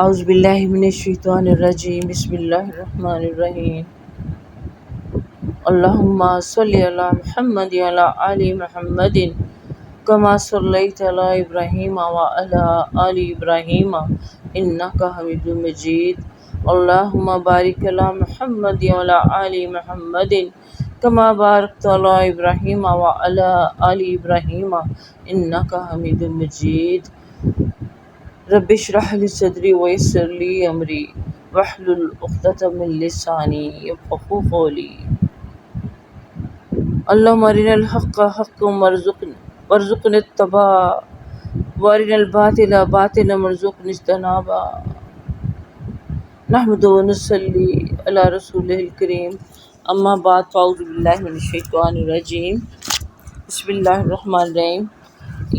اعوذ باللہ من الشیطان الرجیم بسم اللہ الرحمن الرحیم اللہم صلی علی محمد وعلی آل محمد کما صلیت علی ابراہیم وعلی آل ابراہیم انک حمید مجید اللہم بارک علی محمد وعلی آل محمد کما بارکت علی ابراہیم وعلی آل ابراہیم انک حمید مجید رب اشرح لی صدری ویسر لی امری واحلل عقدۃ من لسانی یفقہوا قولی اللہم ارنا الحق حقا وارزقنا اتباعہ وارنا الباطل باطلا وارزقنا اجتنابہ نحمد ونصلی علی رسولہ الکریم اما بعد فاعوذ باللہ من الشیطان الرجیم بسم اللہ الرحمن الرحیم۔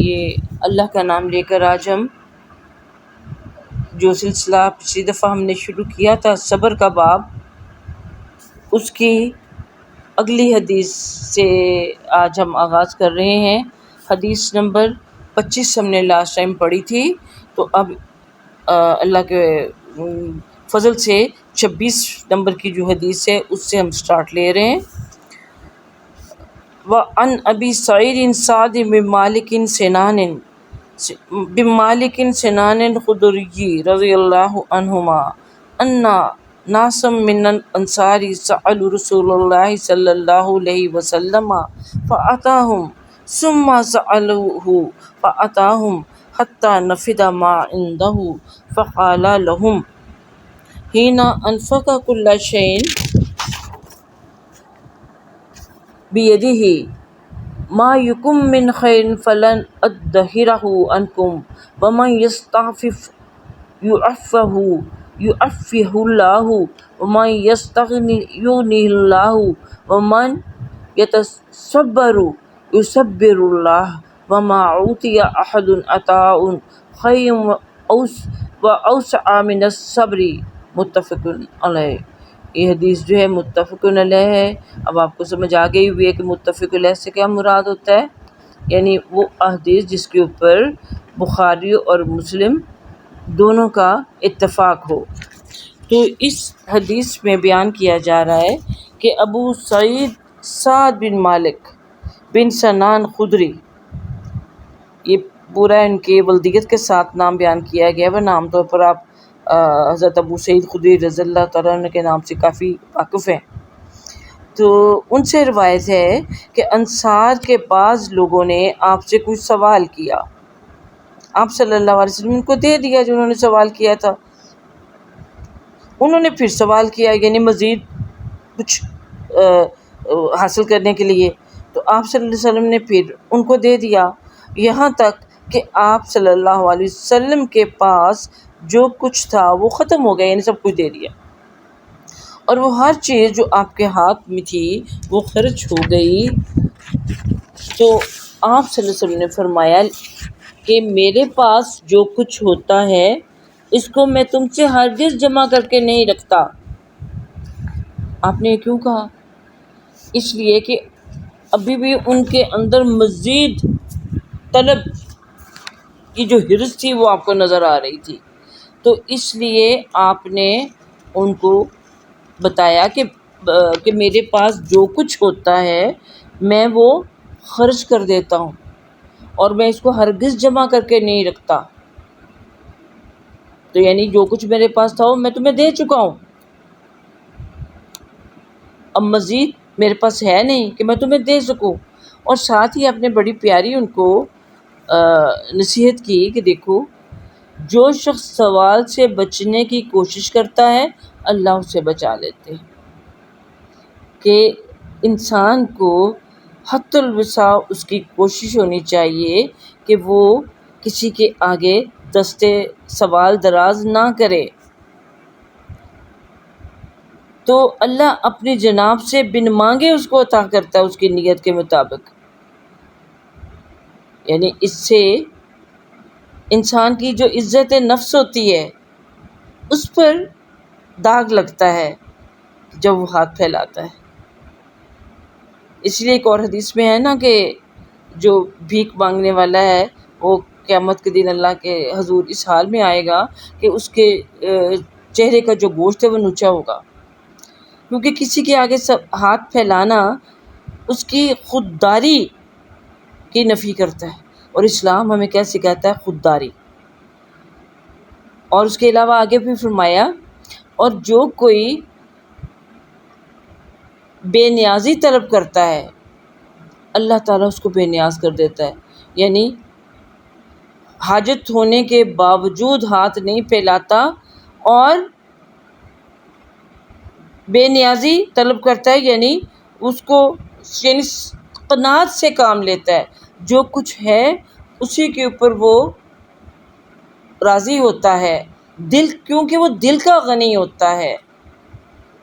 یہ اللہ کا نام لے کر آج ہم جو سلسلہ پچھلی دفعہ ہم نے شروع کیا تھا صبر کا باب، اس کی اگلی حدیث سے آج ہم آغاز کر رہے ہیں۔ حدیث نمبر 25 ہم نے لاسٹ ٹائم پڑھی تھی، تو اب اللہ کے فضل سے 26 نمبر کی جو حدیث ہے اس سے ہم سٹارٹ لے رہے ہیں۔ وَعَنْ أَبِي سَعِيدٍ سَعْدٍ بن مالک سنان الخدری رضی اللہ عنہما ان ناسا من الانصار سألوا رسول اللہ صلی اللہ علیہ وسلم فأتاهم ثم سألوه فأتاهم حتى نفد ما عنده فقال لهم حين أنفق كل شيء بيده ما يكن من خير فلن أدخره عنكم ومن يستعفف يعفه الله ومن يستغني يغنه الله ومن يتصبر يصبر الله وما أوتي أحد عطاء خير وأوسع من الصبر متفق علیہ۔ یہ حدیث جو ہے متفق علیہ ہے۔ اب آپ کو سمجھ آ گئی ہوئی ہے کہ متفق علیہ سے کیا مراد ہوتا ہے، یعنی وہ حدیث جس کے اوپر بخاری اور مسلم دونوں کا اتفاق ہو۔ تو اس حدیث میں بیان کیا جا رہا ہے کہ ابو سعید سعد بن مالک بن سنان خدری، یہ پورا ان کے ولدیت کے ساتھ نام بیان کیا گیا، ورنہ عام طور پر آپ حضرت ابو سعید خدری رضی اللہ تعالیٰ عنہ کے نام سے کافی واقف ہیں۔ تو ان سے روایت ہے کہ انصار کے بعض لوگوں نے آپ سے کچھ سوال کیا، آپ صلی اللہ علیہ وسلم ان کو دے دیا جو انہوں نے سوال کیا تھا۔ انہوں نے پھر سوال کیا، یعنی مزید کچھ حاصل کرنے کے لیے، تو آپ صلی اللہ علیہ وسلم نے پھر ان کو دے دیا، یہاں تک کہ آپ صلی اللہ علیہ وسلم کے پاس جو کچھ تھا وہ ختم ہو گیا، یعنی سب کچھ دے دیا، اور وہ ہر چیز جو آپ کے ہاتھ میں تھی وہ خرچ ہو گئی۔ تو آپ صلی اللہ علیہ وسلم نے فرمایا کہ میرے پاس جو کچھ ہوتا ہے اس کو میں تم سے ہرگز جمع کر کے نہیں رکھتا۔ آپ نے کیوں کہا؟ اس لیے کہ ابھی بھی ان کے اندر مزید طلب کی جو حرص تھی وہ آپ کو نظر آ رہی تھی، تو اس لیے آپ نے ان کو بتایا کہ میرے پاس جو کچھ ہوتا ہے میں وہ خرچ کر دیتا ہوں اور میں اس کو ہرگز جمع کر کے نہیں رکھتا۔ تو یعنی جو کچھ میرے پاس تھا وہ میں تمہیں دے چکا ہوں، اب مزید میرے پاس ہے نہیں کہ میں تمہیں دے سکوں۔ اور ساتھ ہی آپ نے بڑی پیاری ان کو نصیحت کی کہ دیکھو، جو شخص سوال سے بچنے کی کوشش کرتا ہے اللہ اسے بچا لیتے ہیں، کہ انسان کو حد الوسع اس کی کوشش ہونی چاہیے کہ وہ کسی کے آگے دستے سوال دراز نہ کرے، تو اللہ اپنی جناب سے بن مانگے اس کو عطا کرتا ہے اس کی نیت کے مطابق۔ یعنی اس سے انسان کی جو عزت نفس ہوتی ہے اس پر داغ لگتا ہے جب وہ ہاتھ پھیلاتا ہے۔ اس لیے ایک اور حدیث میں ہے نا کہ جو بھیک مانگنے والا ہے وہ قیامت کے دن اللہ کے حضور اس حال میں آئے گا کہ اس کے چہرے کا جو گوشت ہے وہ نوچا ہوگا، کیونکہ کسی کے آگے سب ہاتھ پھیلانا اس کی خودداری کی نفی کرتا ہے، اور اسلام ہمیں کیا سکھاتا ہے؟ خودداری۔ اور اس کے علاوہ آگے بھی فرمایا، اور جو کوئی بے نیازی طلب کرتا ہے اللہ تعالیٰ اس کو بے نیاز کر دیتا ہے، یعنی حاجت ہونے کے باوجود ہاتھ نہیں پھیلاتا اور بے نیازی طلب کرتا ہے، یعنی اس کو یعنی قناعت سے کام لیتا ہے، جو کچھ ہے اسی کے اوپر وہ راضی ہوتا ہے، کیونکہ وہ دل کا غنی ہوتا ہے،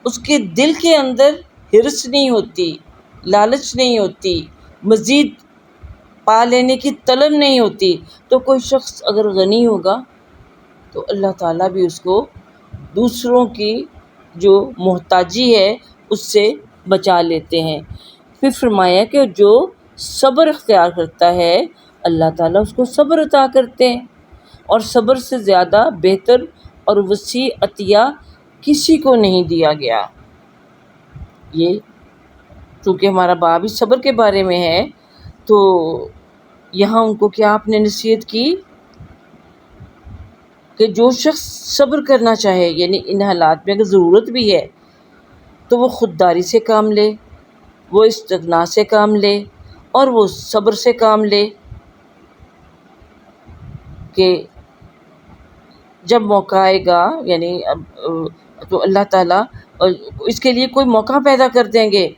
اس کے دل کے اندر ہرس نہیں ہوتی، لالچ نہیں ہوتی، مزید پا لینے کی طلب نہیں ہوتی۔ تو کوئی شخص اگر غنی ہوگا تو اللہ تعالیٰ بھی اس کو دوسروں کی جو محتاجی ہے اس سے بچا لیتے ہیں۔ پھر فرمایا کہ جو صبر اختیار کرتا ہے اللہ تعالیٰ اس کو صبر عطا کرتے ہیں، اور صبر سے زیادہ بہتر اور وسیع عطیہ کسی کو نہیں دیا گیا۔ یہ چونکہ ہمارا باب اس صبر کے بارے میں ہے تو یہاں ان کو کیا آپ نے نصیحت کی کہ جو شخص صبر کرنا چاہے، یعنی ان حالات میں اگر ضرورت بھی ہے تو وہ خودداری سے کام لے، وہ استغنا سے کام لے، اور وہ صبر سے کام لے کہ جب موقع آئے گا یعنی تو اللہ تعالیٰ اس کے لیے کوئی موقع پیدا کر دیں گے۔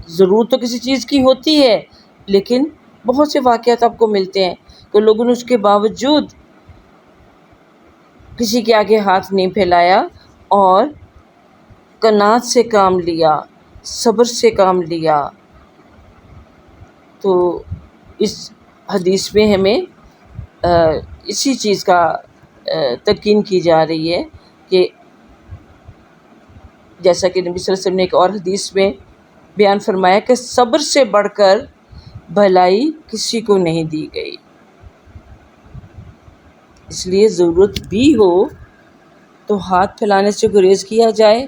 ضرورت تو کسی چیز کی ہوتی ہے، لیکن بہت سے واقعات آپ کو ملتے ہیں کہ لوگوں نے اس کے باوجود کسی کے آگے ہاتھ نہیں پھیلایا اور قناعت سے کام لیا، صبر سے کام لیا۔ تو اس حدیث میں ہمیں اسی چیز کا تلقین کی جا رہی ہے کہ جیسا کہ نبی صلی اللہ علیہ وسلم نے ایک اور حدیث میں بیان فرمایا کہ صبر سے بڑھ کر بھلائی کسی کو نہیں دی گئی۔ اس لیے ضرورت بھی ہو تو ہاتھ پھیلانے سے گریز کیا جائے،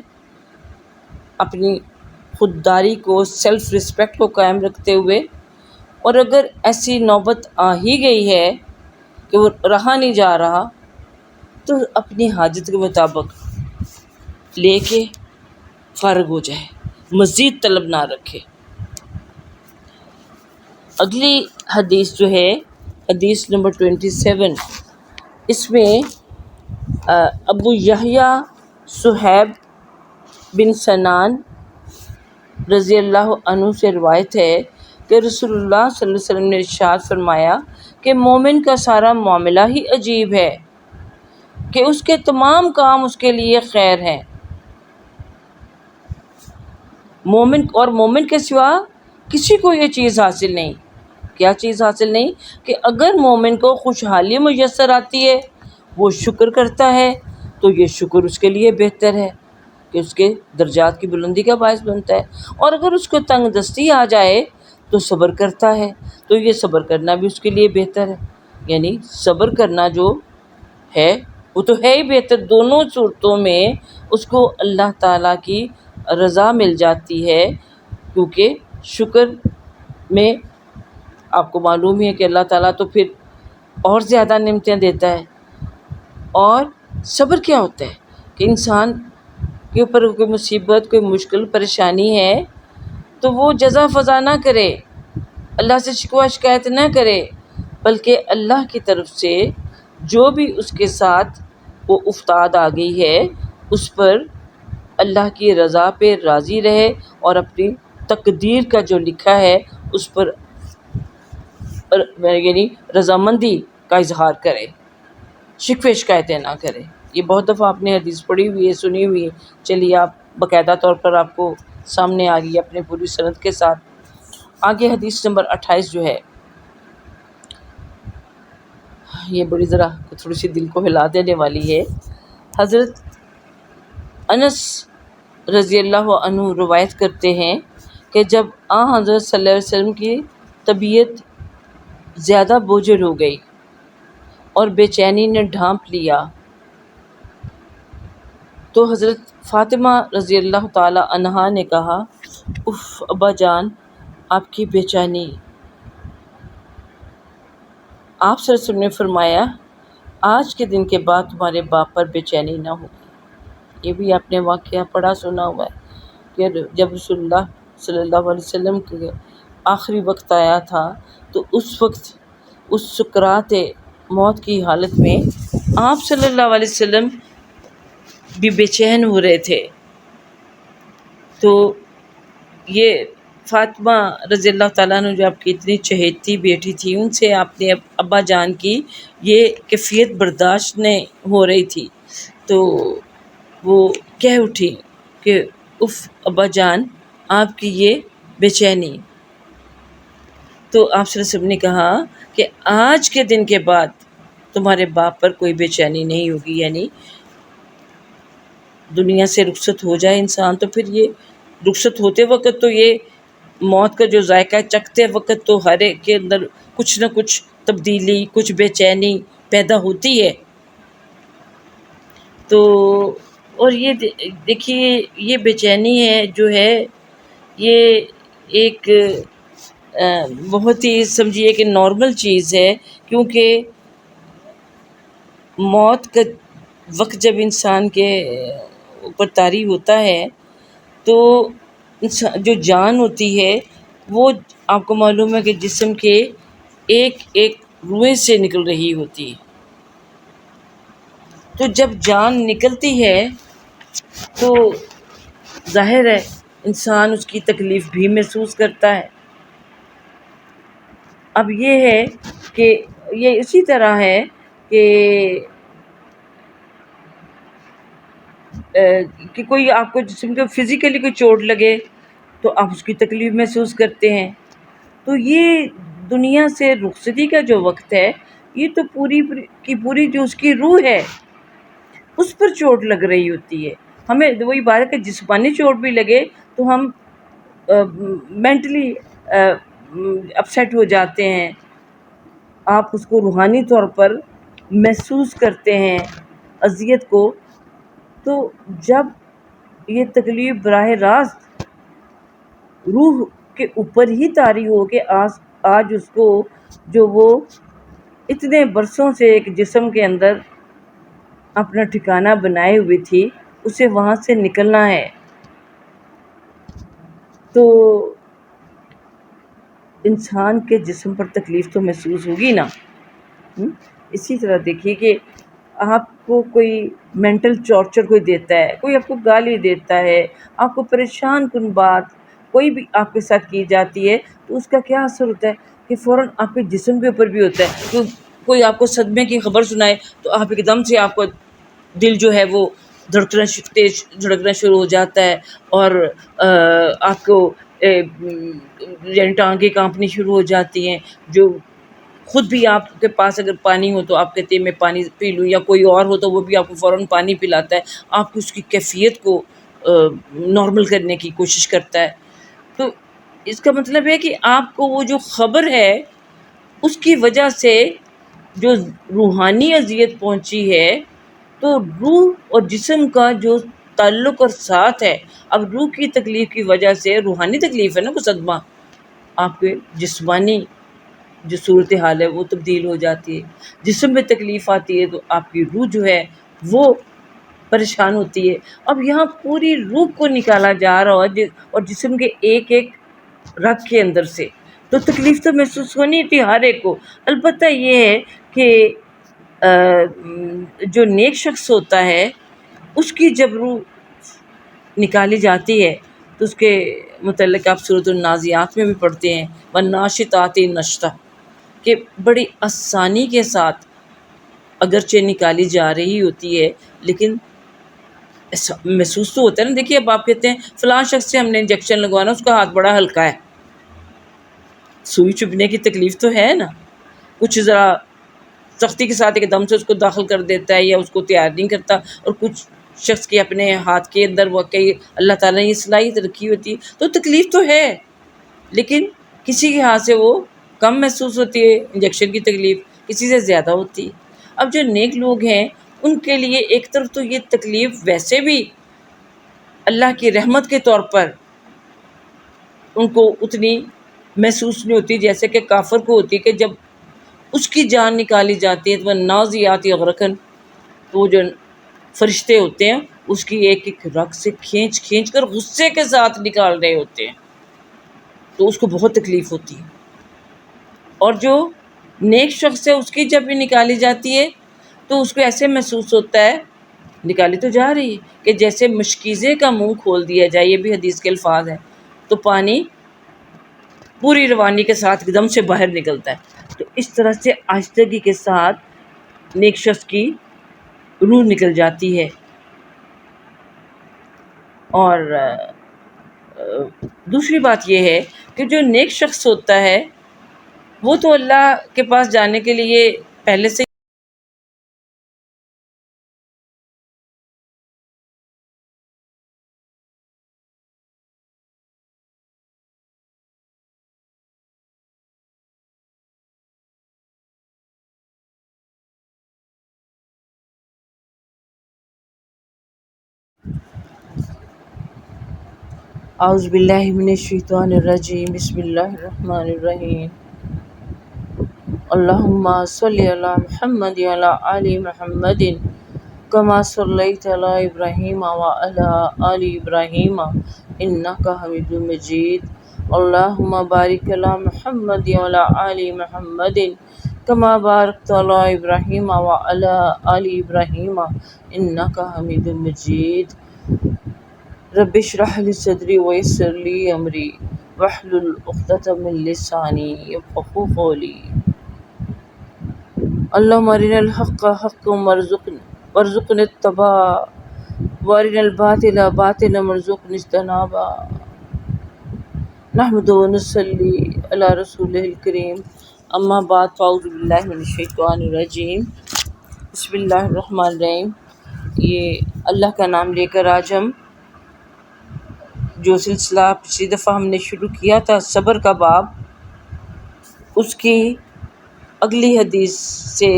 اپنی خودداری کو، سیلف رسپیکٹ کو قائم رکھتے ہوئے، اور اگر ایسی نوبت آ ہی گئی ہے کہ وہ رہا نہیں جا رہا تو اپنی حاجت کے مطابق لے کے فارغ ہو جائے، مزید طلب نہ رکھے۔ اگلی حدیث جو ہے حدیث نمبر 27، اس میں ابو یحییٰ صہیب بن سنان رضی اللہ عنہ سے روایت ہے کہ رسول اللہ صلی اللہ علیہ وسلم نے ارشاد فرمایا کہ مومن کا سارا معاملہ ہی عجیب ہے کہ اس کے تمام کام اس کے لیے خیر ہیں، مومن کے سوا کسی کو یہ چیز حاصل نہیں۔ کیا چیز حاصل نہیں؟ کہ اگر مومن کو خوشحالی میسر آتی ہے، وہ شکر کرتا ہے تو یہ شکر اس کے لیے بہتر ہے کہ اس کے درجات کی بلندی کا باعث بنتا ہے، اور اگر اس کو تنگ دستی آ جائے تو صبر کرتا ہے تو یہ صبر کرنا بھی اس کے لیے بہتر ہے۔ یعنی صبر کرنا جو ہے وہ تو ہے ہی بہتر، دونوں صورتوں میں اس کو اللہ تعالیٰ کی رضا مل جاتی ہے، کیونکہ شکر میں آپ کو معلوم ہی ہے کہ اللہ تعالیٰ تو پھر اور زیادہ نعمتیں دیتا ہے۔ اور صبر کیا ہوتا ہے کہ انسان کے اوپر کوئی مصیبت، کوئی مشکل پریشانی ہے تو وہ جزا فضا نہ کرے، اللہ سے شکوہ شکایت نہ کرے، بلکہ اللہ کی طرف سے جو بھی اس کے ساتھ وہ افتاد آ گئی ہے اس پر اللہ کی رضا پہ راضی رہے، اور اپنی تقدیر کا جو لکھا ہے اس پر یعنی رضامندی کا اظہار کرے، شکوے شکایتیں نہ کرے۔ یہ بہت دفعہ آپ نے حدیث پڑھی ہوئی ہے، سنی ہوئی ہے، چلیے آپ باقاعدہ طور پر آپ کو سامنے آ گئی اپنے پوری سند کے ساتھ۔ آگے حدیث نمبر 28 جو ہے یہ بڑی ذرا تھوڑی سی دل کو ہلا دینے والی ہے۔ حضرت انس رضی اللہ عنہ روایت کرتے ہیں کہ جب حضرت صلی اللہ علیہ وسلم کی طبیعت زیادہ بوجھل ہو گئی اور بے چینی نے ڈھانپ لیا۔ تو حضرت فاطمہ رضی اللہ تعالی عنہا نے کہا، اف ابا جان، آپ کی بے چینی۔ آپ صلی اللہ علیہ وسلم نے فرمایا، آج کے دن کے بعد تمہارے باپ پر بے چینی نہ ہوگی۔ یہ بھی آپ نے واقعہ پڑھا سنا ہوا ہے کہ جب رسول اللہ صلی اللہ علیہ وسلم کے آخری وقت آیا تھا تو اس وقت اس سکرات موت کی حالت میں آپ صلی اللہ علیہ وسلم بھی بے چین ہو رہے تھے۔ تو یہ فاطمہ رضی اللہ تعالیٰ عنہ جو آپ کی اتنی چہیتی بیٹی تھی، ان سے آپ نے ابا جان کی یہ کیفیت برداشت نہیں ہو رہی تھی، تو وہ کہہ اٹھی کہ اف ابا جان، آپ کی یہ بے چینی۔ تو آپ صلی اللہ علیہ وسلم نے کہا کہ آج کے دن کے بعد تمہارے باپ پر کوئی بے چینی نہیں ہوگی، یعنی دنیا سے رخصت ہو جائے انسان تو پھر یہ رخصت ہوتے وقت تو یہ موت کا جو ذائقہ چکھتے وقت تو ہر ایک کے اندر کچھ نہ کچھ تبدیلی، کچھ بے چینی پیدا ہوتی ہے۔ تو اور یہ دیکھیے، یہ بے چینی ہے جو ہے، یہ ایک بہت ہی سمجھیے کہ نارمل چیز ہے، کیونکہ موت کا وقت جب انسان کے اوپر طاری ہوتا ہے تو جو جان ہوتی ہے وہ آپ کو معلوم ہے کہ جسم کے ایک ایک روئیں سے نکل رہی ہوتی ہے۔ تو جب جان نکلتی ہے تو ظاہر ہے انسان اس کی تکلیف بھی محسوس کرتا ہے۔ اب یہ ہے کہ یہ اسی طرح ہے کہ کوئی آپ کو جسم کو فزیکلی کوئی چوٹ لگے تو آپ اس کی تکلیف محسوس کرتے ہیں۔ تو یہ دنیا سے رخصتی کا جو وقت ہے، یہ تو پوری کی پوری جو اس کی روح ہے اس پر چوٹ لگ رہی ہوتی ہے۔ ہمیں وہی بات ہے کہ جسمانی چوٹ بھی لگے تو ہم مینٹلی اپسیٹ ہو جاتے ہیں، آپ اس کو روحانی طور پر محسوس کرتے ہیں اذیت کو۔ تو جب یہ تکلیف براہ راست روح کے اوپر ہی طاری ہو کہ آج اس کو جو وہ اتنے برسوں سے ایک جسم کے اندر اپنا ٹھکانہ بنائے ہوئی تھی، اسے وہاں سے نکلنا ہے، تو انسان کے جسم پر تکلیف تو محسوس ہوگی نا۔ اسی طرح دیکھیے کہ آپ کو کوئی مینٹل ٹارچر کوئی دیتا ہے، کوئی آپ کو گالی دیتا ہے، آپ کو پریشان کن بات کوئی بھی آپ کے ساتھ کی جاتی ہے تو اس کا کیا اثر ہوتا ہے کہ فوراً آپ کے جسم کے اوپر بھی ہوتا ہے۔ کوئی آپ کو صدمے کی خبر سنائے تو آپ ایک دم سے آپ کو دل جو ہے وہ تیز دھڑکنا شروع ہو جاتا ہے، اور آپ کو یعنی ٹانگیں کانپنی شروع ہو جاتی ہیں۔ جو خود بھی آپ کے پاس اگر پانی ہو تو آپ کہتے ہیں میں پانی پی لوں، یا کوئی اور ہو تو وہ بھی آپ کو فوراً پانی پلاتا ہے، آپ کو اس کی کیفیت کو نارمل کرنے کی کوشش کرتا ہے۔ تو اس کا مطلب ہے کہ آپ کو وہ جو خبر ہے اس کی وجہ سے جو روحانی اذیت پہنچی ہے، تو روح اور جسم کا جو تعلق اور ساتھ ہے، اب روح کی تکلیف کی وجہ سے روحانی تکلیف ہے نا، وہ صدمہ آپ کے جسمانی جو صورتحال ہے وہ تبدیل ہو جاتی ہے۔ جسم میں تکلیف آتی ہے تو آپ کی روح جو ہے وہ پریشان ہوتی ہے۔ اب یہاں پوری روح کو نکالا جا رہا ہے اور جسم کے ایک ایک رگ کے اندر سے، تو تکلیف تو محسوس ہونی تھی ہر ایک کو۔ البتہ یہ ہے کہ جو نیک شخص ہوتا ہے اس کی جب روح نکالی جاتی ہے تو اس کے متعلق آپ سورۃ النازعات میں بھی پڑھتے ہیں، والناشطات نشطا، کہ بڑی آسانی کے ساتھ اگرچہ نکالی جا رہی ہوتی ہے لیکن محسوس تو ہوتا ہے نا۔ دیکھیے اب آپ کہتے ہیں فلاں شخص سے ہم نے انجیکشن لگوانا، اس کا ہاتھ بڑا ہلکا ہے، سوئی چبھنے کی تکلیف تو ہے نا، کچھ ذرا سختی کے ساتھ ایک دم سے اس کو داخل کر دیتا ہے یا اس کو تیار نہیں کرتا، اور کچھ شخص کے اپنے ہاتھ کے اندر واقعی اللہ تعالیٰ نے یہ صلاحیت رکھی ہوتی ہے، تو تکلیف تو ہے لیکن کسی کے ہاتھ سے وہ کم محسوس ہوتی ہے انجیکشن کی تکلیف، کسی سے زیادہ ہوتی ہے۔ اب جو نیک لوگ ہیں ان کے لیے ایک طرف تو یہ تکلیف ویسے بھی اللہ کی رحمت کے طور پر ان کو اتنی محسوس نہیں ہوتی جیسے کہ کافر کو ہوتی ہے، کہ جب اس کی جان نکالی جاتی ہے تو وہ نازعات غرقاً، تو وہ جو فرشتے ہوتے ہیں اس کی ایک ایک رگ سے کھینچ کھینچ کر غصے کے ساتھ نکال رہے ہوتے ہیں، تو اس کو بہت تکلیف ہوتی ہے۔ اور جو نیک شخص ہے اس کی جب بھی نکالی جاتی ہے تو اس کو ایسے محسوس ہوتا ہے، نکالی تو جا رہی ہے، کہ جیسے مشکیزے کا منہ کھول دیا جائے، یہ بھی حدیث کے الفاظ ہیں، تو پانی پوری روانی کے ساتھ ایک دم سے باہر نکلتا ہے۔ تو اس طرح سے آہستگی کے ساتھ نیک شخص کی روح نکل جاتی ہے۔ اور دوسری بات یہ ہے کہ جو نیک شخص ہوتا ہے وہ تو اللہ کے پاس جانے کے لیے پہلے سے اعوذ باللہ من الشیطان الرجیم، بسم اللہ الرحمن الرحیم، اللہم صلی علی محمد وعلی آل محمد کما صلیت علی ابراہیم وعلی آل ابراہیم انک حمید مجید، اللہم بارک علی محمد وعلی آل محمد کما بارکت علی ابراہیم وعلی آل ابراہیم انک حمید مجید، رب اشرح لی صدری ویسر لی امری واحلل عقدۃ من لسانی یفقہوا قولی، اللہم ارنا الحق حقا وارزقنا اتباعہ وارنا الباطل باطلا وارزقنا اجتنابہ، نحمد ونصلی علی رسولہ الکریم، اما بعد فاعوذ باللہ من الشیطان الرجیم، بسم اللہ الرحمن الرحیم۔ یہ اللہ کا نام لے کر آج ہم جو سلسلہ پچھلی دفعہ ہم نے شروع کیا تھا صبر کا باب، اس کی اگلی حدیث سے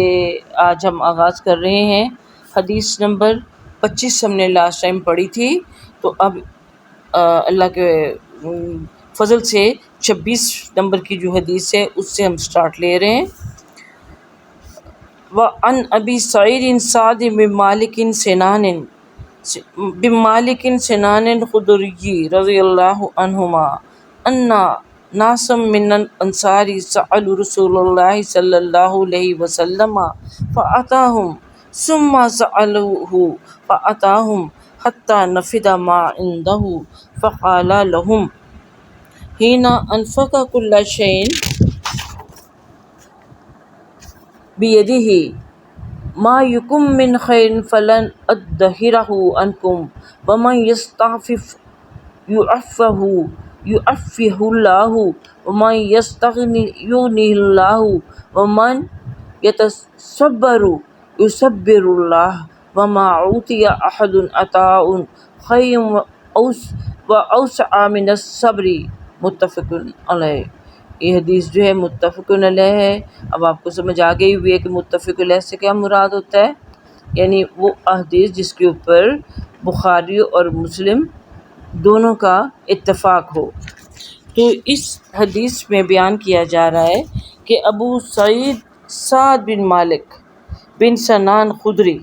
آج ہم آغاز کر رہے ہیں۔ حدیث نمبر 25 ہم نے لاسٹ ٹائم پڑھی تھی، تو اب اللہ کے فضل سے 26 نمبر کی جو حدیث ہے اس سے ہم سٹارٹ لے رہے ہیں۔ وعن ابی سعید سعد بن مالک سنان الخدری رضی اللہ عنہما ان ناسا من الانصار سألوا رسول اللہ صلی اللہ علیہ وسلم فأتاهم ثم سألوه فأتاهم حتى نفد ما عنده فقال لهم حين أنفق كل شيء بيده ما يكن من خير فلن أدخره عنكم ومن يستعفف يعفه الله ومن يستغني يغنه الله ومن يتصبر يصبر الله وما أوتي أحد عطاء خير وأوسع من الصبر، متفق علیہ۔ یہ حدیث جو ہے متفق علیہ ہے۔ اب آپ کو سمجھ آ گئی ہوئی ہے کہ متفق علیہ سے کیا مراد ہوتا ہے، یعنی وہ حدیث جس کے اوپر بخاری اور مسلم دونوں کا اتفاق ہو۔ تو اس حدیث میں بیان کیا جا رہا ہے کہ ابو سعید سعد بن مالک بن سنان خدری،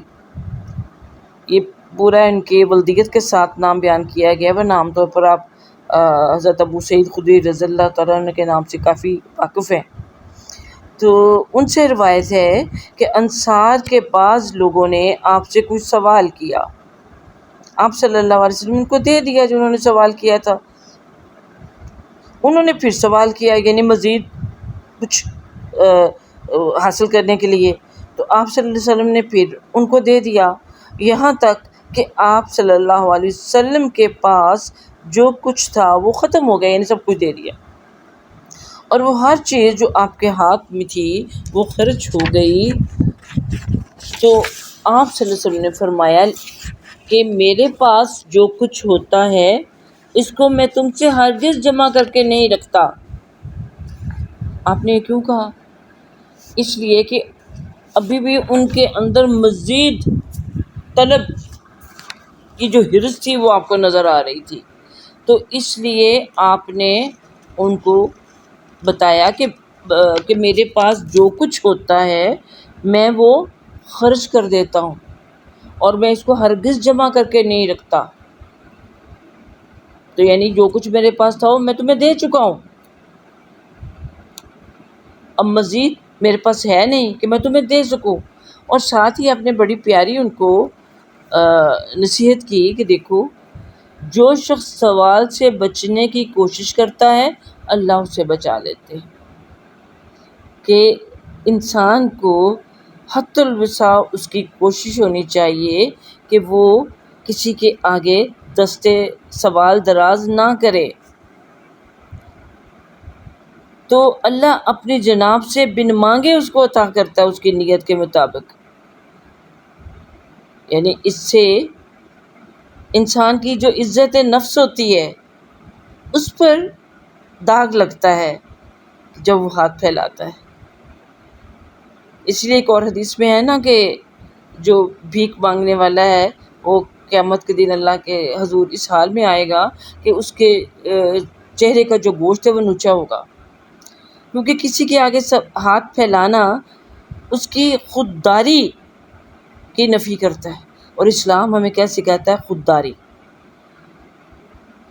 یہ پورا ان کے ولدیت کے ساتھ نام بیان کیا گیا، ورنہ عام طور پر آپ حضرت ابو سعید خدری رضی اللہ تعالیٰ عنہ کے نام سے کافی واقف ہیں۔ تو ان سے روایت ہے کہ انصار کے بعض لوگوں نے آپ سے کچھ سوال کیا، آپ صلی اللہ علیہ وسلم ان کو دے دیا جو انہوں نے سوال کیا تھا۔ انہوں نے پھر سوال کیا، یعنی مزید کچھ حاصل کرنے کے لیے، تو آپ صلی اللہ علیہ وسلم نے پھر ان کو دے دیا، یہاں تک کہ آپ صلی اللہ علیہ وسلم کے پاس جو کچھ تھا وہ ختم ہو گیا، یعنی سب کچھ دے دیا، اور وہ ہر چیز جو آپ کے ہاتھ میں تھی وہ خرچ ہو گئی۔ تو آپ صلی اللہ علیہ وسلم نے فرمایا کہ میرے پاس جو کچھ ہوتا ہے اس کو میں تم سے ہرگز جمع کر کے نہیں رکھتا۔ آپ نے کیوں کہا؟ اس لیے کہ ابھی بھی ان کے اندر مزید طلب کی جو حرص تھی وہ آپ کو نظر آ رہی تھی. تو اس لیے آپ نے ان کو بتایا کہ میرے پاس جو کچھ ہوتا ہے میں وہ خرچ کر دیتا ہوں اور میں اس کو ہرگز جمع کر کے نہیں رکھتا. تو یعنی جو کچھ میرے پاس تھا وہ میں تمہیں دے چکا ہوں، اب مزید میرے پاس ہے نہیں کہ میں تمہیں دے سکوں. اور ساتھ ہی آپ نے بڑی پیاری ان کو نصیحت کی کہ دیکھو، جو شخص سوال سے بچنے کی کوشش کرتا ہے اللہ اسے بچا لیتے ہیں. کہ انسان کو حت الوسع اس کی کوشش ہونی چاہیے کہ وہ کسی کے آگے دستے سوال دراز نہ کرے. تو اللہ اپنی جناب سے بن مانگے اس کو عطا کرتا ہے اس کی نیت کے مطابق. یعنی اس سے انسان کی جو عزت نفس ہوتی ہے اس پر داغ لگتا ہے جب وہ ہاتھ پھیلاتا ہے. اس لیے ایک اور حدیث میں ہے نا کہ جو بھیک مانگنے والا ہے وہ قیامت کے دن اللہ کے حضور اس حال میں آئے گا کہ اس کے چہرے کا جو گوشت ہے وہ نوچا ہوگا، کیونکہ کسی کے آگے ہاتھ پھیلانا اس کی خودداری کی نفی کرتا ہے. اور اسلام ہمیں کیا سکھاتا ہے؟ خودداری.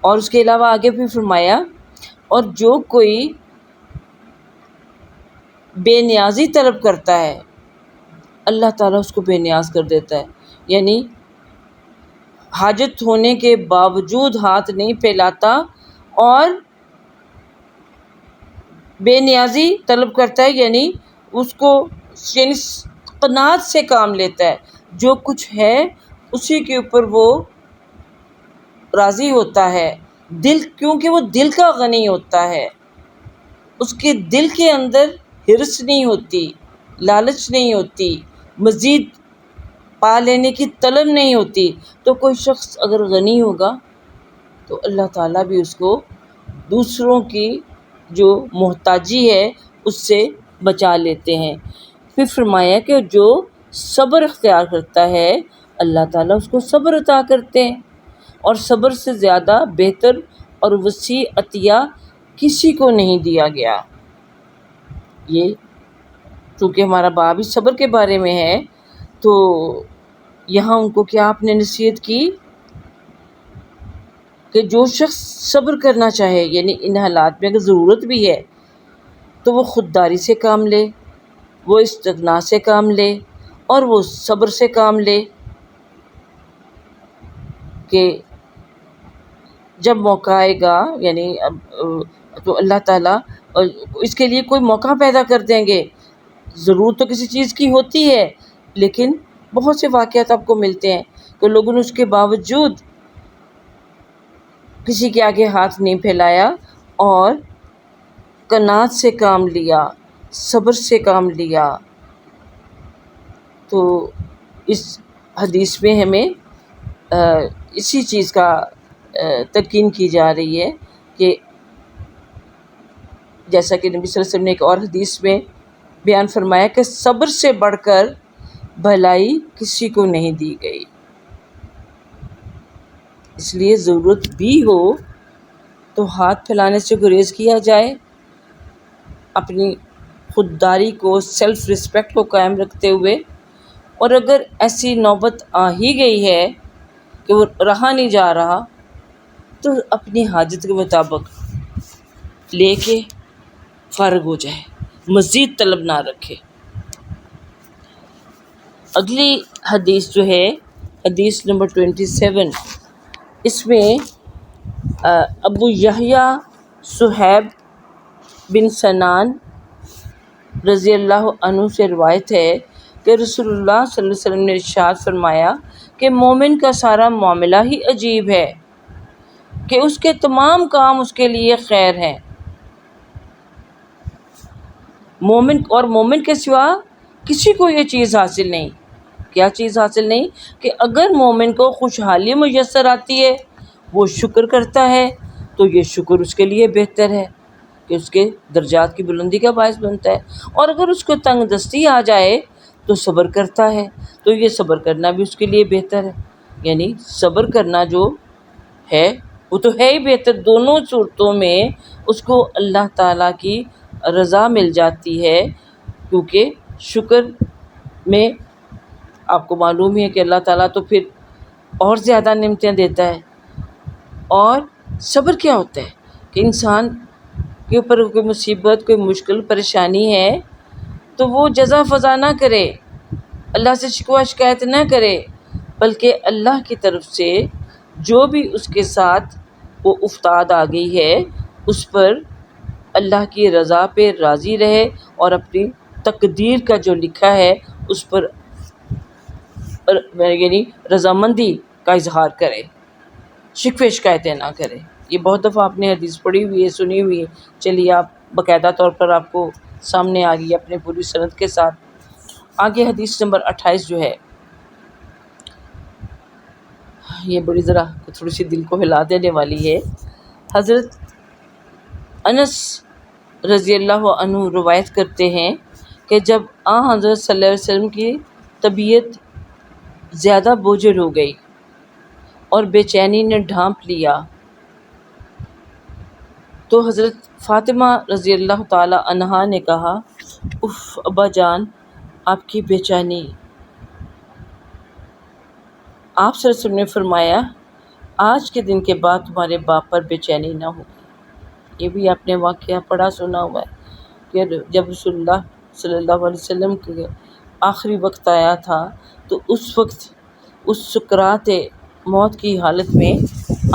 اور اس کے علاوہ آگے بھی فرمایا، اور جو کوئی بے نیازی طلب کرتا ہے اللہ تعالیٰ اس کو بے نیاز کر دیتا ہے. یعنی حاجت ہونے کے باوجود ہاتھ نہیں پھیلاتا اور بے نیازی طلب کرتا ہے، یعنی اس کو یعنی قناعت سے کام لیتا ہے، جو کچھ ہے اسی کے اوپر وہ راضی ہوتا ہے. کیونکہ وہ دل کا غنی ہوتا ہے، اس کے دل کے اندر حرص نہیں ہوتی، لالچ نہیں ہوتی، مزید پا لینے کی طلب نہیں ہوتی. تو کوئی شخص اگر غنی ہوگا تو اللہ تعالیٰ بھی اس کو دوسروں کی جو محتاجی ہے اس سے بچا لیتے ہیں. پھر فرمایا کہ جو صبر اختیار کرتا ہے اللہ تعالیٰ اس کو صبر عطا کرتے ہیں، اور صبر سے زیادہ بہتر اور وسیع عطیہ کسی کو نہیں دیا گیا. یہ چونکہ ہمارا باب ہی صبر کے بارے میں ہے تو یہاں ان کو کیا آپ نے نصیحت کی کہ جو شخص صبر کرنا چاہے، یعنی ان حالات میں اگر ضرورت بھی ہے تو وہ خودداری سے کام لے، وہ استغنا سے کام لے اور وہ صبر سے کام لے. کہ جب موقع آئے گا یعنی تو اللہ تعالیٰ اس کے لیے کوئی موقع پیدا کر دیں گے. ضرورت تو کسی چیز کی ہوتی ہے لیکن بہت سے واقعات آپ کو ملتے ہیں کہ لوگوں نے اس کے باوجود کسی کے آگے ہاتھ نہیں پھیلایا اور قناعت سے کام لیا، صبر سے کام لیا. تو اس حدیث میں ہمیں اسی چیز کا تلقین کی جا رہی ہے کہ جیسا کہ نبی صلی اللہ علیہ وسلم نے ایک اور حدیث میں بیان فرمایا کہ صبر سے بڑھ کر بھلائی کسی کو نہیں دی گئی. اس لیے ضرورت بھی ہو تو ہاتھ پھیلانے سے گریز کیا جائے، اپنی خودداری کو، سیلف ریسپیکٹ کو قائم رکھتے ہوئے. اور اگر ایسی نوبت آ ہی گئی ہے کہ وہ رہا نہیں جا رہا تو اپنی حاجت کے مطابق لے کے فارغ ہو جائے، مزید طلب نہ رکھے. اگلی حدیث جو ہے حدیث نمبر 27، اس میں ابو یحییٰ صہیب بن سنان رضی اللہ عنہ سے روایت ہے کہ رسول اللہ صلی اللہ علیہ وسلم نے ارشاد فرمایا کہ مومن کا سارا معاملہ ہی عجیب ہے کہ اس کے تمام کام اس کے لیے خیر ہیں. مومن کے سوا کسی کو یہ چیز حاصل نہیں. کیا چیز حاصل نہیں؟ کہ اگر مومن کو خوشحالی میسر آتی ہے وہ شکر کرتا ہے تو یہ شکر اس کے لیے بہتر ہے کہ اس کے درجات کی بلندی کا باعث بنتا ہے. اور اگر اس کو تنگ دستی آ جائے تو صبر کرتا ہے تو یہ صبر کرنا بھی اس کے لیے بہتر ہے. یعنی صبر کرنا جو ہے وہ تو ہے ہی بہتر. دونوں صورتوں میں اس کو اللہ تعالیٰ کی رضا مل جاتی ہے، کیونکہ شکر میں آپ کو معلوم ہی ہے کہ اللہ تعالیٰ تو پھر اور زیادہ نعمتیں دیتا ہے. اور صبر کیا ہوتا ہے کہ انسان کے اوپر کوئی مصیبت، کوئی مشکل پریشانی ہے تو وہ جزا فضا نہ کرے، اللہ سے شکوہ شکایت نہ کرے، بلکہ اللہ کی طرف سے جو بھی اس کے ساتھ وہ افتاد آ گئی ہے اس پر اللہ کی رضا پہ راضی رہے اور اپنی تقدیر کا جو لکھا ہے اس پر یعنی رضامندی کا اظہار کرے، شکوے شکایتیں نہ کرے. یہ بہت دفعہ آپ نے حدیث پڑھی ہوئی ہے، سنی ہوئی ہے. چلیے آپ باقاعدہ طور پر آپ کو سامنے آ گئی اپنے پوری سند کے ساتھ. آگے حدیث نمبر 28 جو ہے یہ بڑی ذرا تھوڑی سی دل کو ہلا دینے والی ہے. حضرت انس رضی اللہ عنہ روایت کرتے ہیں کہ جب حضرت صلی اللہ علیہ وسلم کی طبیعت زیادہ بوجھل ہو گئی اور بے چینی نے ڈھانپ لیا تو حضرت فاطمہ رضی اللہ تعالی عنہا نے کہا، اف ابا جان، آپ کی بے چینی. آپ صلی اللہ علیہ وسلم نے فرمایا، آج کے دن کے بعد تمہارے باپ پر بے چینی نہ ہوگی. یہ بھی آپ نے واقعہ پڑھا سنا ہوا ہے کہ جب رسول اللہ صلی اللہ علیہ وسلم کے آخری وقت آیا تھا تو اس وقت اس سکرات موت کی حالت میں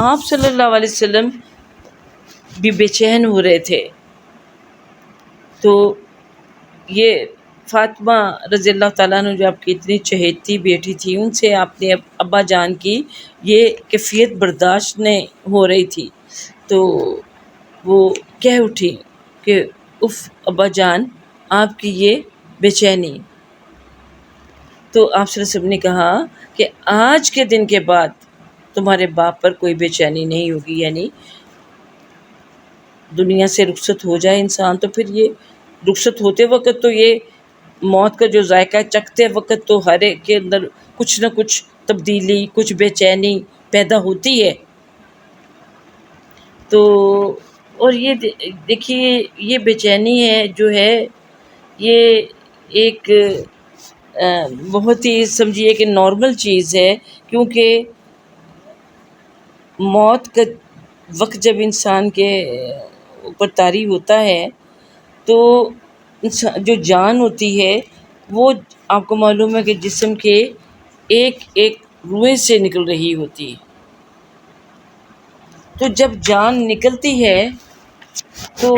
آپ صلی اللہ علیہ وسلم بھی بے چین ہو رہے تھے. تو یہ فاطمہ رضی اللہ تعالیٰ عنہ جو آپ کی اتنی چہیتی بیٹی تھی، ان سے آپ نے ابا جان کی یہ کیفیت برداشت نہیں ہو رہی تھی تو وہ کہہ اٹھی کہ اف ابا جان، آپ کی یہ بے چینی. تو آپ صلی اللہ علیہ وسلم نے کہا کہ آج کے دن کے بعد تمہارے باپ پر کوئی بے چینی نہیں ہوگی. یعنی دنیا سے رخصت ہو جائے انسان تو پھر یہ رخصت ہوتے وقت تو یہ موت کا جو ذائقہ چکھتے وقت تو ہر ایک کے اندر کچھ نہ کچھ تبدیلی، کچھ بے چینی پیدا ہوتی ہے. تو اور یہ دیکھیے یہ بے چینی ہے جو ہے یہ ایک بہت ہی سمجھیے کہ نارمل چیز ہے، کیونکہ موت کا وقت جب انسان کے اوپر طاری ہوتا ہے تو جو جان ہوتی ہے وہ آپ کو معلوم ہے کہ جسم کے ایک ایک روئیں سے نکل رہی ہوتی ہے. تو جب جان نکلتی ہے تو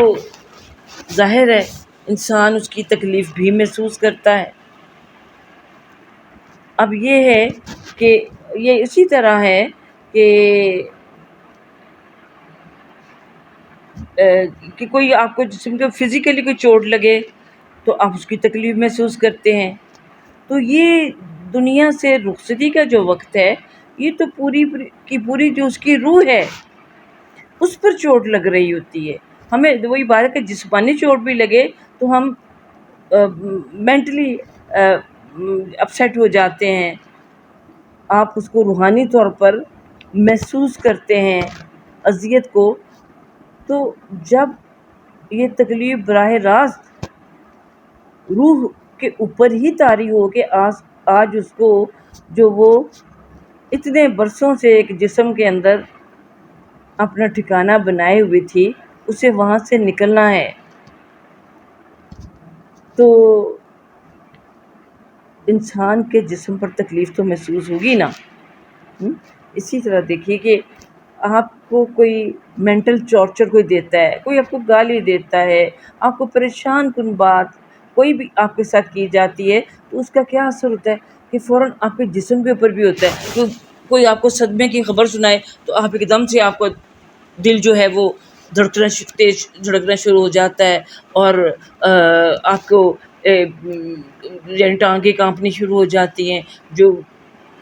ظاہر ہے انسان اس کی تکلیف بھی محسوس کرتا ہے. اب یہ ہے کہ یہ اسی طرح ہے کہ کوئی آپ کو جسم کو فزیکلی کوئی چوٹ لگے تو آپ اس کی تکلیف محسوس کرتے ہیں. تو یہ دنیا سے رخصتی کا جو وقت ہے یہ تو پوری کی پوری جو اس کی روح ہے اس پر چوٹ لگ رہی ہوتی ہے. ہمیں وہی بات ہے کہ جسمانی چوٹ بھی لگے تو ہم مینٹلی اپسیٹ ہو جاتے ہیں، آپ اس کو روحانی طور پر محسوس کرتے ہیں اذیت کو. تو جب یہ تکلیف براہ راست روح کے اوپر ہی طاری ہو کہ آج اس کو جو وہ اتنے برسوں سے ایک جسم کے اندر اپنا ٹھکانہ بنائے ہوئی تھی اسے وہاں سے نکلنا ہے، تو انسان کے جسم پر تکلیف تو محسوس ہوگی نا. اسی طرح دیکھیے کہ آپ کو کوئی مینٹل ٹارچر کوئی دیتا ہے، کوئی آپ کو گالی دیتا ہے، آپ کو پریشان کن بات کوئی بھی آپ کے ساتھ کی جاتی ہے تو اس کا کیا اثر ہوتا ہے کہ فوراً آپ کے جسم کے اوپر بھی ہوتا ہے. کوئی آپ کو صدمے کی خبر سنائے تو آپ ایک دم سے آپ کو دل جو ہے وہ تیز دھڑکنا شروع ہو جاتا ہے اور آپ کو یعنی ٹانگیں کانپنی شروع ہو جاتی ہیں. جو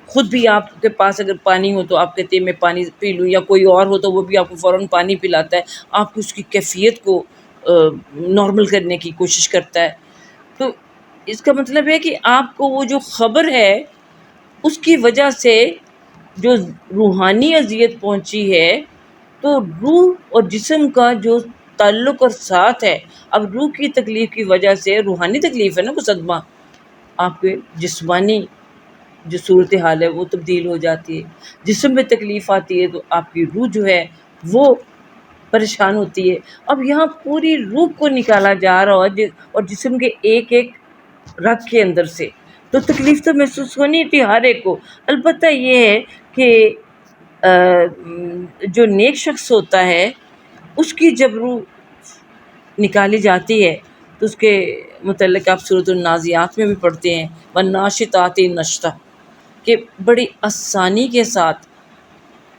خود بھی آپ کے پاس اگر پانی ہو تو آپ کہتے ہیں میں پانی پی لوں، یا کوئی اور ہو تو وہ بھی آپ کو فوراً پانی پلاتا ہے، آپ کو اس کی کیفیت کو نارمل کرنے کی کوشش کرتا ہے. تو اس کا مطلب ہے کہ آپ کو وہ جو خبر ہے اس کی وجہ سے جو روحانی اذیت پہنچی ہے، تو روح اور جسم کا جو تعلق اور ساتھ ہے، اب روح کی تکلیف کی وجہ سے روحانی تکلیف ہے نا، کوئی صدمہ، آپ کے جسمانی جو صورتحال ہے وہ تبدیل ہو جاتی ہے، جسم میں تکلیف آتی ہے تو آپ کی روح جو ہے وہ پریشان ہوتی ہے۔ اب یہاں پوری روح کو نکالا جا رہا ہے اور جسم کے ایک ایک رگ کے اندر سے، تو تکلیف تو محسوس ہونی تھی ہر ایک کو۔ البتہ یہ ہے کہ جو نیک شخص ہوتا ہے اس کی جب روح نکالی جاتی ہے تو اس کے متعلق آپ سورۃ النازعات میں بھی پڑھتے ہیں، والناشطات نشطا، کہ بڑی آسانی کے ساتھ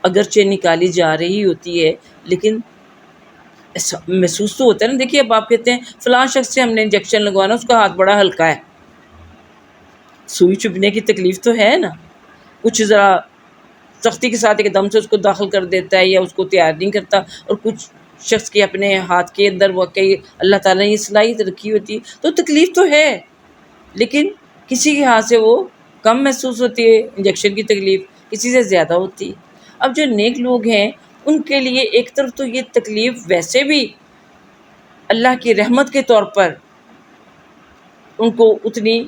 اگرچہ نکالی جا رہی ہوتی ہے لیکن محسوس تو ہوتا ہے نا۔ دیکھیے اب آپ کہتے ہیں فلاں شخص سے ہم نے انجیکشن لگوانا، اس کا ہاتھ بڑا ہلکا ہے، سوئی چبھنے کی تکلیف تو ہے نا، کچھ ذرا سختی کے ساتھ ایک دم سے اس کو داخل کر دیتا ہے یا اس کو تیار نہیں کرتا، اور کچھ شخص کے اپنے ہاتھ کے اندر واقعی اللہ تعالیٰ نے یہ صلاحیت رکھی ہوتی ہے، تو تکلیف تو ہے، لیکن کسی کے ہاتھ سے وہ کم محسوس ہوتی ہے انجیکشن کی تکلیف، کسی سے زیادہ ہوتی ہے۔ اب جو نیک لوگ ہیں ان کے لیے ایک طرف تو یہ تکلیف ویسے بھی اللہ کی رحمت کے طور پر ان کو اتنی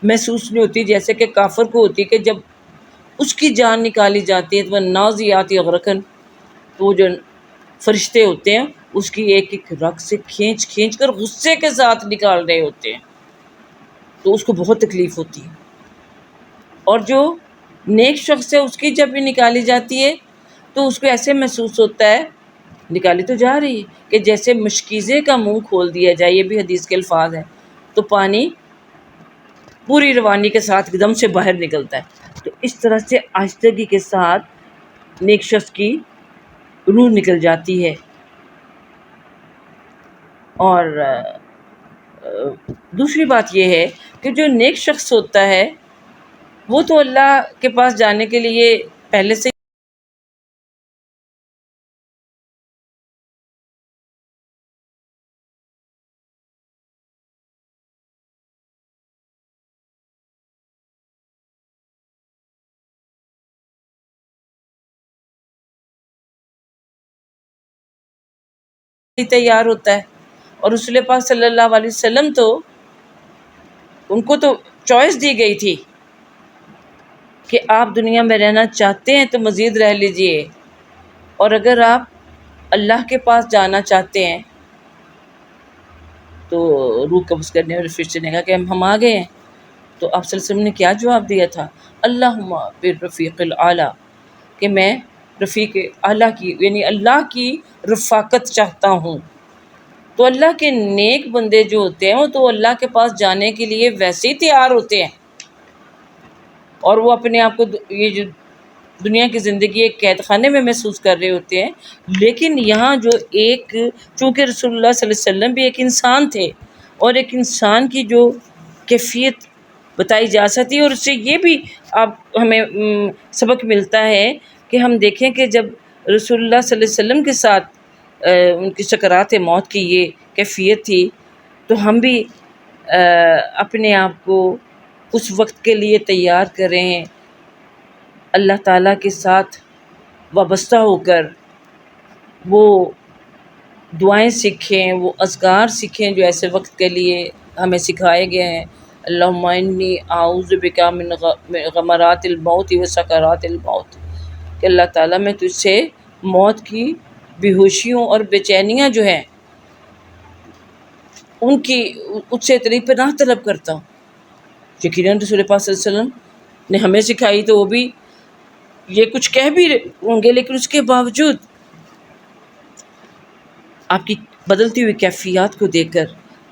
محسوس نہیں ہوتی جیسے کہ کافر کو ہوتی ہے، کہ جب اس کی جان نکالی جاتی ہے تو وہ نازعات غرقاً، تو وہ جو فرشتے ہوتے ہیں اس کی ایک ایک رگ سے کھینچ کھینچ کر غصے کے ساتھ نکال رہے ہوتے ہیں، تو اس کو بہت تکلیف ہوتی ہے۔ اور جو نیک شخص ہے اس کی جب بھی نکالی جاتی ہے تو اس کو ایسے محسوس ہوتا ہے، نکالی تو جا رہی ہے، کہ جیسے مشکیزے کا منہ کھول دیا جائے، یہ بھی حدیث کے الفاظ ہیں، تو پانی پوری روانی کے ساتھ ایک دم سے باہر نکلتا ہے۔ تو اس طرح سے آہستگی کے ساتھ نیک شخص کی روح نکل جاتی ہے۔ اور دوسری بات یہ ہے کہ جو نیک شخص ہوتا ہے وہ تو اللہ کے پاس جانے کے لیے پہلے سے ہی تیار ہوتا ہے، اور رسول پاک صلی اللہ علیہ وسلم تو ان کو تو چوائس دی گئی تھی کہ آپ دنیا میں رہنا چاہتے ہیں تو مزید رہ لیجئے، اور اگر آپ اللہ کے پاس جانا چاہتے ہیں تو روح قبض کرنے والے فرشتے نے کہا کہ ہم آ گئے ہیں، تو آپ صلی اللہ علیہ وسلم نے کیا جواب دیا تھا؟ اللہم بالرفیق الاعلیٰ، کہ میں رفیق اعلیٰ کی یعنی اللہ کی رفاقت چاہتا ہوں۔ تو اللہ کے نیک بندے جو ہوتے ہیں وہ تو اللہ کے پاس جانے کے لیے ویسے ہی تیار ہوتے ہیں، اور وہ اپنے آپ کو یہ جو دنیا کی زندگی ایک قید خانے میں محسوس کر رہے ہوتے ہیں، لیکن یہاں جو ایک، چونکہ رسول اللہ صلی اللہ علیہ وسلم بھی ایک انسان تھے، اور ایک انسان کی جو کیفیت بتائی جا سکتی ہے، اور اس سے یہ بھی آپ ہمیں سبق ملتا ہے کہ ہم دیکھیں کہ جب رسول اللہ صلی اللہ علیہ وسلم کے ساتھ ان کی سکرات موت کی یہ کیفیت تھی، تو ہم بھی اپنے آپ کو اس وقت کے لیے تیار کریں، اللہ تعالیٰ کے ساتھ وابستہ ہو کر وہ دعائیں سیکھیں، وہ اذکار سیکھیں جو ایسے وقت کے لیے ہمیں سکھائے گئے ہیں۔ اللہم انی اعوذ بک من غمرات الموت و سکرات الموت، کہ اللہ تعالیٰ میں تجھ سے موت کی بے ہوشیوں اور بے چینیاں جو ہیں ان کی اس سے تیری پناہ طلب کرتا ہوں۔ یقیناً رسول پاک صلی اللہ علیہ وسلم نے ہمیں سکھائی، تو وہ بھی یہ کچھ کہہ بھی ہوں گے، لیکن اس کے باوجود آپ کی بدلتی ہوئی کیفیات کو دیکھ کر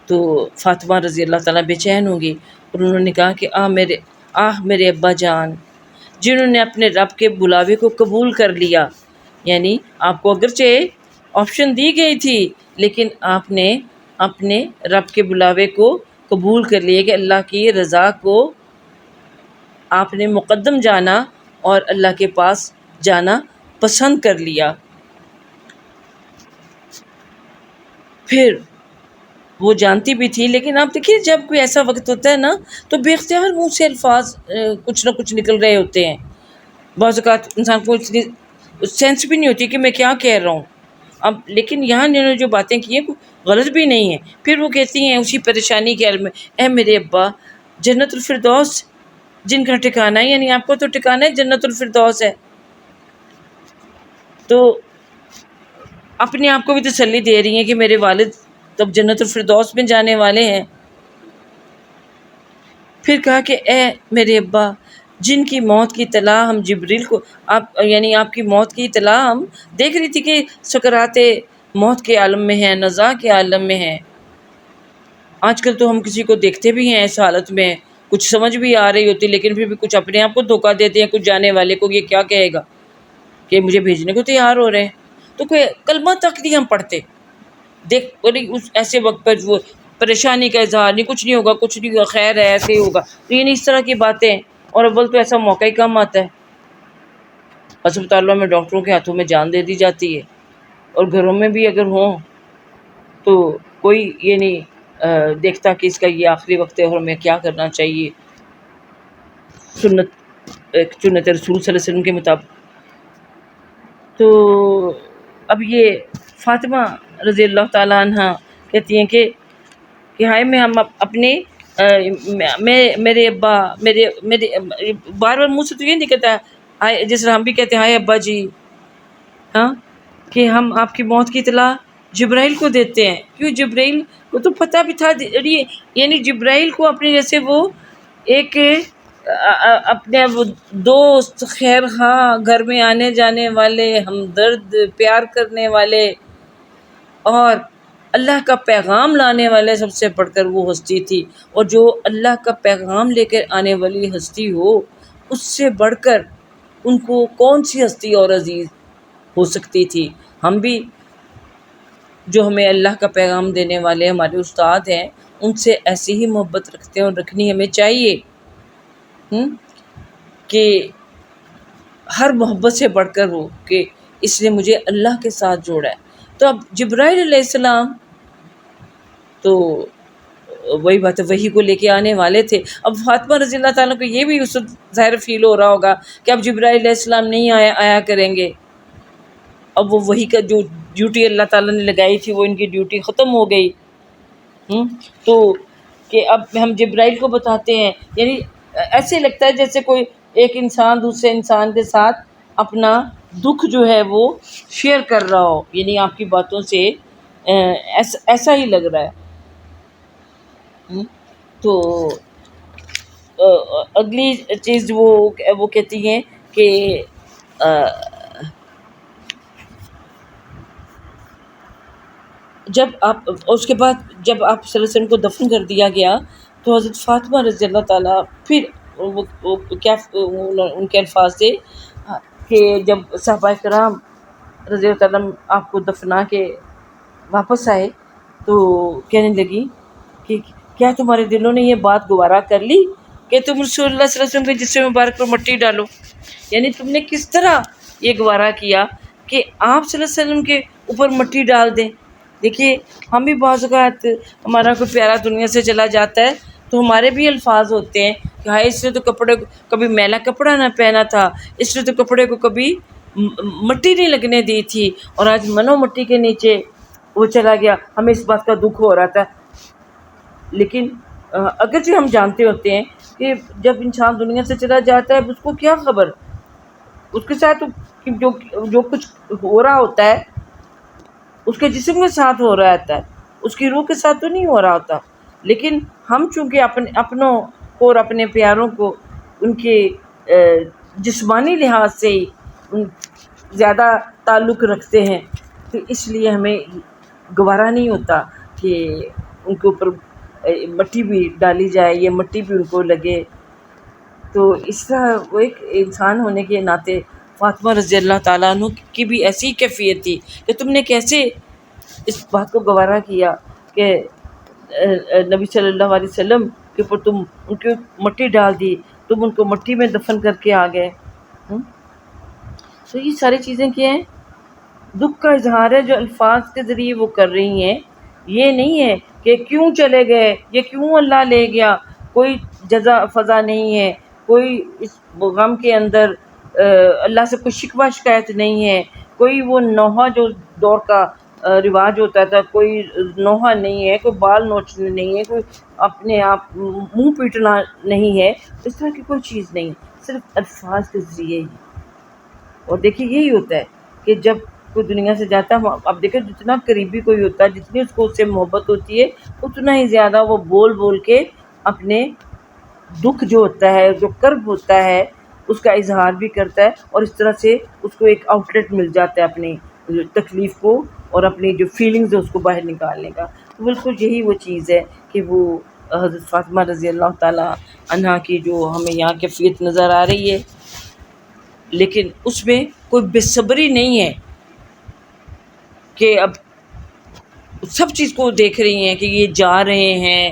تو فاطمہ رضی اللہ تعالیٰ بے چین ہوں گی، اور انہوں نے کہا کہ میرے ابا جان، جنہوں نے اپنے رب کے بلاوے کو قبول کر لیا، یعنی آپ کو اگرچہ آپشن دی گئی تھی لیکن آپ نے اپنے رب کے بلاوے کو قبول کر لیا، کہ اللہ کی رضا کو آپ نے مقدم جانا اور اللہ کے پاس جانا پسند کر لیا۔ پھر وہ جانتی بھی تھی، لیکن آپ دیکھیے جب کوئی ایسا وقت ہوتا ہے نا تو بے اختیار منہ سے الفاظ کچھ نہ کچھ نکل رہے ہوتے ہیں. بعض اوقات انسان کو سینس بھی نہیں ہوتی کہ میں کیا کہہ رہا ہوں. اب لیکن یہاں انہوں نے جو باتیں کی ہیں غلط بھی نہیں ہیں. پھر وہ کہتی ہیں اسی پریشانی کے حال میں، اے میرے ابا، جنت الفردوس جن کا ٹھکانہ ہے، یعنی آپ کو تو ٹھکانہ ہے جنت الفردوس ہے. تو اپنے آپ کو بھی تسلی دے رہی ہیں کہ میرے والد تب جنت الفردوس میں جانے والے ہیں. پھر کہا کہ اے میرے ابا، جن کی موت کی اطلاع ہم جبریل کو، آپ یعنی آپ کی موت کی اطلاع ہم دیکھ رہی تھی کہ سکرات موت کے عالم میں ہیں، نزا کے عالم میں ہیں. آج کل تو ہم کسی کو دیکھتے بھی ہیں اس حالت میں، کچھ سمجھ بھی آ رہی ہوتی، لیکن پھر بھی کچھ اپنے آپ کو دھوکہ دیتے ہیں، کچھ جانے والے کو یہ کیا کہے گا کہ مجھے بھیجنے کو تیار ہو رہے ہیں. تو کوئی کلمہ تک نہیں ہم پڑھتے. دیکھ اس ایسے وقت پر وہ پریشانی کا اظہار نہیں، کچھ نہیں ہوگا، کچھ نہیں ہوگا، خیر ہے، ایسے ہی ہوگا. تو یہ نہیں، اس طرح کی باتیں. اور اول تو ایسا موقع ہی کم آتا ہے. ہسپتالوں میں ڈاکٹروں کے ہاتھوں میں جان دے دی جاتی ہے، اور گھروں میں بھی اگر ہوں تو کوئی یہ نہیں دیکھتا کہ اس کا یہ آخری وقت ہے اور ہمیں کیا کرنا چاہیے سنت رسول صلی اللہ علیہ وسلم کے مطابق. تو اب یہ فاطمہ رضی اللہ تعالیٰ عنہ کہتی ہیں کہ ہائے میں ہم اپنے میرے ابا میرے بار بار منہ سے تو یہ نہیں کہتا ہائے، جس طرح ہم بھی کہتے ہیں ہائے ابا جی، ہاں، کہ ہم آپ کی موت کی اطلاع جبرائیل کو دیتے ہیں. کیوں؟ جبرائیل کو تو پتہ بھی تھا، یعنی جبرائیل کو اپنے جیسے وہ ایک اپنے وہ دوست، خیر خواہ، گھر میں آنے جانے والے، ہمدرد، پیار کرنے والے اور اللہ کا پیغام لانے والے سب سے بڑھ کر وہ ہستی تھی. اور جو اللہ کا پیغام لے کر آنے والی ہستی ہو، اس سے بڑھ کر ان کو کون سی ہستی اور عزیز ہو سکتی تھی. ہم بھی جو ہمیں اللہ کا پیغام دینے والے ہمارے استاد ہیں، ان سے ایسی ہی محبت رکھتے ہیں اور رکھنی ہمیں چاہیے کہ ہر محبت سے بڑھ کر ہو کہ اس نے مجھے اللہ کے ساتھ جوڑا ہے. تو اب جبرائیل علیہ السلام تو وہی بات ہے، وحی کو لے کے آنے والے تھے. اب فاطمہ رضی اللہ تعالیٰ کو یہ بھی اس وقت ظاہر فیل ہو رہا ہوگا کہ اب جبرائیل علیہ السلام نہیں آیا کریں گے. اب وہ وحی کا جو ڈیوٹی اللہ تعالیٰ نے لگائی تھی وہ ان کی ڈیوٹی ختم ہو گئی. تو کہ اب ہم جبرائیل کو بتاتے ہیں، یعنی ایسے لگتا ہے جیسے کوئی ایک انسان دوسرے انسان کے ساتھ اپنا دکھ جو ہے وہ شیئر کر رہا ہو. یعنی آپ کی باتوں سے ایسا ہی لگ رہا ہے. تو اگلی چیز وہ کہتی ہیں کہ جب آپ، اس کے بعد جب آپ صلی اللہ علیہ وسلم کو دفن کر دیا گیا تو حضرت فاطمہ رضی اللہ تعالیٰ پھر وہ کیا ان کے الفاظ تھے کہ جب صحابہ کرام رضی اللہ تعالیٰ آپ کو دفنا کے واپس آئے تو کہنے لگی کہ کیا تمہارے دلوں نے یہ بات گوارا کر لی کہ تم رسول اللہ صلی اللہ علیہ وسلم کے جسم مبارک پر مٹی ڈالو؟ یعنی تم نے کس طرح یہ گوارا کیا کہ آپ صلی اللہ علیہ وسلم کے اوپر مٹی ڈال دیں؟ دیکھیے ہم بھی بعض اوقات ہمارا کوئی پیارا دنیا سے چلا جاتا ہے تو ہمارے بھی الفاظ ہوتے ہیں کہ ہائے اس نے تو کپڑے کبھی میلا کپڑا نہ پہنا تھا، اس نے تو کپڑے کو کبھی مٹی نہیں لگنے دی تھی، اور آج منو مٹی کے نیچے وہ چلا گیا. ہمیں اس بات کا دکھ ہو رہا تھا. لیکن اگرچہ ہم جانتے ہوتے ہیں کہ جب انسان دنیا سے چلا جاتا ہے اس کو کیا خبر، اس کے ساتھ جو کچھ ہو رہا ہوتا ہے اس کے جسم کے ساتھ ہو رہا ہوتا ہے، اس کی روح کے ساتھ تو نہیں ہو رہا ہوتا. لیکن ہم چونکہ اپنوں کو اور اپنے پیاروں کو ان کے جسمانی لحاظ سے ہی زیادہ تعلق رکھتے ہیں، تو اس لیے ہمیں گوارا نہیں ہوتا کہ ان کے اوپر مٹی بھی ڈالی جائے یا مٹی بھی ان کو لگے. تو اس طرح وہ ایک انسان ہونے کے ناطے فاطمہ رضی اللہ تعالیٰ عنہ کی بھی ایسی کیفیت تھی کہ تم نے کیسے اس بات کو گوارا کیا کہ نبی صلی اللہ علیہ وسلم کے اوپر تم ان کی مٹی ڈال دی، تم ان کو مٹی میں دفن کر کے آ گئے. تو یہ ساری چیزیں کیا ہیں؟ دکھ کا اظہار ہے جو الفاظ کے ذریعے وہ کر رہی ہیں یہ نہیں ہے کہ کیوں چلے گئے، یہ کیوں اللہ لے گیا، کوئی جزا فضا نہیں ہے، کوئی اس غم کے اندر اللہ سے کوئی شکوہ شکایت نہیں ہے، کوئی وہ نوحہ جو دور کا رواج ہوتا تھا، کوئی نوحہ نہیں ہے، کوئی بال نوچنے نہیں ہے، کوئی اپنے آپ منہ پیٹنا نہیں ہے، اس طرح کی کوئی چیز نہیں، صرف الفاظ کے ذریعے ہی۔ اور دیکھیے یہی ہوتا ہے کہ جب کوئی دنیا سے جاتا ہے، اب دیکھیں جتنا قریبی کوئی ہوتا ہے، جتنی اس کو اس سے محبت ہوتی ہے، اتنا ہی زیادہ وہ بول بول کے اپنے دکھ جو ہوتا ہے، جو کرب ہوتا ہے، اس کا اظہار بھی کرتا ہے، اور اس طرح سے اس کو ایک آؤٹ لیٹ مل جاتا ہے اپنی تکلیف کو اور اپنی جو فیلنگز ہے اس کو باہر نکالنے کا۔ تو بالکل یہی وہ چیز ہے کہ وہ حضرت فاطمہ رضی اللہ تعالیٰ عنہا کی جو ہمیں یہاں کیفیت نظر آ رہی ہے، لیکن اس میں کوئی بے صبری نہیں ہے کہ اب سب چیز کو دیکھ رہی ہیں کہ یہ جا رہے ہیں،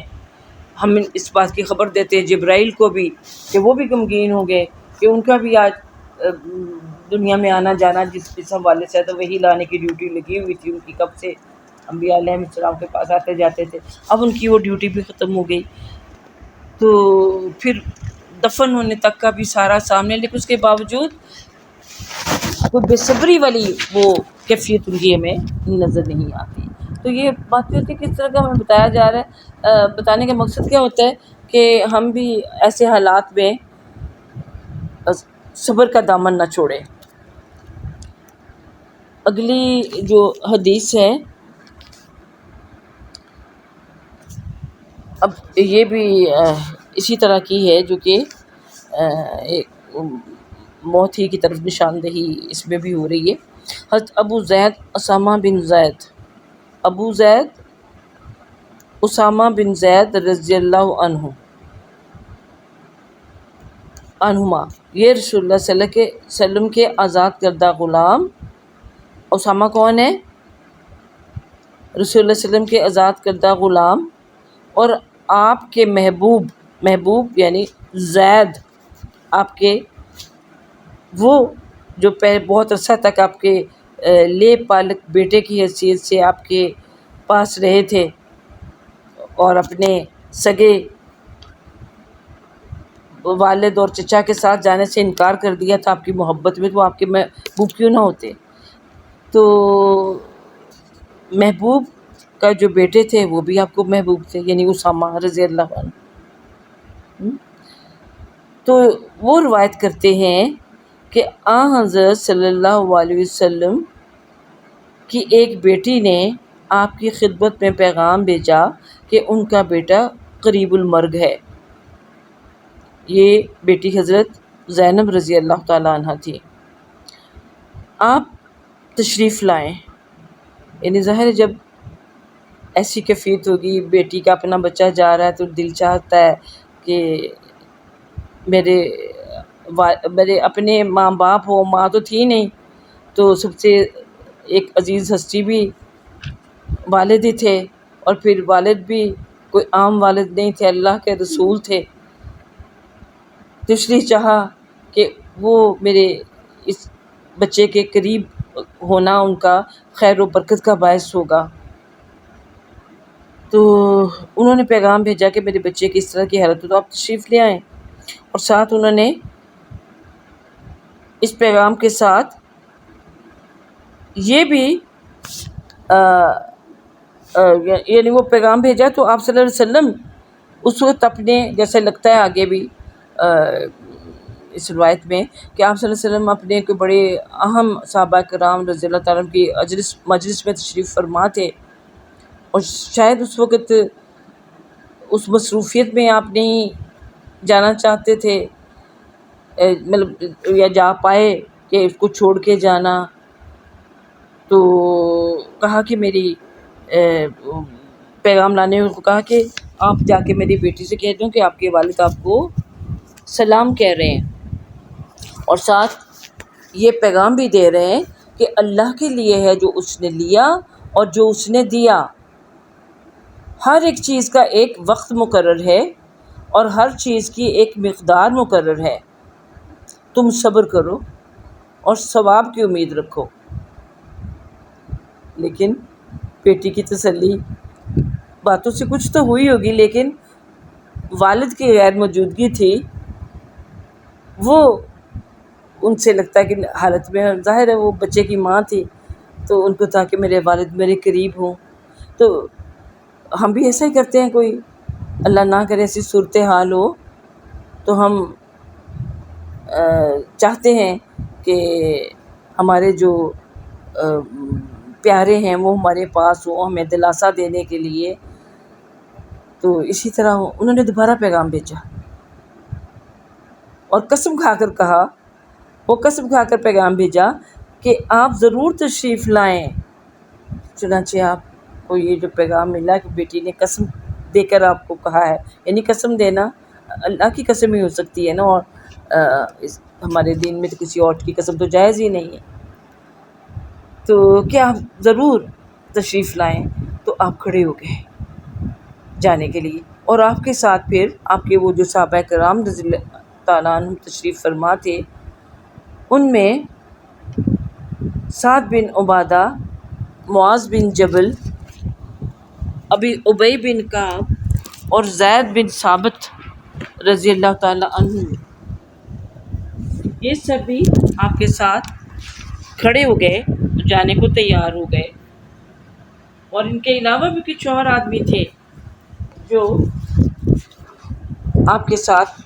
ہم اس بات کی خبر دیتے ہیں جبرائیل کو بھی کہ وہ بھی غمگین ہو گئے کہ ان کا بھی آج دنیا میں آنا جانا جس حوالے سے تو وہی لانے کی ڈیوٹی لگی ہوئی تھی ان کی کب سے، انبیاء علیہ السلام کے پاس آتے جاتے تھے، اب ان کی وہ ڈیوٹی بھی ختم ہو گئی، تو پھر دفن ہونے تک کا بھی سارا سامنے، لیکن اس کے باوجود کوئی بے صبری والی وہ کیفیت ان کی ہمیں نظر نہیں آتی۔ تو یہ بات ہوتی ہے کس طرح کا ہمیں بتایا جا رہا ہے، بتانے کا مقصد کیا ہوتا ہے کہ ہم بھی ایسے حالات میں صبر کا دامن نہ چھوڑیں۔ اگلی جو حدیث ہے، اب یہ بھی اسی طرح کی ہے، جو کہ موت ہی کی طرف نشاندہی اس میں بھی ہو رہی ہے۔ حضرت ابو زید اسامہ بن زید رضی اللہ عنہما، یہ رسول اللہ صلی اللہ علیہ وسلم کے آزاد کردہ غلام، اسامہ کون ہے؟ رسول اللہ صلی اللہ علیہ وسلم کے آزاد کردہ غلام، اور آپ کے محبوب یعنی زید، آپ کے وہ جو بہت عرصہ تک آپ کے لے پالک بیٹے کی حیثیت سے آپ کے پاس رہے تھے، اور اپنے سگے والد اور چچا کے ساتھ جانے سے انکار کر دیا تھا آپ کی محبت میں، تو آپ کے محبوب کیوں نہ ہوتے؟ تو محبوب کا جو بیٹے تھے وہ بھی آپ کو محبوب تھے، یعنی اسامہ رضی اللہ عنہ۔ تو وہ روایت کرتے ہیں کہ حضرت صلی اللہ علیہ وسلم کی ایک بیٹی نے آپ کی خدمت میں پیغام بھیجا کہ ان کا بیٹا قریب المرگ ہے۔ یہ بیٹی حضرت زینب رضی اللہ تعالیٰ عنہ تھی۔ آپ تشریف لائیں، یعنی ظاہر ہے جب ایسی کیفیت ہوگی، بیٹی کا اپنا بچہ جا رہا ہے تو دل چاہتا ہے کہ میرے اپنے ماں باپ ہو، ماں تو تھی نہیں، تو سب سے ایک عزیز ہستی بھی والد ہی تھے، اور پھر والد بھی کوئی عام والد نہیں تھے، اللہ کے رسول تھے، تو اس لیے چاہا کہ وہ میرے اس بچے کے قریب ہونا ان کا خیر و برکت کا باعث ہوگا۔ تو انہوں نے پیغام بھیجا کہ میرے بچے کی اس طرح کی حالت ہو تو آپ تشریف لے آئیں، اور ساتھ انہوں نے اس پیغام کے ساتھ یہ بھی یعنی وہ پیغام بھیجا، تو آپ صلی اللہ علیہ وسلم اس وقت اپنے، جیسے لگتا ہے آگے بھی اس روایت میں کہ آپ صلی اللہ علیہ وسلم اپنے کوئی بڑے اہم صحابہ کرام رضی اللہ تعالیٰ عنہ کی مجلس میں تشریف فرما تھے، اور شاید اس وقت اس مصروفیت میں آپ نہیں جانا چاہتے تھے، مطلب یا جا پائے کہ اس کو چھوڑ کے جانا، تو کہا کہ میری پیغام لانے کو کہا کہ آپ جا کے میری بیٹی سے کہہ دوں کہ آپ کے والد آپ کو سلام کہہ رہے ہیں، اور ساتھ یہ پیغام بھی دے رہے ہیں کہ اللہ کے لیے ہے جو اس نے لیا اور جو اس نے دیا، ہر ایک چیز کا ایک وقت مقرر ہے اور ہر چیز کی ایک مقدار مقرر ہے، تم صبر کرو اور ثواب کی امید رکھو۔ لیکن بیٹی کی تسلی باتوں سے کچھ تو ہوئی ہوگی، لیکن والد کی غیر موجودگی تھی، وہ ان سے لگتا ہے کہ حالت میں، ظاہر ہے وہ بچے کی ماں تھی تو ان کو تھا کہ میرے والد میرے قریب ہوں. تو ہم بھی ایسا ہی کرتے ہیں، کوئی اللہ نہ کرے ایسی صورتحال ہو تو ہم چاہتے ہیں کہ ہمارے جو پیارے ہیں وہ ہمارے پاس ہوں، ہمیں دلاسا دینے کے لیے. تو اسی طرح انہوں نے دوبارہ پیغام بھیجا اور قسم کھا کر کہا، وہ قسم کھا کر پیغام بھیجا کہ آپ ضرور تشریف لائیں. چنانچہ آپ کو یہ جو پیغام ملا کہ بیٹی نے قسم دے کر آپ کو کہا ہے، یعنی قسم دینا اللہ کی قسم ہی ہو سکتی ہے نا، اور ہمارے دین میں تو کسی اور کی قسم تو جائز ہی نہیں ہے. تو کیا آپ ضرور تشریف لائیں. تو آپ کھڑے ہو گئے جانے کے لیے، اور آپ کے ساتھ پھر آپ کے وہ جو صحابہ کرام رضی اللہ تعالیٰ عنہ تشریف فرما تھے، ان میں سعد بن عبادہ، معاذ بن جبل، ابی بن کعب اور زید بن ثابت رضی اللہ تعالیٰ عنہ، یہ سب بھی آپ کے ساتھ کھڑے ہو گئے، جانے کو تیار ہو گئے. اور ان کے علاوہ بھی کچھ اور آدمی تھے جو آپ کے ساتھ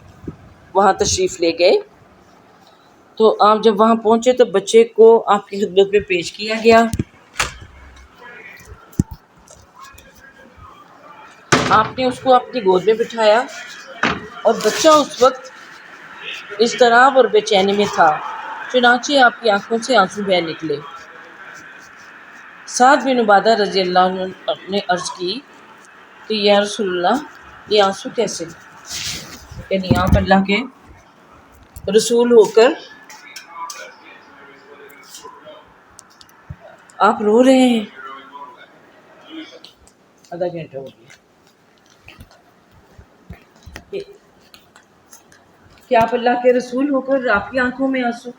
وہاں تشریف لے گئے. تو آپ جب وہاں پہنچے تو بچے کو آپ کی خدمت میں پیش کیا گیا. آپ نے اس کو اپنی گود میں بٹھایا اور بچہ اس وقت اضطراب اور بے چینی میں تھا، چنانچہ آپ کی آنکھوں سے آنسو بہہ نکلے. سعد بن عبادہ رضی اللہ عنہ نے عرض کی کہ یا رسول اللہ، یہ آنسو کیسے؟ یعنی آپ اللہ کے رسول ہو کر آپ رو رہے ہیں. آدھا گھنٹہ ہو گیا کہ آپ اللہ کے رسول ہو کر آپ کی آنکھوں میں آنسو.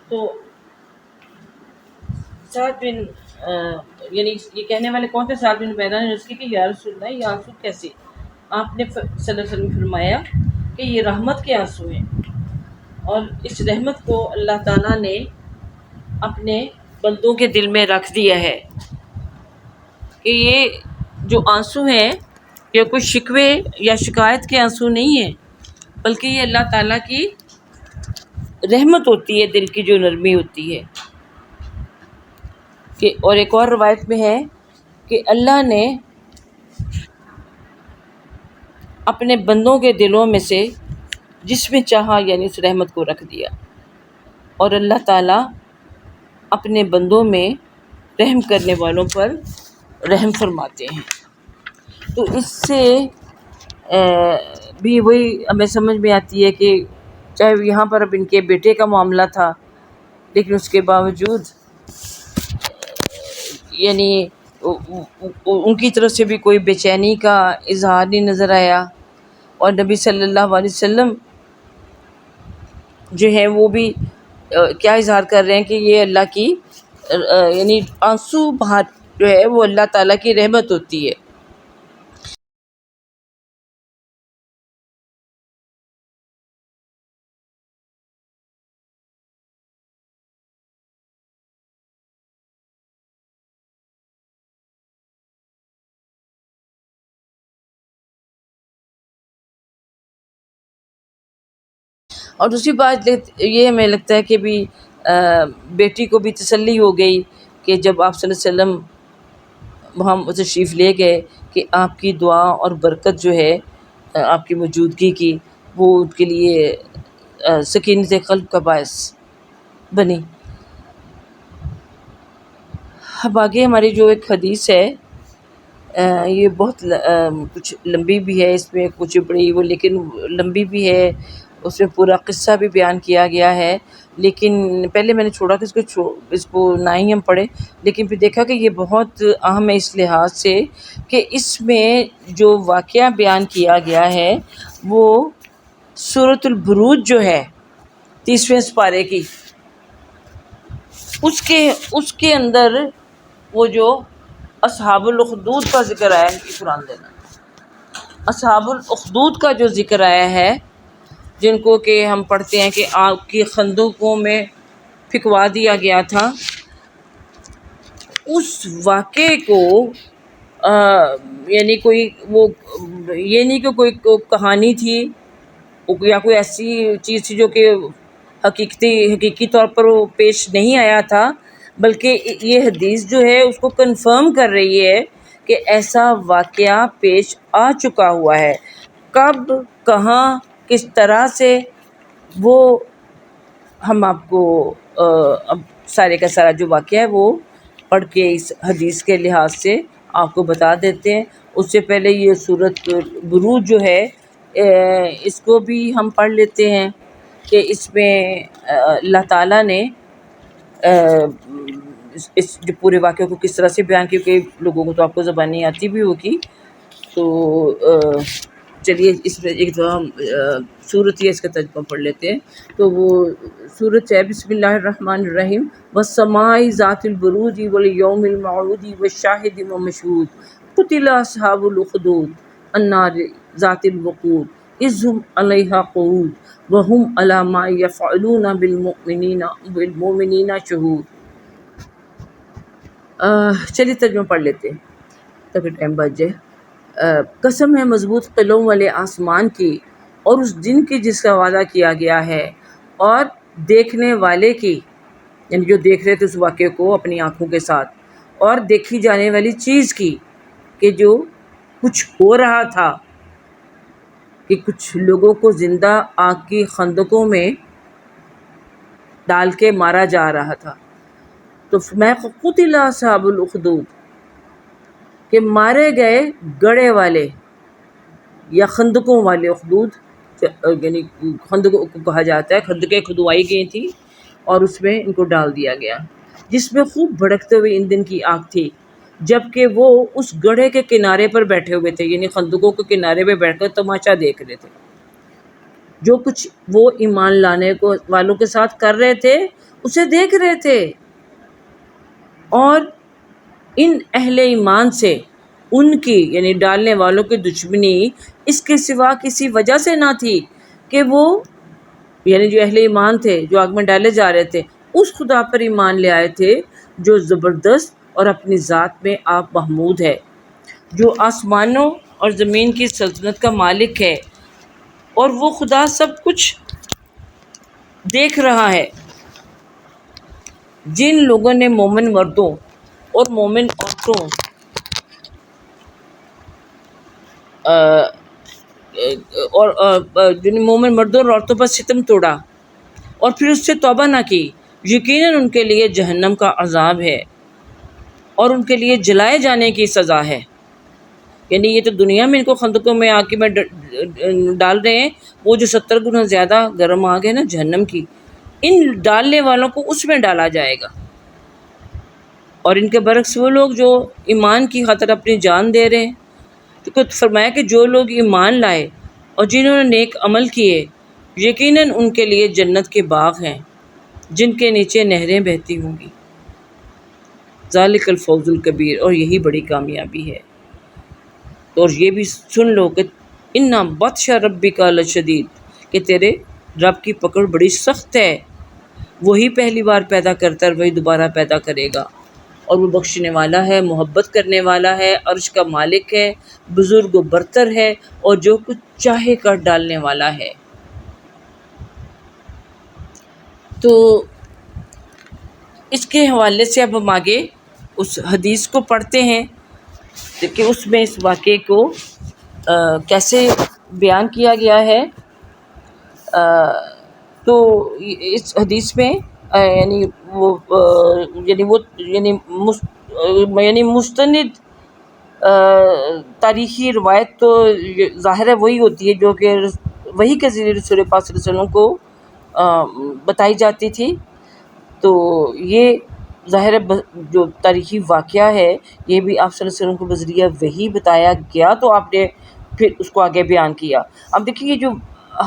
تو سعد بن یعنی یہ کہنے والے کون تھے؟ سعد بن عبیدہ نے عرض کی کہ یا رسول اللہ، یہ آنسو کیسے؟ آپ نے صلی اللہ علیہ وسلم فرمایا کہ یہ رحمت کے آنسو ہیں، اور اس رحمت کو اللہ تعالیٰ نے اپنے بندوں کے دل میں رکھ دیا ہے کہ یہ جو آنسو ہیں یہ کوئی شکوے یا شکایت کے آنسو نہیں ہیں، بلکہ یہ اللہ تعالیٰ کی رحمت ہوتی ہے، دل کی جو نرمی ہوتی ہے. کہ اور ایک اور روایت میں ہے کہ اللہ نے اپنے بندوں کے دلوں میں سے جس میں چاہا یعنی اس رحمت کو رکھ دیا، اور اللہ تعالیٰ اپنے بندوں میں رحم کرنے والوں پر رحم فرماتے ہیں. تو اس سے بھی وہی ہمیں سمجھ میں آتی ہے کہ چاہے یہاں پر اب ان کے بیٹے کا معاملہ تھا، لیکن اس کے باوجود یعنی ان کی طرف سے بھی کوئی بے چینی کا اظہار نہیں نظر آیا. اور نبی صلی اللہ علیہ وسلم جو ہے وہ بھی کیا اظہار کر رہے ہیں کہ یہ اللہ کی یعنی آنسو بہا جو ہے وہ اللہ تعالیٰ کی رحمت ہوتی ہے. اور دوسری بات یہ ہمیں لگتا ہے کہ بھی بیٹی کو بھی تسلی ہو گئی کہ جب آپ صلی اللہ علیہ وسلم وہاں تشریف لے گئے کہ آپ کی دعا اور برکت جو ہے آپ کی موجودگی کی، وہ ان کے لیے سکینت قلب کا باعث بنی. اب آگے ہماری جو ایک حدیث ہے یہ بہت کچھ لمبی بھی ہے، اس میں کچھ بڑی وہ لیکن لمبی بھی ہے، اس میں پورا قصہ بھی بیان کیا گیا ہے. لیکن پہلے میں نے چھوڑا کہ اس کو نہ ہی ہم پڑھیں، لیکن پھر دیکھا کہ یہ بہت اہم ہے اس لحاظ سے کہ اس میں جو واقعہ بیان کیا گیا ہے وہ سورۃ البروج جو ہے 30ویں سپارے کی، اس کے اندر وہ جو اصحاب الاخدود کا ذکر آیا ہے کہ قرآن دینا، اصحاب الاخدود کا جو ذکر آیا ہے، جن کو کہ ہم پڑھتے ہیں کہ آگ کی خندقوں میں پھنکوا دیا گیا تھا، اس واقعے کو یعنی کوئی وہ یہ نہیں کہ کوئی کہانی تھی یا کوئی ایسی چیز تھی جو کہ حقیقی طور پر وہ پیش نہیں آیا تھا، بلکہ یہ حدیث جو ہے اس کو کنفرم کر رہی ہے کہ ایسا واقعہ پیش آ چکا ہوا ہے۔ کب، کہاں، کس طرح سے، وہ ہم آپ کو اب سارے کا سارا جو واقعہ ہے وہ پڑھ کے اس حدیث کے لحاظ سے آپ کو بتا دیتے ہیں۔ اس سے پہلے یہ سورۃ بروج جو ہے اس کو بھی ہم پڑھ لیتے ہیں کہ اس میں اللہ تعالیٰ نے اس جو پورے واقعے کو کس طرح سے بیان کیا، کہ لوگوں کو تو آپ کو زبان نہیں آتی بھی ہوگی، تو چلیے اس میں ایک دفعہ ہم سورت یہ اس کا ترجمہ پڑھ لیتے ہیں۔ تو وہ سورت ہے بسم اللہ الرحمن الرحیم، والسماء ذات البروج والیوم الموعود والشاہد ومشہود، قتل اصحاب الاخدود النار ذات الوقود اذ هم علیہا قعود وهم علی ما یفعلون بالمؤمنین شہود۔ چلیے ترجمہ پڑھ لیتے ہیں تاکہ ٹائم بچ جائے۔ قسم ہے مضبوط قلعوں والے آسمان کی اور اس دن کی جس کا وعدہ کیا گیا ہے، اور دیکھنے والے کی، یعنی جو دیکھ رہے تھے اس واقعے کو اپنی آنکھوں کے ساتھ، اور دیکھی جانے والی چیز کی، کہ جو کچھ ہو رہا تھا، کہ کچھ لوگوں کو زندہ آگ کی خندقوں میں ڈال کے مارا جا رہا تھا۔ تو میں قتل اصحاب الاخدود، کہ مارے گئے گڑھے والے یا خندقوں والے، اخدود یعنی خندقوں کو کہا جاتا ہے، خندقیں کھدوائی گئی تھی اور اس میں ان کو ڈال دیا گیا، جس میں خوب بھڑکتے ہوئے ایندھن کی آگ تھی، جبکہ وہ اس گڑھے کے کنارے پر بیٹھے ہوئے تھے، یعنی خندقوں کے کنارے پہ بیٹھ کر تماشا دیکھ رہے تھے۔ جو کچھ وہ ایمان لانے کو والوں کے ساتھ کر رہے تھے اسے دیکھ رہے تھے، اور ان اہل ایمان سے ان کی یعنی ڈالنے والوں کی دشمنی اس کے سوا کسی وجہ سے نہ تھی کہ وہ یعنی جو اہل ایمان تھے جو آگ میں ڈالے جا رہے تھے اس خدا پر ایمان لے آئے تھے جو زبردست اور اپنی ذات میں آپ محمود ہے، جو آسمانوں اور زمین کی سلطنت کا مالک ہے، اور وہ خدا سب کچھ دیکھ رہا ہے۔ جن لوگوں نے مومن مردوں اور مومن عورتوں جن مومن مردوں اور عورتوں پر ستم توڑا اور پھر اس سے توبہ نہ کی، یقیناً ان کے لیے جہنم کا عذاب ہے اور ان کے لیے جلائے جانے کی سزا ہے۔ یعنی یہ تو دنیا میں ان کو خندقوں میں آ کے میں ڈال رہے ہیں، وہ جو 70 گنا زیادہ گرم آگ ہے نا جہنم کی، ان ڈالنے والوں کو اس میں ڈالا جائے گا۔ اور ان کے برعکس وہ لوگ جو ایمان کی خاطر اپنی جان دے رہے ہیں، تو فرمایا کہ جو لوگ ایمان لائے اور جنہوں نے نیک عمل کیے، یقیناً ان کے لیے جنت کے باغ ہیں جن کے نیچے نہریں بہتی ہوں گی، ذالک الفوز الکبیر، اور یہی بڑی کامیابی ہے۔ اور یہ بھی سن لو کہ ان بطش ربک لشدید، کہ تیرے رب کی پکڑ بڑی سخت ہے، وہی پہلی بار پیدا کرتا ہے اور وہی دوبارہ پیدا کرے گا، اور وہ بخشنے والا ہے، محبت کرنے والا ہے، عرش کا مالک ہے، بزرگ و برتر ہے، اور جو کچھ چاہے کر ڈالنے والا ہے۔ تو اس کے حوالے سے اب ہم آگے اس حدیث کو پڑھتے ہیں کہ اس میں اس واقعے کو کیسے بیان کیا گیا ہے۔ تو اس حدیث میں یعنی مستند تاریخی روایت تو ظاہر ہے وہی ہوتی ہے جو کہ وہی کے ذریعے رسول پاک صلی اللہ علیہ وسلم کو بتائی جاتی تھی۔ تو یہ ظاہر جو تاریخی واقعہ ہے یہ بھی آپ صلی اللہ علیہ وسلم کو بذریعہ وحی بتایا گیا، تو آپ نے پھر اس کو آگے بیان کیا۔ اب دیکھیے یہ جو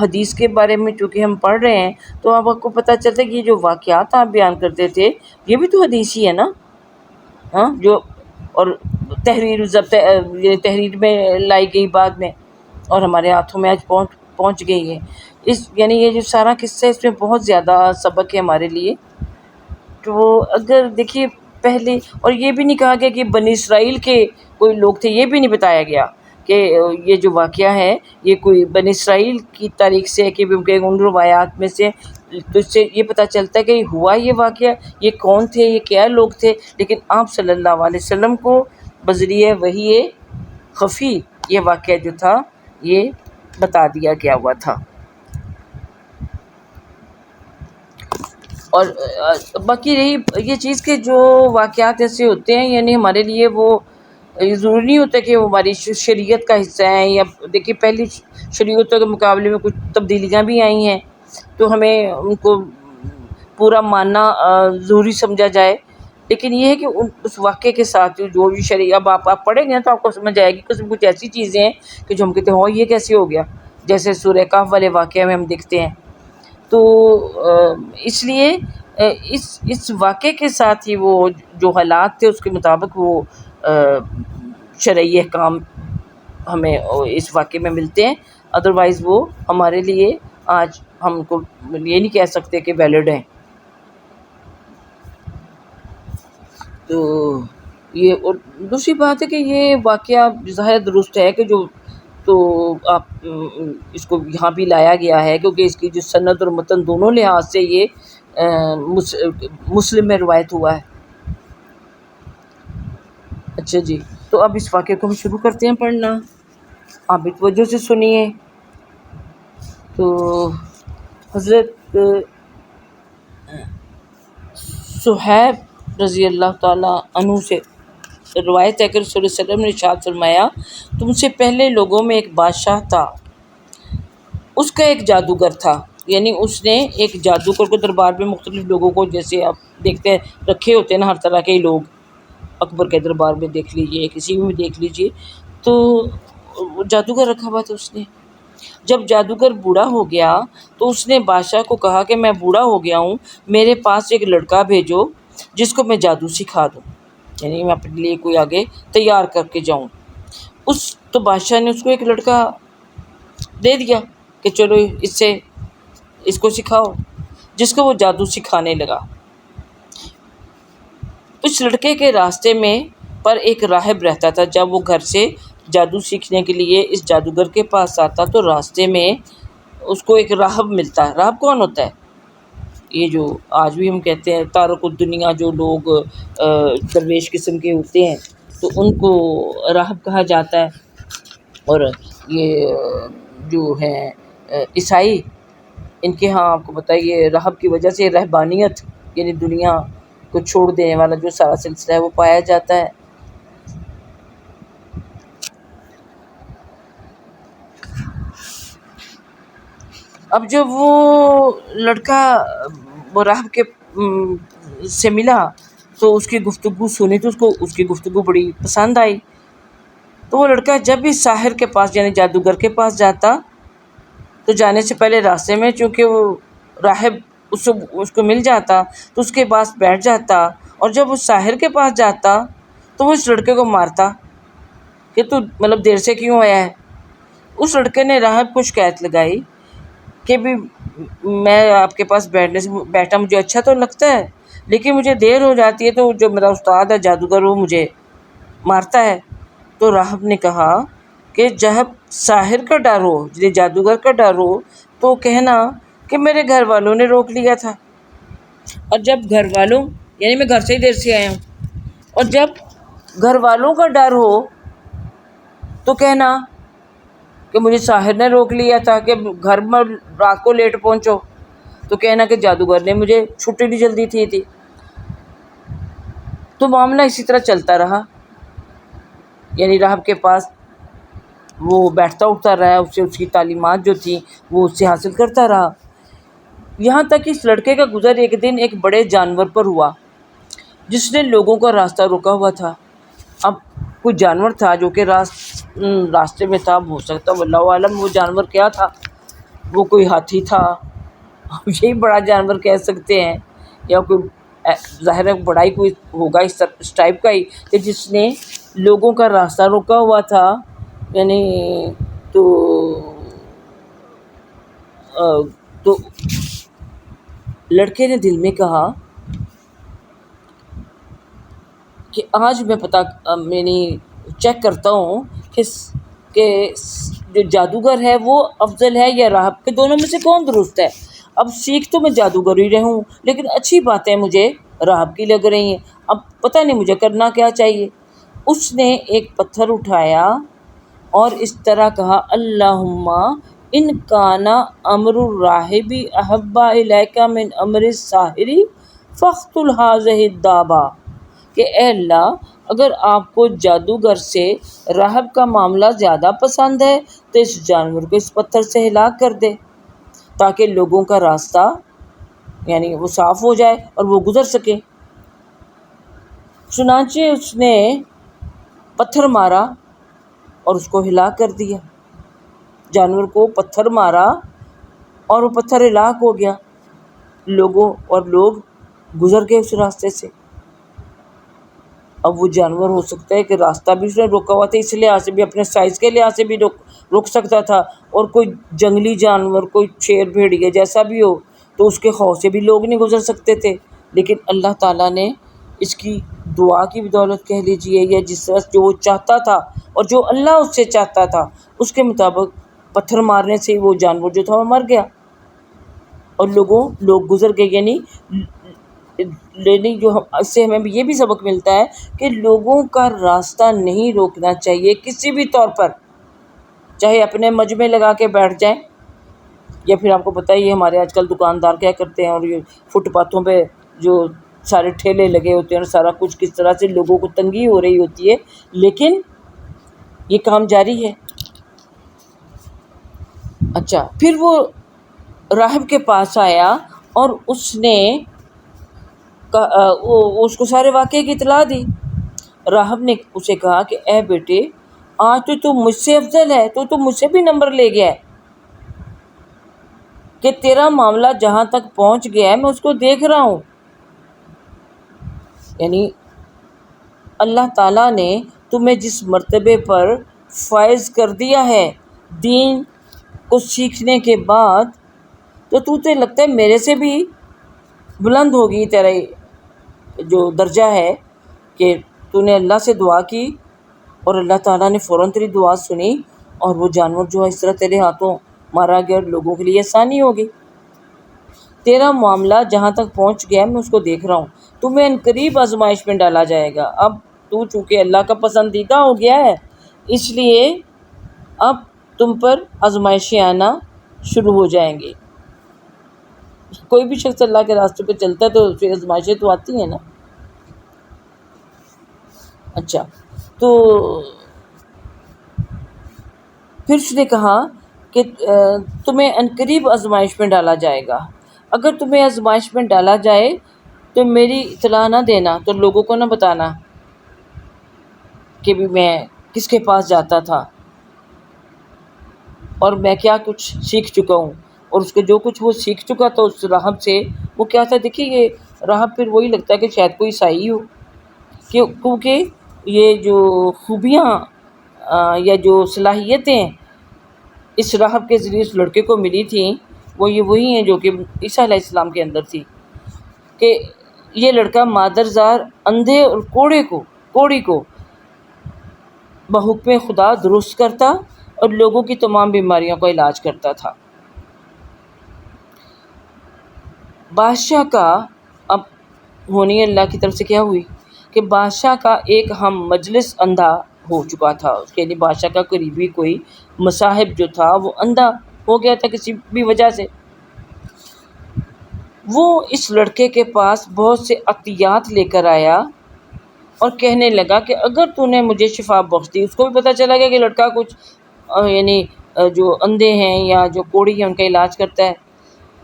حدیث کے بارے میں چونکہ ہم پڑھ رہے ہیں تو اب آپ کو پتہ چلتا ہے کہ یہ جو واقعات آپ بیان کرتے تھے یہ بھی تو حدیث ہی ہے نا، ہاں، جو اور تحریر میں لائی گئی بعد میں، اور ہمارے ہاتھوں میں آج پہنچ گئی ہے۔ یعنی یہ جو سارا قصہ ہے، اس میں بہت زیادہ سبق ہے ہمارے لیے۔ تو اگر دیکھیے پہلے، اور یہ بھی نہیں کہا گیا کہ بنی اسرائیل کے کوئی لوگ تھے، یہ بھی نہیں بتایا گیا کہ یہ جو واقعہ ہے یہ کوئی بنی اسرائیل کی تاریخ سے ہے، کہ ان روایات میں سے تو اس سے یہ پتہ چلتا ہے کہ ہوا یہ واقعہ، یہ کون تھے، یہ کیا لوگ تھے، لیکن آپ صلی اللہ علیہ وسلم کو بذریعہ وحی خفی یہ واقعہ جو تھا یہ بتا دیا گیا ہوا تھا۔ اور باقی رہی یہ چیز کہ جو واقعات ایسے ہوتے ہیں، یعنی ہمارے لیے وہ ضروری نہیں ہوتا کہ وہ ہماری شریعت کا حصہ ہیں، یا دیکھیے پہلی شریعتوں کے مقابلے میں کچھ تبدیلیاں بھی آئی ہیں، تو ہمیں ان کو پورا ماننا ضروری سمجھا جائے، لیکن یہ ہے کہ اس واقعے کے ساتھ جو بھی اب آپ پڑھیں گے تو آپ کو سمجھ آئے گی کہ کچھ ایسی چیزیں ہیں کہ جو ہم کہتے ہیں یہ کیسے ہو گیا، جیسے سورہ کہف والے واقعے میں ہم دیکھتے ہیں۔ تو اس لیے اس واقعے کے ساتھ ہی وہ جو حالات تھے اس کے مطابق وہ شرعی احکام ہمیں اس واقعے میں ملتے ہیں، ادروائز وہ ہمارے لیے آج ہم کو یہ نہیں کہہ سکتے کہ ویلڈ ہیں۔ تو یہ، اور دوسری بات ہے کہ یہ واقعہ ظاہر درست ہے کہ جو تو آپ اس کو یہاں بھی لایا گیا ہے، کیونکہ اس کی جو سند اور متن دونوں لحاظ سے یہ مسلم میں روایت ہوا ہے۔ اچھا جی، تو اب اس واقعے کو ہم شروع کرتے ہیں پڑھنا، آپ بھی توجہ سے سنیے۔ تو حضرت صہیب رضی اللہ تعالیٰ عنہ سے روایت ہے کہ رسول اللہ صلی اللہ علیہ وسلم نے ارشاد فرمایا، تم سے پہلے لوگوں میں ایک بادشاہ تھا، اس کا ایک جادوگر تھا، یعنی اس نے ایک جادوگر کو دربار میں مختلف لوگوں کو، جیسے آپ دیکھتے ہیں رکھے ہوتے ہیں نا ہر طرح کے لوگ، اکبر کے دربار میں دیکھ لیجئے، کسی میں بھی دیکھ لیجئے، تو جادوگر رکھا ہوا تھا اس نے۔ جب جادوگر بوڑھا ہو گیا تو اس نے بادشاہ کو کہا کہ میں بوڑھا ہو گیا ہوں، میرے پاس ایک لڑکا بھیجو جس کو میں جادو سکھا دوں، یعنی میں اپنے لیے کوئی آگے تیار کر کے جاؤں۔ تو بادشاہ نے اس کو ایک لڑکا دے دیا کہ چلو اس کو سکھاؤ، جس کو وہ جادو سکھانے لگا۔ اس لڑکے کے راستے میں پر ایک راہب رہتا تھا، جب وہ گھر سے جادو سیکھنے کے لیے اس جادوگر کے پاس آتا تو راستے میں اس کو ایک راہب ملتا ہے۔ راہب کون ہوتا ہے؟ یہ جو آج بھی ہم کہتے ہیں تارک الدنیا، جو لوگ درویش قسم کے ہوتے ہیں تو ان کو راہب کہا جاتا ہے۔ اور یہ جو ہیں عیسائی، ان کے ہاں آپ کو بتائیے راہب کی وجہ سے رہبانیت، یعنی دنیا کو چھوڑ دینے والا جو سارا سلسلہ ہے وہ پایا جاتا ہے۔ اب جب وہ لڑکا وہ راہب کے سے ملا تو اس کی گفتگو سنی تو اس کی گفتگو بڑی پسند آئی، تو وہ لڑکا جب بھی ساحر کے پاس یعنی جادوگر کے پاس جاتا تو جانے سے پہلے راستے میں چونکہ وہ راہب اس کو مل جاتا تو اس کے پاس بیٹھ جاتا، اور جب وہ ساحر کے پاس جاتا تو وہ اس لڑکے کو مارتا کہ تو مطلب دیر سے کیوں آیا ہے۔ اس لڑکے نے راہب کو شکایت لگائی کہ بھی میں آپ کے پاس بیٹھا مجھے اچھا تو لگتا ہے، لیکن مجھے دیر ہو جاتی ہے تو جو میرا استاد ہے جادوگر وہ مجھے مارتا ہے۔ تو راہب نے کہا کہ جب ساحر کا ڈر ہو، یعنی جادوگر کا ڈر ہو، تو کہنا کہ میرے گھر والوں نے روک لیا تھا، اور جب گھر والوں یعنی میں گھر سے ہی دیر سے آیا ہوں، اور جب گھر والوں کا ڈر ہو تو کہنا کہ مجھے ساحر نے روک لیا تھا کہ گھر میں رات کو لیٹ پہنچو، تو کہنا کہ جادوگر نے مجھے چھٹی نہیں جلدی تھی۔ تو معاملہ اسی طرح چلتا رہا، یعنی راہب کے پاس وہ بیٹھتا اٹھتا رہا، اس کی تعلیمات جو تھی وہ اس سے حاصل کرتا رہا، یہاں تک کہ اس لڑکے کا گزر ایک دن ایک بڑے جانور پر ہوا جس نے لوگوں کا راستہ روکا ہوا تھا۔ اب کوئی جانور تھا جو کہ راستے میں تھا، ہو سکتا واللہ عالم وہ جانور کیا تھا، وہ کوئی ہاتھی تھا، یہی بڑا جانور کہہ سکتے ہیں، یا کوئی ظاہر ہے بڑائی کوئی ہوگا اس ٹائپ کا ہی کہ جس نے لوگوں کا راستہ روکا ہوا تھا، یعنی تو تو لڑکے نے دل میں کہا کہ آج میں یعنی چیک کرتا ہوں کہ جو جادوگر ہے وہ افضل ہے یا راہب، کہ دونوں میں سے کون درست ہے۔ اب سیکھ تو میں جادوگر ہی رہوں، لیکن اچھی باتیں مجھے راہب کی لگ رہی ہیں، اب پتہ نہیں مجھے کرنا کیا چاہیے۔ اس نے ایک پتھر اٹھایا اور اس طرح کہا، اللہم ان کان امر الراہب احب الیک من امر الساحر فاقتل ہذہ الدابہ، کہ اے اللہ اگر آپ کو جادوگر سے راہب کا معاملہ زیادہ پسند ہے تو اس جانور کو اس پتھر سے ہلاک کر دے تاکہ لوگوں کا راستہ یعنی وہ صاف ہو جائے اور وہ گزر سکے۔ چنانچہ اس نے پتھر مارا اور اس کو ہلاک کر دیا، جانور کو پتھر مارا اور وہ پتھر ہلاک ہو گیا، لوگ گزر گئے اس راستے سے۔ اب وہ جانور ہو سکتا ہے کہ راستہ بھی اس نے روکا ہوا تھا، اس لحاظ سے بھی اپنے سائز کے لحاظ سے بھی روک سکتا تھا، اور کوئی جنگلی جانور، کوئی شیر بھیڑیا جیسا بھی ہو تو اس کے خوف سے بھی لوگ نہیں گزر سکتے تھے، لیکن اللہ تعالیٰ نے اس کی دعا کی بدولت کہہ لیجیے یا جس طرح جو وہ چاہتا تھا اور جو اللہ اس سے چاہتا تھا اس کے مطابق پتھر مارنے سے وہ جانور جو تھا وہ مر گیا اور لوگ گزر گئے۔ یعنی جو اس سے ہمیں یہ بھی سبق ملتا ہے کہ لوگوں کا راستہ نہیں روکنا چاہیے کسی بھی طور پر، چاہے اپنے مجمع لگا کے بیٹھ جائیں، یا پھر آپ کو پتہ ہی ہے ہمارے آج کل دکاندار کیا کرتے ہیں، اور یہ فٹ پاتھوں پہ جو سارے ٹھیلے لگے ہوتے ہیں اور سارا کچھ کس طرح سے لوگوں کو تنگی ہو رہی ہوتی ہے، لیکن یہ کام جاری ہے۔ اچھا، پھر وہ راہب کے پاس آیا اور اس نے اس کو سارے واقعے کی اطلاع دی۔ راہب نے اسے کہا کہ اے بیٹے، آج تو مجھ سے افضل ہے، تو مجھ سے بھی نمبر لے گیا ہے، کہ تیرا معاملہ جہاں تک پہنچ گیا ہے میں اس کو دیکھ رہا ہوں۔ یعنی اللہ تعالیٰ نے تمہیں جس مرتبے پر فائز کر دیا ہے دین کو سیکھنے کے بعد، تو تجھے لگتا ہے میرے سے بھی بلند ہوگی تیرا جو درجہ ہے، کہ تو نے اللہ سے دعا کی اور اللہ تعالیٰ نے فوراً تیری دعا سنی اور وہ جانور جو ہے اس طرح تیرے ہاتھوں مارا گیا اور لوگوں کے لیے آسانی ہوگی۔ تیرا معاملہ جہاں تک پہنچ گیا ہے میں اس کو دیکھ رہا ہوں، تمہیں عنقریب آزمائش میں ڈالا جائے گا۔ اب تو چونکہ اللہ کا پسندیدہ ہو گیا ہے، اس لیے اب تم پر آزمائشیں آنا شروع ہو جائیں گی۔ کوئی بھی شخص اللہ کے راستے پہ چلتا ہے تو پھر آزمائشیں تو آتی ہیں نا۔ اچھا، تو پھر اس نے کہا کہ تمہیں عنقریب آزمائش میں ڈالا جائے گا، اگر تمہیں آزمائش میں ڈالا جائے تو میری اطلاع نہ دینا، تو لوگوں کو نہ بتانا کہ بھی میں کس کے پاس جاتا تھا اور میں کیا کچھ سیکھ چکا ہوں، اور اس کے جو کچھ وہ سیکھ چکا تھا اس راہب سے وہ کیا تھا۔ دیکھیے یہ راہب پھر وہی لگتا ہے کہ شاید کوئی عیسائی ہو، کیونکہ یہ جو خوبیاں یا جو صلاحیتیں اس راہب کے ذریعے اس لڑکے کو ملی تھیں وہ وہی ہیں جو کہ عیسیٰ علیہ السلام کے اندر تھی، کہ یہ لڑکا مادرزار اندھے اور کوڑی کو بحکم خدا درست کرتا اور لوگوں کی تمام بیماریوں کا علاج کرتا تھا۔ بادشاہ کا اب ہونی اللہ کی طرف سے کیا ہوئی کہ بادشاہ کا ایک ہم مجلس اندھا ہو چکا تھا، یعنی بادشاہ کا قریبی کوئی مصاحب جو تھا وہ اندھا ہو گیا تھا کسی بھی وجہ سے۔ وہ اس لڑکے کے پاس بہت سے عطیات لے کر آیا اور کہنے لگا کہ اگر تو نے مجھے شفا بخش دی۔ اس کو بھی پتہ چلا گیا کہ لڑکا کچھ یعنی جو اندھے ہیں یا جو کوڑی ہیں ان کا علاج کرتا ہے،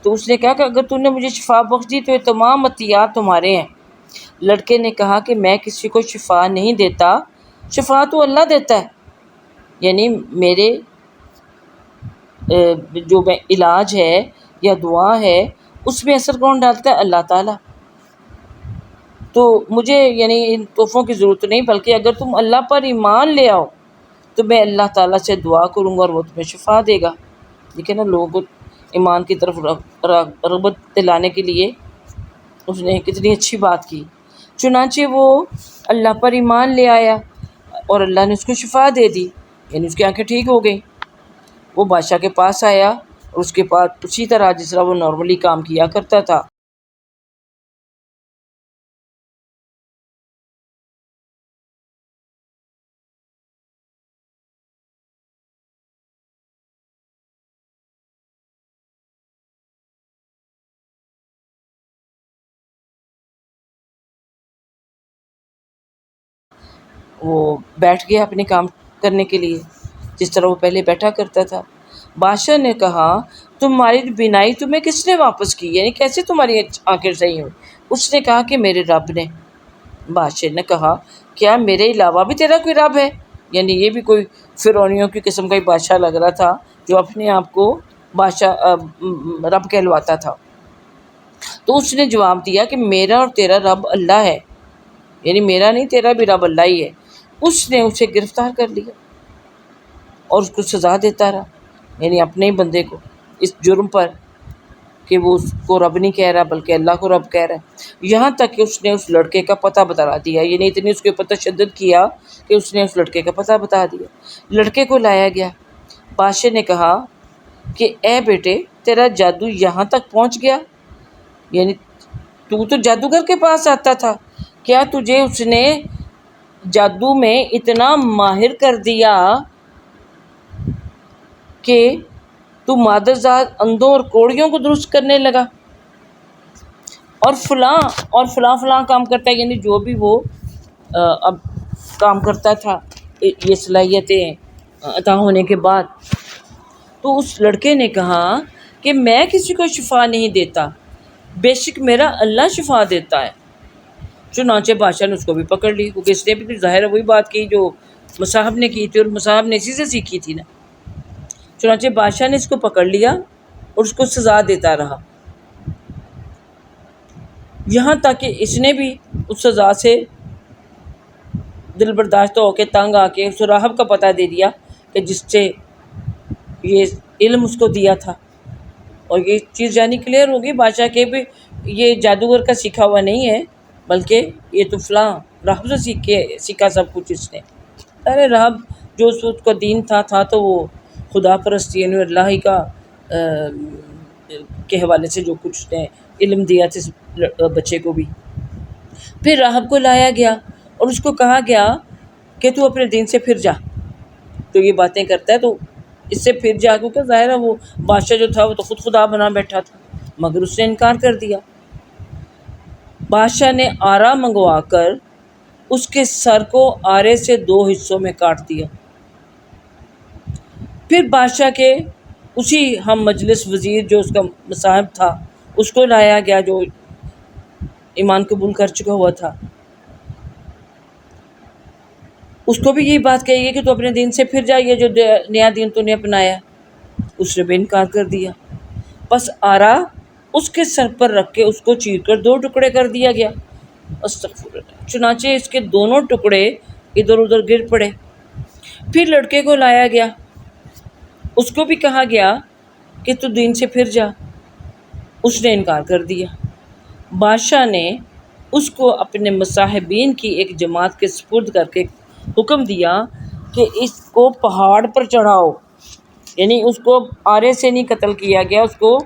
تو اس نے کہا کہ اگر تو نے مجھے شفا بخش دی تو یہ تمام عطیات تمہارے ہیں۔ لڑکے نے کہا کہ میں کسی کو شفا نہیں دیتا، شفا تو اللہ دیتا ہے، یعنی میرے جو میں علاج ہے یا دعا ہے اس میں اثر کون ڈالتا ہے؟ اللہ تعالیٰ۔ تو مجھے یعنی ان تحفوں کی ضرورت نہیں، بلکہ اگر تم اللہ پر ایمان لے آؤ تو میں اللہ تعالیٰ سے دعا کروں گا اور وہ تمہیں شفا دے گا۔ دیکھیں نا، لوگوں کو ایمان کی طرف رغبت دلانے کے لیے اس نے کتنی اچھی بات کی۔ چنانچہ وہ اللہ پر ایمان لے آیا اور اللہ نے اس کو شفا دے دی، یعنی اس کی آنکھیں ٹھیک ہو گئیں۔ وہ بادشاہ کے پاس آیا اور اس کے بعد اسی طرح جس طرح وہ نارملی کام کیا کرتا تھا، وہ بیٹھ گیا اپنے کام کرنے کے لیے جس طرح وہ پہلے بیٹھا کرتا تھا۔ بادشاہ نے کہا تمہاری بینائی تمہیں کس نے واپس کی، یعنی کیسے تمہاری آنکھیں صحیح ہوئی؟ اس نے کہا کہ میرے رب نے۔ بادشاہ نے کہا کیا میرے علاوہ بھی تیرا کوئی رب ہے؟ یعنی یہ بھی کوئی فرعونیوں کی قسم کا ہی بادشاہ لگ رہا تھا جو اپنے آپ کو بادشاہ رب کہلواتا تھا۔ تو اس نے جواب دیا کہ میرا اور تیرا رب اللہ ہے، یعنی میرا نہیں تیرا بھی رب اللہ ہی ہے۔ اس نے اسے گرفتار کر لیا اور اس کو سزا دیتا رہا، یعنی اپنے ہی بندے کو، اس جرم پر کہ وہ اس کو رب نہیں کہہ رہا بلکہ اللہ کو رب کہہ رہا ہے۔ یہاں تک کہ اس نے اس لڑکے کا پتہ بتا دیا، یعنی اتنی اس کے اوپر تشدد کیا کہ اس نے اس لڑکے کا پتہ بتا دیا۔ لڑکے کو لایا گیا۔ بادشاہ نے کہا کہ اے بیٹے، تیرا جادو یہاں تک پہنچ گیا، یعنی تو جادوگر کے پاس آتا تھا، کیا تجھے اس نے جادو میں اتنا ماہر کر دیا کہ تو مادرزاد اندھوں اور کوڑیوں کو درست کرنے لگا اور فلاں کام کرتا ہے، یعنی جو بھی وہ اب کام کرتا تھا یہ صلاحیتیں عطا ہونے کے بعد۔ تو اس لڑکے نے کہا کہ میں کسی کو شفا نہیں دیتا، بے شک میرا اللہ شفا دیتا ہے۔ چنانچہ بادشاہ نے اس کو بھی پکڑ لی، کیونکہ اس نے بھی تو ظاہر ہے وہی بات کی جو مصاحب نے کی تھی، اور مصاحب نے اسی سے سیکھی تھی نا۔ چنانچہ بادشاہ نے اس کو پکڑ لیا اور اس کو سزا دیتا رہا، یہاں تک کہ اس نے بھی اس سزا سے دل برداشتہ ہو کے تنگ آ کے اس راہب کا پتہ دے دیا کہ جس سے یہ علم اس کو دیا تھا، اور یہ چیز یعنی کلیئر ہوگی بادشاہ کے بھی یہ جادوگر کا سیکھا ہوا نہیں ہے، بلکہ یہ تو فلاں راہب سے سیکھا سب کچھ اس نے۔ ارے راہب جو اس کا دین تھا تو وہ خدا پرستی، یعنی اللہ ہی کا کے حوالے سے جو کچھ نے علم دیا تھا اس بچے کو بھی۔ پھر راہب کو لایا گیا اور اس کو کہا گیا کہ تو اپنے دین سے پھر جا، تو یہ باتیں کرتا ہے تو اس سے پھر جا، کیونکہ ظاہر ہے وہ بادشاہ جو تھا وہ تو خود خدا بنا بیٹھا تھا، مگر اس نے انکار کر دیا۔ بادشاہ نے آرا منگوا کر اس کے سر کو آرے سے 2 حصوں میں کاٹ دیا۔ پھر بادشاہ کے اسی ہم مجلس وزیر جو اس کا مصاحب تھا اس کو لایا گیا جو ایمان قبول کر چکا ہوا تھا۔ اس کو بھی یہی بات کہی گئی کہ تو اپنے دین سے پھر جا، یہ جو نیا دین تو نے اپنایا۔ اس نے بھی انکار کر دیا۔ پس آرا اس کے سر پر رکھ کے اس کو چیر کر 2 ٹکڑے کر دیا گیا۔ استغفر اللہ۔ چنانچہ اس کے دونوں ٹکڑے ادھر ادھر گر پڑے۔ پھر لڑکے کو لایا گیا، اس کو بھی کہا گیا کہ تو دین سے پھر جا، اس نے انکار کر دیا۔ بادشاہ نے اس کو اپنے مصاحبین کی ایک جماعت کے سپرد کر کے حکم دیا کہ اس کو پہاڑ پر چڑھاؤ، یعنی اس کو آرے سے نہیں قتل کیا گیا، اس کو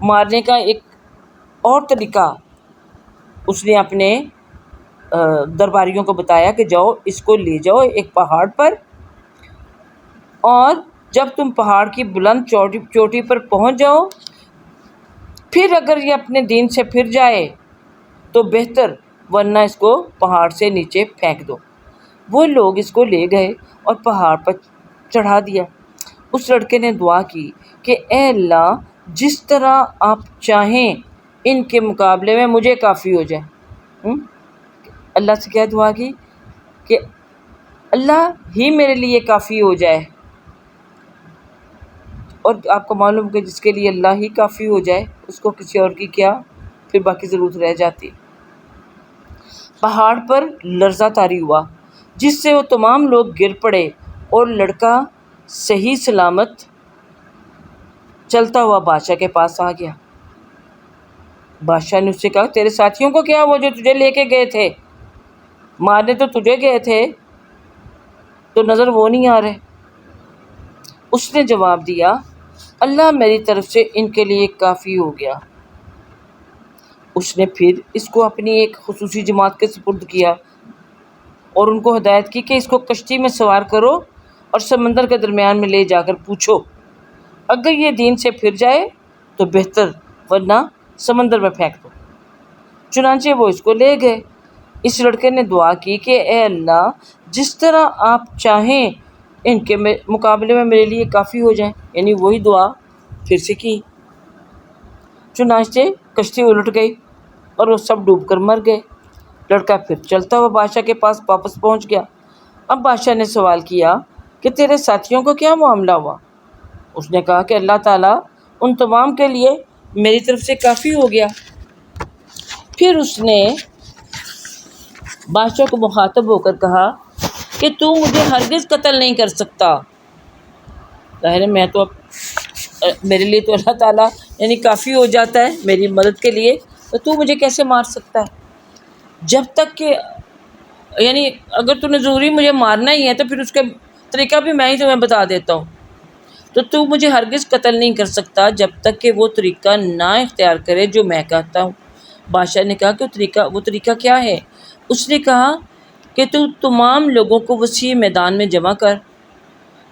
مارنے کا ایک اور طریقہ اس نے اپنے درباریوں کو بتایا کہ جاؤ اس کو لے جاؤ ایک پہاڑ پر، اور جب تم پہاڑ کی بلند چوٹی پر پہنچ جاؤ، پھر اگر یہ اپنے دین سے پھر جائے تو بہتر، ورنہ اس کو پہاڑ سے نیچے پھینک دو۔ وہ لوگ اس کو لے گئے اور پہاڑ پر چڑھا دیا۔ اس لڑکے نے دعا کی کہ اے اللہ، جس طرح آپ چاہیں ان کے مقابلے میں مجھے کافی ہو جائے۔ اللہ سے کیا دعا کی کہ اللہ ہی میرے لیے کافی ہو جائے، اور آپ کو معلوم کہ جس کے لیے اللہ ہی کافی ہو جائے اس کو کسی اور کی کیا پھر باقی ضرورت رہ جاتی۔ پہاڑ پر لرزہ طاری ہوا جس سے وہ تمام لوگ گر پڑے اور لڑکا صحیح سلامت چلتا ہوا بادشاہ کے پاس آ گیا۔ بادشاہ نے اس سے کہا تیرے ساتھیوں کو کیا ہوا جو تجھے لے کے گئے تھے؟ مارنے تو تجھے گئے تھے تو نظر وہ نہیں آ رہے۔ اس نے جواب دیا اللہ میری طرف سے ان کے لیے کافی ہو گیا۔ اس نے پھر اس کو اپنی ایک خصوصی جماعت کے سپرد کیا اور ان کو ہدایت کی کہ اس کو کشتی میں سوار کرو اور سمندر کے درمیان میں لے جا کر پوچھو، اگر یہ دین سے پھر جائے تو بہتر، ورنہ سمندر میں پھینک دو۔ چنانچہ وہ اس کو لے گئے۔ اس لڑکے نے دعا کی کہ اے اللہ جس طرح آپ چاہیں ان کے مقابلے میں میرے لیے کافی ہو جائیں، یعنی وہی دعا پھر سے کی۔ چنانچہ کشتی الٹ گئی اور وہ سب ڈوب کر مر گئے۔ لڑکا پھر چلتا ہوا بادشاہ کے پاس واپس پہنچ گیا۔ اب بادشاہ نے سوال کیا کہ تیرے ساتھیوں کو کیا معاملہ ہوا؟ اس نے کہا کہ اللہ تعالیٰ ان تمام کے لیے میری طرف سے کافی ہو گیا۔ پھر اس نے بادشاہ کو مخاطب ہو کر کہا کہ تو مجھے ہرگز قتل نہیں کر سکتا۔ ظاہر ہے میں تو میرے لیے تو اللہ تعالیٰ یعنی کافی ہو جاتا ہے میری مدد کے لیے، تو مجھے کیسے مار سکتا ہے؟ جب تک کہ یعنی اگر تو نے ضروری مجھے مارنا ہی ہے تو پھر اس کا طریقہ بھی میں ہی تمہیں بتا دیتا ہوں، تو مجھے ہرگز قتل نہیں کر سکتا جب تک کہ وہ طریقہ نہ اختیار کرے جو میں کہتا ہوں۔ بادشاہ نے کہا کہ وہ طریقہ کیا ہے؟ اس نے کہا کہ تو تمام لوگوں کو وسیع میدان میں جمع کر،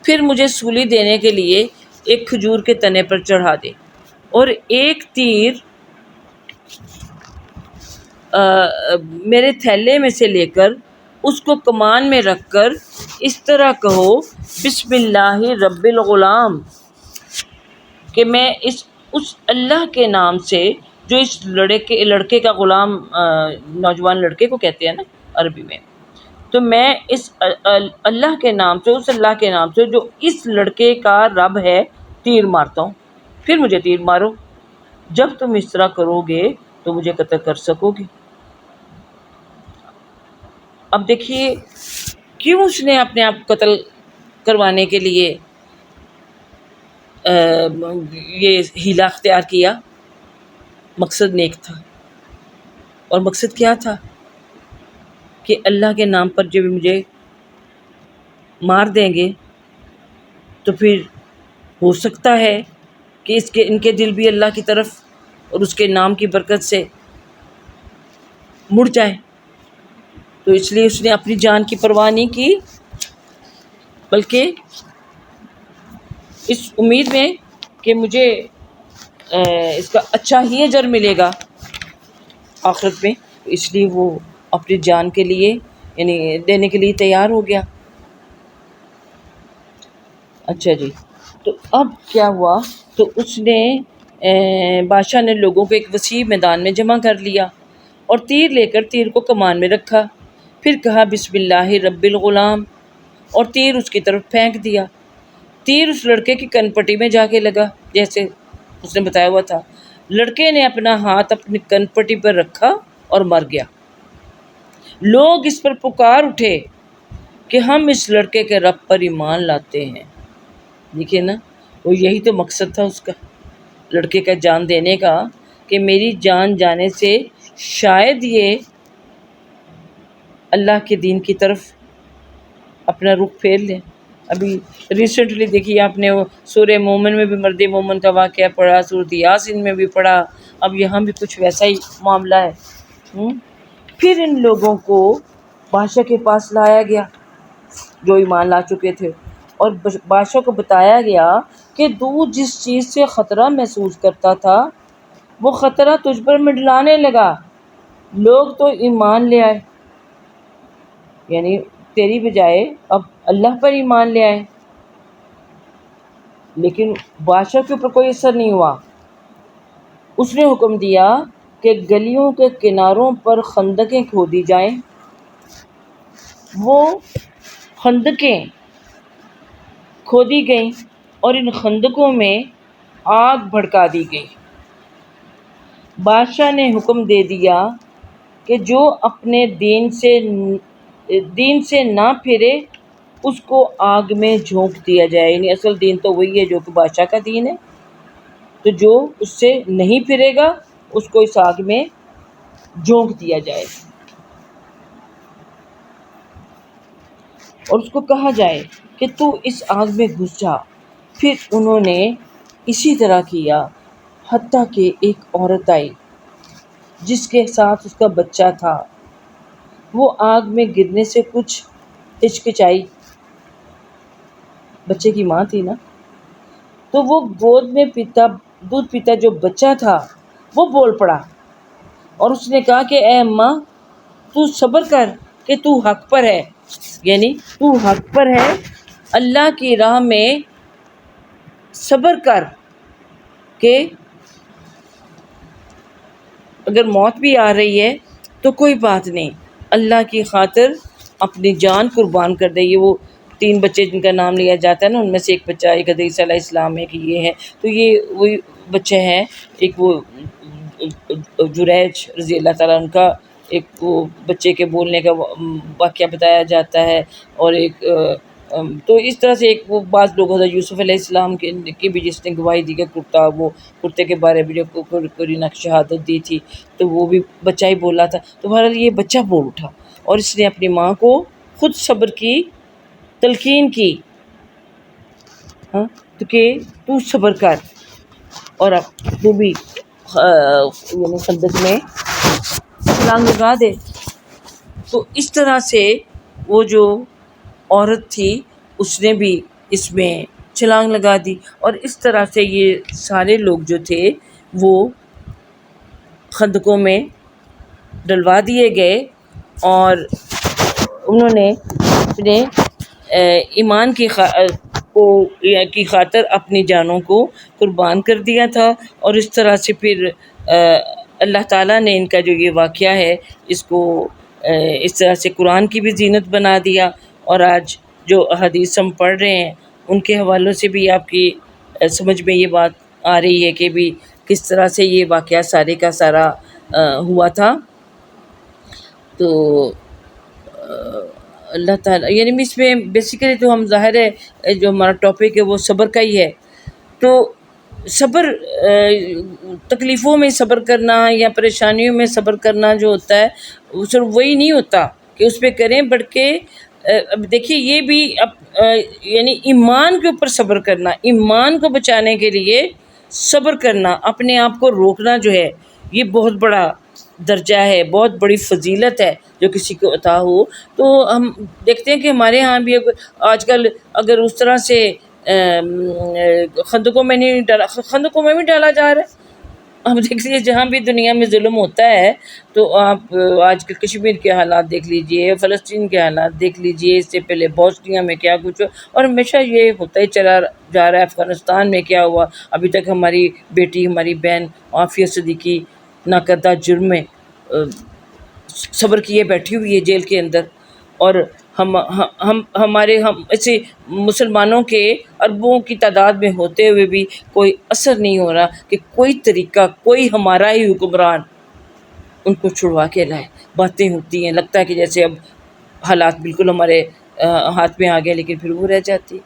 پھر مجھے سولی دینے کے لیے ایک کھجور کے تنے پر چڑھا دے اور ایک تیر میرے تھیلے میں سے لے کر اس کو کمان میں رکھ کر اس طرح کہو بسم اللہ رب الغلام، کہ میں اس اللہ کے نام سے جو اس لڑکے کا غلام، نوجوان لڑکے کو کہتے ہیں نا عربی میں، تو میں اس اللہ کے نام سے، اس اللہ کے نام سے جو اس لڑکے کا رب ہے تیر مارتا ہوں، پھر مجھے تیر مارو۔ جب تم اس طرح کرو گے تو مجھے قتل کر سکو گے۔ اب دیکھیے کیوں اس نے اپنے آپ قتل کروانے کے لیے یہ ہیلا اختیار کیا؟ مقصد نیک تھا، اور مقصد کیا تھا کہ اللہ کے نام پر جب مجھے مار دیں گے تو پھر ہو سکتا ہے کہ ان کے دل بھی اللہ کی طرف اور اس کے نام کی برکت سے مڑ جائے، تو اس لیے اس نے اپنی جان کی پرواہ نہیں کی، بلکہ اس امید میں کہ مجھے اس کا اچھا ہی اجر ملے گا آخرت میں، اس لیے وہ اپنی جان کے لیے یعنی دینے کے لیے تیار ہو گیا۔ اچھا جی، تو اب کیا ہوا؟ تو اس نے بادشاہ نے لوگوں کو ایک وسیع میدان میں جمع کر لیا اور تیر لے کر تیر کو کمان میں رکھا، پھر کہا بسم اللہ رب الغلام اور تیر اس کی طرف پھینک دیا۔ تیر اس لڑکے کی کن پٹی میں جا کے لگا جیسے اس نے بتایا ہوا تھا۔ لڑکے نے اپنا ہاتھ اپنی کن پٹی پر رکھا اور مر گیا۔ لوگ اس پر پکار اٹھے کہ ہم اس لڑکے کے رب پر ایمان لاتے ہیں۔ دیکھیے نا، وہ یہی تو مقصد تھا اس کا، لڑکے کا جان دینے کا، کہ میری جان جانے سے شاید یہ اللہ کے دین کی طرف اپنا رخ پھیر لیں۔ ابھی ریسنٹلی دیکھیے آپ نے وہ سورہ مومن میں بھی مرد مومن کا واقعہ پڑھا، سورۃ یاسین میں بھی پڑھا، اب یہاں بھی کچھ ویسا ہی معاملہ ہے۔ پھر ان لوگوں کو بادشاہ کے پاس لایا گیا جو ایمان لا چکے تھے، اور بادشاہ کو بتایا گیا کہ تو جس چیز سے خطرہ محسوس کرتا تھا وہ خطرہ تجھ پر منڈلانے لگا، لوگ تو ایمان لے آئے، یعنی تیری بجائے اب اللہ پر ایمان لے آئے، لیکن بادشاہ کے اوپر کوئی اثر نہیں ہوا۔ اس نے حکم دیا کہ گلیوں کے کناروں پر خندقیں کھودی جائیں۔ وہ خندقیں کھودی گئیں اور ان خندقوں میں آگ بھڑکا دی گئی۔ بادشاہ نے حکم دے دیا کہ جو اپنے دین سے نہ پھرے اس کو آگ میں جھونک دیا جائے. یعنی اصل دین تو وہی ہے جو کہ بادشاہ کا دین ہے، تو جو اس سے نہیں پھرے گا اس کو اس آگ میں جھونک دیا جائے اور اس کو کہا جائے کہ تو اس آگ میں گھس جا. پھر انہوں نے اسی طرح کیا، حتیٰ کہ ایک عورت آئی جس کے ساتھ اس کا بچہ تھا. وہ آگ میں گرنے سے کچھ ہچکچائی، بچے کی ماں تھی نا، تو وہ گود میں دودھ پیتا جو بچہ تھا وہ بول پڑا اور اس نے کہا کہ اے اماں تو صبر کر کہ تو حق پر ہے. یعنی تو حق پر ہے، اللہ کی راہ میں صبر کر کہ اگر موت بھی آ رہی ہے تو کوئی بات نہیں، اللہ کی خاطر اپنی جان قربان کر دے. یہ وہ 3 بچے جن کا نام لیا جاتا ہے نا، ان میں سے ایک بچہ ایک حدیث علیہ السلام ہے کہ یہ ہے، تو یہ وہی بچے ہیں. ایک وہ جریج رضی اللہ تعالیٰ ان کا ایک وہ بچے کے بولنے کا واقعہ بتایا جاتا ہے، اور ایک تو اس طرح سے ایک وہ بعض لوگ حضرت یوسف علیہ السلام کی بھی جس نے گواہی دی کہ کرتے کے بارے میں جو قرینہ کی شہادت دی تھی تو وہ بھی بچہ ہی بولا تھا. تو بہرحال یہ بچہ بول اٹھا اور اس نے اپنی ماں کو خود صبر کی تلقین کی، ہاں تو کہ تو صبر کر اور اب تو بھی یعنی خندق میں چھلانگ لگا دے. تو اس طرح سے وہ جو عورت تھی اس نے بھی اس میں چھلانگ لگا دی، اور اس طرح سے یہ سارے لوگ جو تھے وہ خندقوں میں ڈلوا دیے گئے اور انہوں نے اپنے ایمان کی خاطر اپنی جانوں کو قربان کر دیا تھا. اور اس طرح سے پھر اللہ تعالیٰ نے ان کا جو یہ واقعہ ہے اس کو اس طرح سے قرآن کی بھی زینت بنا دیا. اور آج جو احادیث ہم پڑھ رہے ہیں ان کے حوالوں سے بھی آپ کی سمجھ میں یہ بات آ رہی ہے کہ بھی کس طرح سے یہ واقعہ سارے کا سارا ہوا تھا. تو اللہ تعالیٰ یعنی اس میں بیسیکلی تو ہم ظاہر ہے جو ہمارا ٹاپک ہے وہ صبر کا ہی ہے. تو صبر تکلیفوں میں صبر کرنا یا پریشانیوں میں صبر کرنا جو ہوتا ہے وہ صرف وہی نہیں ہوتا کہ اس پہ کریں، بلکہ اب دیکھیے یہ بھی یعنی ایمان کے اوپر صبر کرنا، ایمان کو بچانے کے لیے صبر کرنا، اپنے آپ کو روکنا جو ہے یہ بہت بڑا درجہ ہے، بہت بڑی فضیلت ہے جو کسی کو عطا ہو. تو ہم دیکھتے ہیں کہ ہمارے ہاں بھی آج کل اگر اس طرح سے خندقوں میں نہیں ڈالا، خندقوں میں بھی ڈالا جا رہا ہے. اب دیکھ لیجیے جہاں بھی دنیا میں ظلم ہوتا ہے تو آپ آج کل کشمیر کے حالات دیکھ لیجیے، فلسطین کے حالات دیکھ لیجیے، اس سے پہلے بوسنیا میں کیا کچھ ہو، اور ہمیشہ یہ ہوتا ہی چلا جا رہا ہے. افغانستان میں کیا ہوا، ابھی تک ہماری بیٹی ہماری بہن عافیہ صدیقی ناکردہ جرم میں صبر کیے بیٹھی ہوئی ہے جیل کے اندر، اور ہم ایسے مسلمانوں کے اربوں کی تعداد میں ہوتے ہوئے بھی کوئی اثر نہیں ہو رہا کہ کوئی طریقہ، کوئی ہمارا ہی حکمران ان کو چھڑوا کے لائے. باتیں ہوتی ہیں، لگتا ہے کہ جیسے اب حالات بالکل ہمارے ہاتھ میں آ گئے، لیکن پھر وہ رہ جاتی.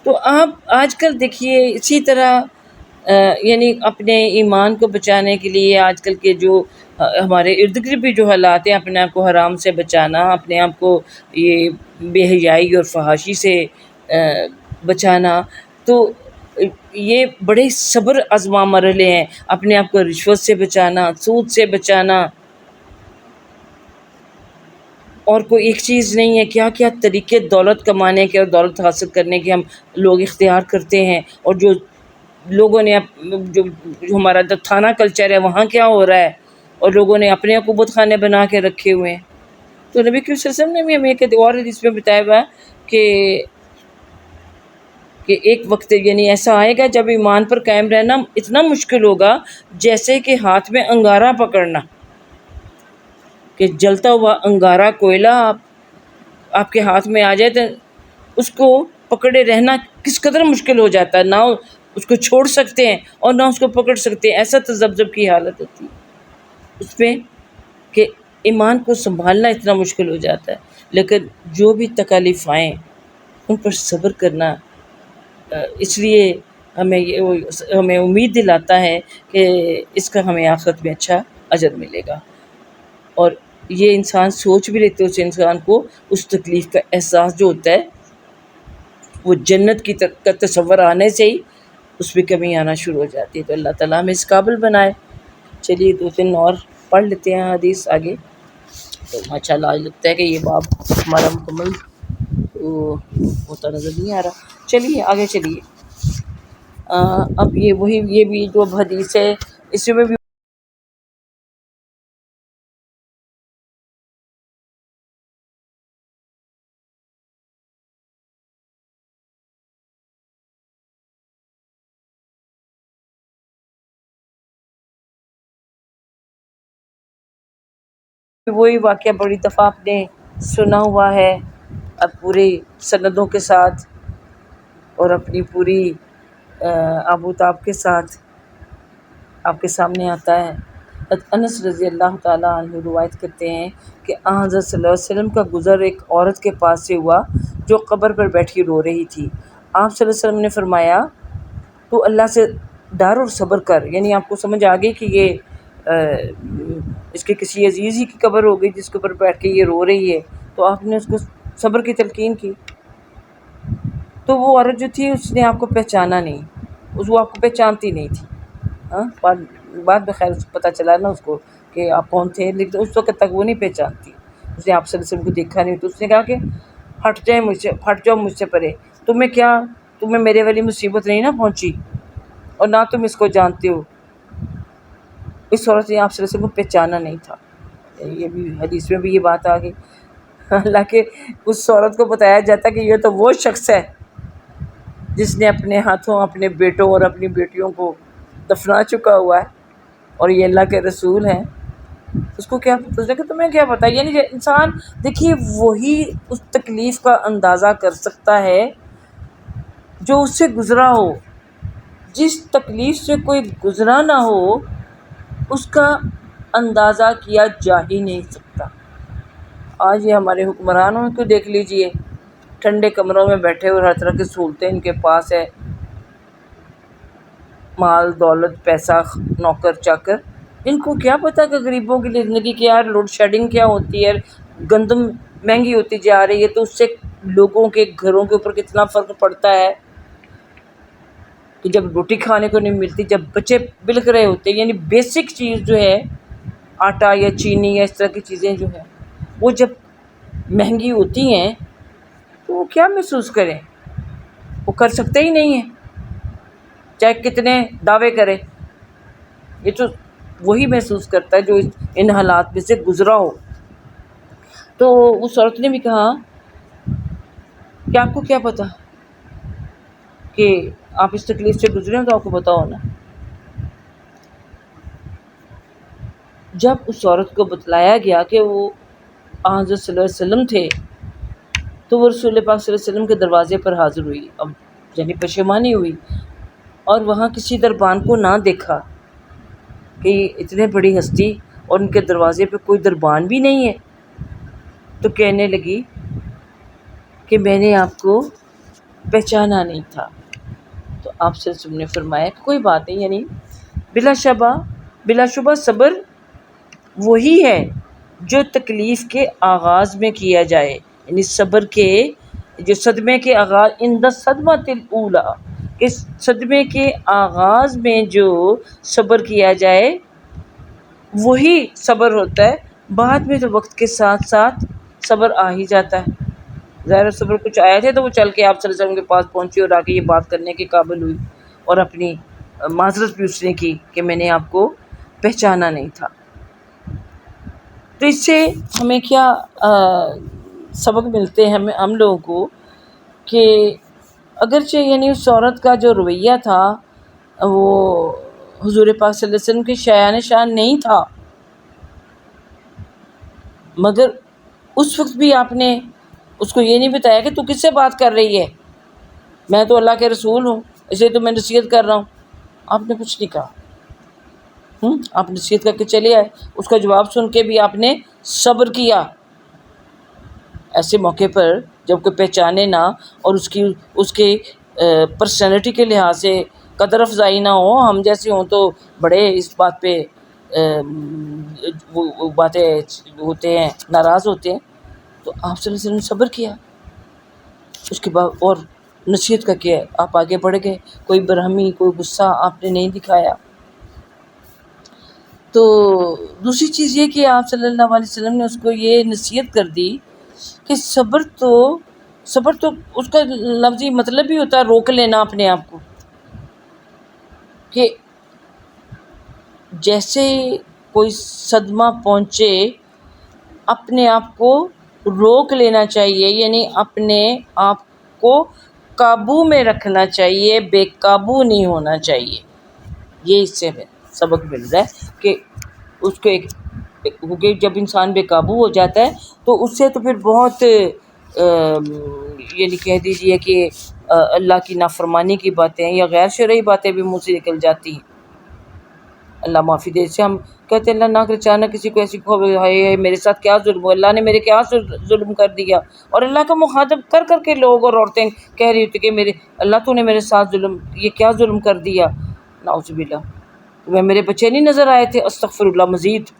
تو آپ آج کل دیکھیے اسی طرح یعنی اپنے ایمان کو بچانے کے لیے آج کل کے جو ہمارے ارد گرد بھی جو حالات ہیں، اپنے آپ کو حرام سے بچانا، اپنے آپ کو یہ بے حیائی اور فحاشی سے بچانا، تو یہ بڑے صبر آزما مرحلے ہیں. اپنے آپ کو رشوت سے بچانا، سود سے بچانا، اور کوئی ایک چیز نہیں ہے. کیا کیا طریقے دولت کمانے کے اور دولت حاصل کرنے کے ہم لوگ اختیار کرتے ہیں، اور جو لوگوں نے جو ہمارا تھانہ کلچر ہے وہاں کیا ہو رہا ہے، اور لوگوں نے اپنے حکومت خانے بنا کے رکھے ہوئے ہیں. تو نبی کریم صلی اللہ علیہ وسلم نے بھی ہمیں ایک اور حدیث میں بتایا ہوا کہ ایک وقت یعنی ایسا آئے گا جب ایمان پر قائم رہنا اتنا مشکل ہوگا جیسے کہ ہاتھ میں انگارہ پکڑنا، کہ جلتا ہوا انگارہ کوئلہ آپ کے ہاتھ میں آ جائے تو اس کو پکڑے رہنا کس قدر مشکل ہو جاتا ہے. نہ اس کو چھوڑ سکتے ہیں اور نہ اس کو پکڑ سکتے ہیں، ایسا تذبذب کی حالت ہوتی ہے اس میں کہ ایمان کو سنبھالنا اتنا مشکل ہو جاتا ہے، لیکن جو بھی تکالیف آئیں ان پر صبر کرنا اس لیے ہمیں امید دلاتا ہے کہ اس کا ہمیں آخرت میں اچھا اجر ملے گا۔ اور یہ انسان سوچ بھی لیتے اس انسان کو اس تکلیف کا احساس جو ہوتا ہے وہ جنت کا تصور آنے سے ہی اس میں کمی آنا شروع ہو جاتی ہے۔ تو اللہ تعالیٰ ہمیں اس قابل بنائے۔ چلیے 2-3 اور پڑھ لیتے ہیں حدیث آگے۔ تو ماشاء اللہ آج لگتا ہے کہ یہ باب ہمارا مکمل تو ہوتا نظر نہیں آ رہا۔ چلیے آگے چلیے۔ اب یہ بھی جو حدیث ہے اس میں بھی وہی واقعہ بڑی دفعہ آپ نے سنا ہوا ہے، اب پورے سندوں کے ساتھ اور اپنی پوری آب و تاب کے ساتھ آپ کے سامنے آتا ہے۔ انس رضی اللہ تعالیٰ عنہ روایت کرتے ہیں کہ حضرت صلی اللہ علیہ وسلم کا گزر ایک عورت کے پاس سے ہوا جو قبر پر بیٹھی رو رہی تھی۔ آپ صلی اللہ علیہ وسلم نے فرمایا تو اللہ سے ڈر اور صبر کر، یعنی آپ کو سمجھ آ گئی کہ یہ اس کے کسی عزیز ہی کی قبر ہو گئی جس کے اوپر بیٹھ کے یہ رو رہی ہے، تو آپ نے اس کو صبر کی تلقین کی۔ تو وہ عورت جو تھی اس نے آپ کو پہچانا نہیں، وہ آپ کو پہچانتی نہیں تھی۔ بعد میں خیر پتہ چلا نا اس کو کہ آپ کون تھے، لیکن اس وقت تک وہ نہیں پہچانتی۔ اس نے آپ صلی اللہ علیہ وسلم کو دیکھا نہیں، تو اس نے کہا کہ ہٹ جاؤ مجھ سے پرے، تمہیں میرے والی مصیبت نہیں نا پہنچی اور نہ تم اس کو جانتے ہو۔ اس عورت نے آپ صلی اللہ علیہ وسلم کو پہچانا نہیں تھا۔ یہ بھی حدیث میں بھی یہ بات آ گئی۔ حالانکہ اس عورت کو بتایا جاتا کہ یہ تو وہ شخص ہے جس نے اپنے ہاتھوں اپنے بیٹوں اور اپنی بیٹیوں کو دفنا چکا ہوا ہے اور یہ اللہ کے رسول ہیں۔ اس کو کیا پتہ کہ تمہیں کیا پتہ؟ یعنی انسان دیکھیے وہی اس تکلیف کا اندازہ کر سکتا ہے جو اس سے گزرا ہو۔ جس تکلیف سے کوئی گزرا نہ ہو اس کا اندازہ کیا جا ہی نہیں سکتا۔ آج یہ ہمارے حکمرانوں کو دیکھ لیجئے، ٹھنڈے کمروں میں بیٹھے ہوئے، ہر طرح کی سہولتیں ان کے پاس ہے، مال دولت پیسہ نوکر چاکر، ان کو کیا پتہ کہ غریبوں کی زندگی کیا ہے، لوڈ شیڈنگ کیا ہوتی ہے، گندم مہنگی ہوتی جا رہی ہے تو اس سے لوگوں کے گھروں کے اوپر کتنا فرق پڑتا ہے کہ جب روٹی کھانے کو نہیں ملتی، جب بچے بلک رہے ہوتے ہیں، یعنی بیسک چیز جو ہے آٹا یا چینی یا اس طرح کی چیزیں جو ہیں وہ جب مہنگی ہوتی ہیں تو وہ کیا محسوس کریں؟ وہ کر سکتے ہی نہیں ہیں، چاہے کتنے دعوے کرے۔ یہ تو وہی محسوس کرتا ہے جو ان حالات میں سے گزرا ہو۔ تو اس عورت نے بھی کہا کہ آپ کو کیا پتہ کہ آپ اس تکلیف سے گزرے ہو تو آپ کو پتہ ہونا۔ جب اس عورت کو بتلایا گیا کہ وہ حضرت صلی اللہ علیہ وسلم تھے تو وہ رسول پاک صلی اللہ علیہ وسلم کے دروازے پر حاضر ہوئی، اب یعنی پشیمانی ہوئی، اور وہاں کسی دربان کو نہ دیکھا کہ اتنے بڑی ہستی اور ان کے دروازے پہ کوئی دربان بھی نہیں ہے، تو کہنے لگی کہ میں نے آپ کو پہچانا نہیں تھا۔ تو آپ سے سب نے فرمایا کہ کوئی بات نہیں، یعنی بلا شبہ صبر وہی ہے جو تکلیف کے آغاز میں کیا جائے، یعنی صبر کے جو صدمے کے آغاز عند الصدمۃ الاولیٰ، کہ صدمے کے آغاز میں جو صبر کیا جائے وہی صبر ہوتا ہے، بعد میں تو وقت کے ساتھ ساتھ صبر آ ہی جاتا ہے۔ ظاہر صبر کچھ آئے تھے تو وہ چل کے آپ صلی اللہ علیہ وسلم کے پاس پہنچی اور آ کے یہ بات کرنے کے قابل ہوئی اور اپنی معذرت بھی اس نے کی کہ میں نے آپ کو پہچانا نہیں تھا۔ تو اس سے ہمیں کیا سبق ملتے ہیں ہم لوگوں کو کہ اگرچہ یعنی اس عورت کا جو رویہ تھا وہ حضور پاک صلی اللہ علیہ وسلم کے شایان شان نہیں تھا، مگر اس وقت بھی آپ نے اس کو یہ نہیں بتایا کہ تو کس سے بات کر رہی ہے، میں تو اللہ کے رسول ہوں، اس لیے تو میں نصیحت کر رہا ہوں۔ آپ نے کچھ نہیں کہا، آپ نصیحت کر کے چلے آئے۔ اس کا جواب سن کے بھی آپ نے صبر کیا. ایسے موقع پر جب کوئی پہچانے نہ اور اس کے پرسنالٹی کے لحاظ سے قدر افزائی نہ ہو، ہم جیسے ہوں تو بڑے اس بات پہ وہ باتیں ہوتے ہیں، ناراض ہوتے ہیں. تو آپ صلی اللہ علیہ وسلم نے صبر کیا، اس کے بعد اور نصیحت کا کیا، آپ آگے بڑھ گئے، کوئی برہمی کوئی غصہ آپ نے نہیں دکھایا. تو دوسری چیز یہ کہ آپ صلی اللہ علیہ وسلم نے اس کو یہ نصیحت کر دی کہ صبر تو اس کا لفظی مطلب بھی ہوتا ہے روک لینا اپنے آپ کو، کہ جیسے کوئی صدمہ پہنچے اپنے آپ کو روک لینا چاہیے، یعنی اپنے آپ کو قابو میں رکھنا چاہیے، بے قابو نہیں ہونا چاہیے. یہ اس سے سبق مل رہا ہے کہ اس کو کیونکہ جب انسان بے قابو ہو جاتا ہے تو اس سے تو پھر بہت یعنی کہہ دیجیے کہ اللہ کی نافرمانی کی باتیں یا غیر شرعی باتیں بھی منہ سے نکل جاتی ہیں. اللہ معافی دے. سے ہم کہتے ہیں اللہ نہ کرے اچانک کسی کو ایسی ہے میرے ساتھ کیا ظلم ہوا، اللہ نے میرے کیا ظلم کر دیا، اور اللہ کا مخاطب کر کے لوگ اور عورتیں کہہ رہی ہوتی کہ اللہ تو نے میرے ساتھ یہ کیا ظلم کر دیا. نعوذ باللہ. تمہیں میرے بچے نہیں نظر آئے تھے؟ استغفر اللہ. مزید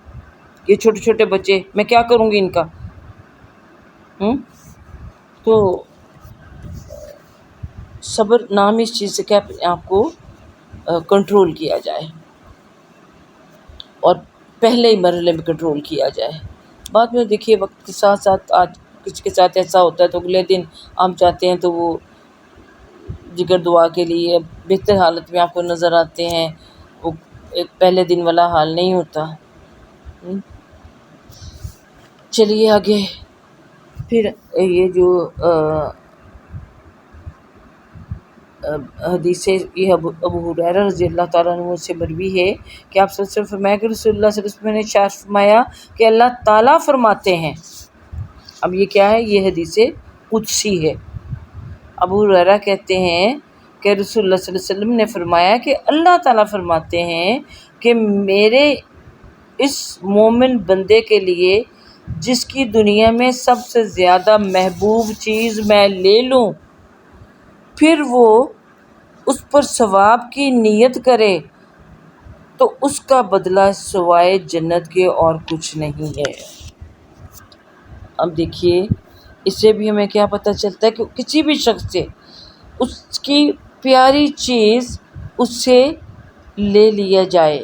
یہ چھوٹے چھوٹے بچے میں کیا کروں گی ان کا. تو صبر نام اس چیز سے کہ اپنے آپ کو کنٹرول کیا جائے، اور پہلے ہی مرحلے میں کنٹرول کیا جائے. بعد میں دیکھیے وقت کے ساتھ ساتھ آج کسی کے ساتھ ایسا ہوتا ہے تو اگلے دن ہم چاہتے ہیں تو وہ جگر دعا کے لیے بہتر حالت میں آپ کو نظر آتے ہیں، وہ ایک پہلے دن والا حال نہیں ہوتا. چلیے آگے پھر یہ جو حدیث ہے، یہ ابو ہریرہ رضی اللہ تعالیٰ عنہ سے مروی ہے کہ آپ صلی اللہ علیہ وسلم فرمایا کہ رسول اللہ صلی اللہ علیہ وسلم نے ارشاد فرمایا کہ اللہ تعالیٰ فرماتے ہیں. اب یہ کیا ہے؟ یہ حدیث قدسی ہے. ابو ہریرہ کہتے ہیں کہ رسول اللہ صلی اللہ علیہ وسلم نے فرمایا کہ اللہ تعالیٰ فرماتے ہیں کہ میرے اس مومن بندے کے لیے جس کی دنیا میں سب سے زیادہ محبوب چیز میں لے لوں، پھر وہ اس پر ثواب کی نیت کرے تو اس کا بدلہ سوائے جنت کے اور کچھ نہیں ہے. اب دیکھیے اس سے بھی ہمیں کیا پتہ چلتا ہے کہ کسی بھی شخص سے اس کی پیاری چیز اس سے لے لیا جائے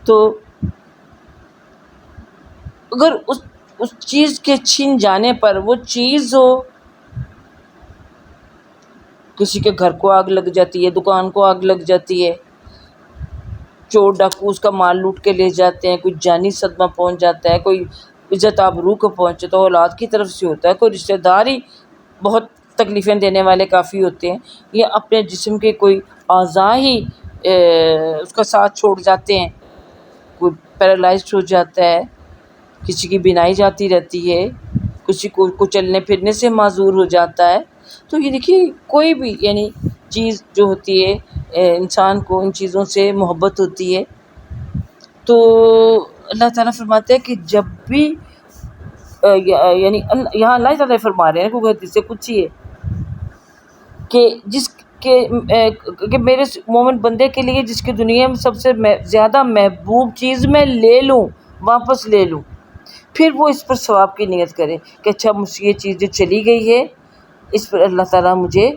تو اگر اس چیز کے چھن جانے پر وہ چیز ہو، کسی کے گھر کو آگ لگ جاتی ہے، دکان کو آگ لگ جاتی ہے، چور ڈاکو اس کا مال لوٹ کے لے جاتے ہیں، کوئی جانی صدمہ پہنچ جاتا ہے، کوئی عزت آبرو کو پہنچے تو اولاد کی طرف سے ہوتا ہے، کوئی رشتہ دار ہی بہت تکلیفیں دینے والے کافی ہوتے ہیں، یا اپنے جسم کے کوئی اعضاء ہی اس کا ساتھ چھوڑ جاتے ہیں، کوئی پیرالائزڈ ہو جاتا ہے، کسی کی بینائی جاتی رہتی ہے، کسی کو چلنے پھرنے سے معذور ہو جاتا ہے. تو یہ دیکھیے کوئی بھی یعنی چیز جو ہوتی ہے انسان کو ان چیزوں سے محبت ہوتی ہے. تو اللہ تعالیٰ فرماتے ہیں کہ جب بھی یعنی یہاں اللہ تعالیٰ فرما رہے ہیں کہ حدیث سے کچھ ہی ہے کہ میرے مومن بندے کے لیے جس کی دنیا میں سب سے زیادہ محبوب چیز میں لے لوں، واپس لے لوں، پھر وہ اس پر ثواب کی نیت کرے کہ اچھا مجھے یہ چیز جو چلی گئی ہے اس پر اللہ تعالیٰ مجھے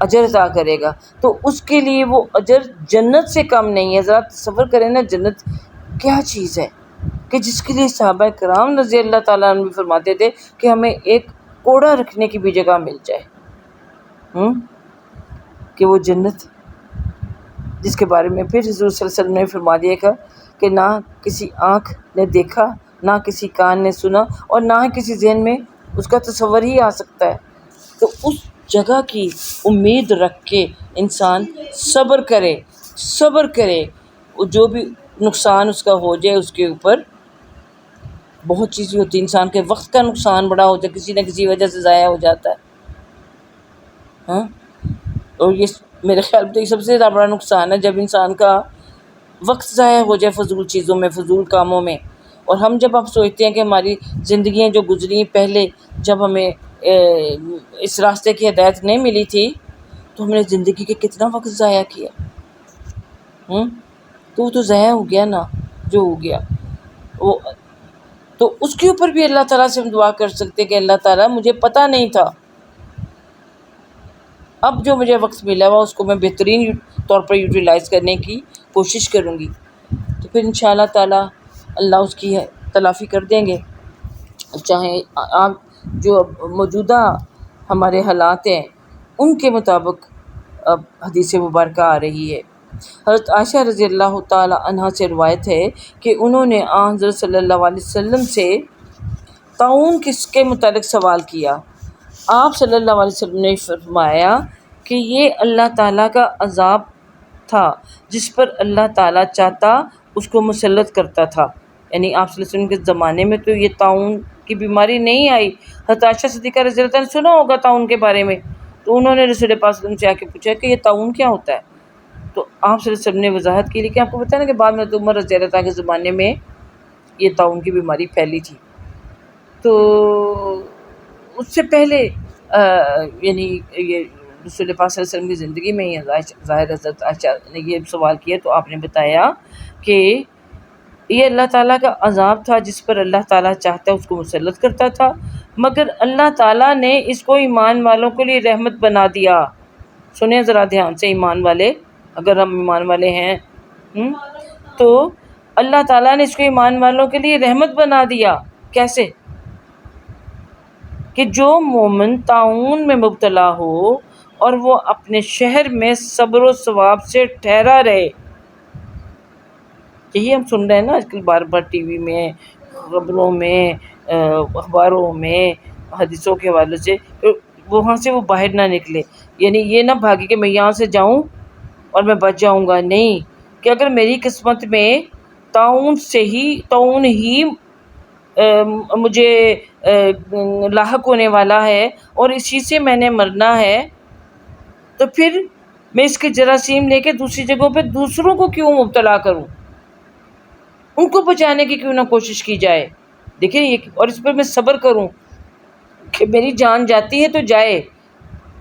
اجر عطا کرے گا، تو اس کے لیے وہ اجر جنت سے کم نہیں ہے. ذرا تصور کریں نا جنت کیا چیز ہے کہ جس کے لیے صحابہ کرام رضی اللہ تعالیٰ عنہ بھی فرماتے تھے کہ ہمیں ایک کوڑا رکھنے کی بھی جگہ مل جائے، کہ وہ جنت جس کے بارے میں پھر حضور صلی اللہ علیہ وسلم نے فرما دیا کہ نہ کسی آنکھ نے دیکھا، نہ کسی کان نے سنا، اور نہ ہی کسی ذہن میں اس کا تصور ہی آ سکتا ہے. تو اس جگہ کی امید رکھ کے انسان صبر کرے جو بھی نقصان اس کا ہو جائے اس کے اوپر. بہت چیزیں ہوتی ہیں، انسان کے وقت کا نقصان بڑا ہوتا ہے، کسی نہ کسی وجہ سے ضائع ہو جاتا ہے. اور یہ میرے خیال میں تو یہ سب سے زیادہ بڑا نقصان ہے جب انسان کا وقت ضائع ہو جائے فضول چیزوں میں، فضول کاموں میں. اور ہم جب اب سوچتے ہیں کہ ہماری زندگیاں جو گزری پہلے، جب ہمیں اس راستے کی ہدایت نہیں ملی تھی، تو ہم نے زندگی کے کتنا وقت ضائع کیا. تو وہ تو ضائع ہو گیا نا، جو ہو گیا وہ. تو اس کے اوپر بھی اللہ تعالیٰ سے ہم دعا کر سکتے کہ اللہ تعالیٰ مجھے پتہ نہیں تھا، اب جو مجھے وقت ملا ہوا اس کو میں بہترین طور پر یوٹیلائز کرنے کی کوشش کروں گی. تو پھر انشاءاللہ تعالیٰ اللہ اس کی تلافی کر دیں گے. چاہے آپ جو موجودہ ہمارے حالات ہیں ان کے مطابق اب حدیث مبارکہ آ رہی ہے. حضرت عائشہ رضی اللہ تعالی عنہا سے روایت ہے کہ انہوں نے حضرت صلی اللہ علیہ وسلم سے طاعون کے متعلق سوال کیا. آپ صلی اللہ علیہ وسلم نے فرمایا کہ یہ اللہ تعالیٰ کا عذاب تھا جس پر اللہ تعالیٰ چاہتا اس کو مسلط کرتا تھا. یعنی آپ صلی اللہ علیہ وسلم کے زمانے میں تو یہ طاعون کی بیماری نہیں آئی. حضرت عائشہ صدیقہ رضی اللہ عنہ نے سنا ہوگا طاعون کے بارے میں، تو انہوں نے رسول پاک صلی اللہ علیہ وسلم سے آ کے پوچھا کہ یہ طاعون کیا ہوتا ہے. تو آپ صلی اللہ علیہ وسلم نے وضاحت کی، لیکن آپ کو پتہ ہے نا کہ بعد میں عمر رضی اللہ عنہ کے زمانے میں یہ طاعون کی بیماری پھیلی تھی. تو اس سے پہلے یعنی یہ رسول پاک صلی اللہ علیہ وسلم کی زندگی میں ہی ظاہر حضرت عائشہ نے یہ سوال کیا، تو آپ نے بتایا کہ یہ اللہ تعالیٰ کا عذاب تھا جس پر اللہ تعالیٰ چاہتا اس کو مسلط کرتا تھا، مگر اللہ تعالیٰ نے اس کو ایمان والوں کے لیے رحمت بنا دیا. سنیں ذرا دھیان سے ایمان والے، اگر ہم ایمان والے ہیں تو اللہ تعالیٰ نے اس کو ایمان والوں کے لیے رحمت بنا دیا. کیسے؟ کہ جو مومن طاعون میں مبتلا ہو اور وہ اپنے شہر میں صبر و ثواب سے ٹھہرا رہے. یہی ہم سن رہے ہیں نا آج کل بار بار ٹی وی میں، خبروں میں، اخباروں میں، حدیثوں کے حوالے سے، وہاں سے وہ باہر نہ نکلے. یعنی یہ نہ بھاگے کہ میں یہاں سے جاؤں اور میں بچ جاؤں گا. نہیں، کہ اگر میری قسمت میں طاعون ہی مجھے لاحق ہونے والا ہے اور اسی سے میں نے مرنا ہے، تو پھر میں اس کے جراثیم لے کے دوسری جگہوں پہ دوسروں کو کیوں مبتلا کروں، ان کو بچانے کی کیوں نہ کوشش کی جائے. دیکھیں اور اس پر میں صبر کروں کہ میری جان جاتی ہے تو جائے،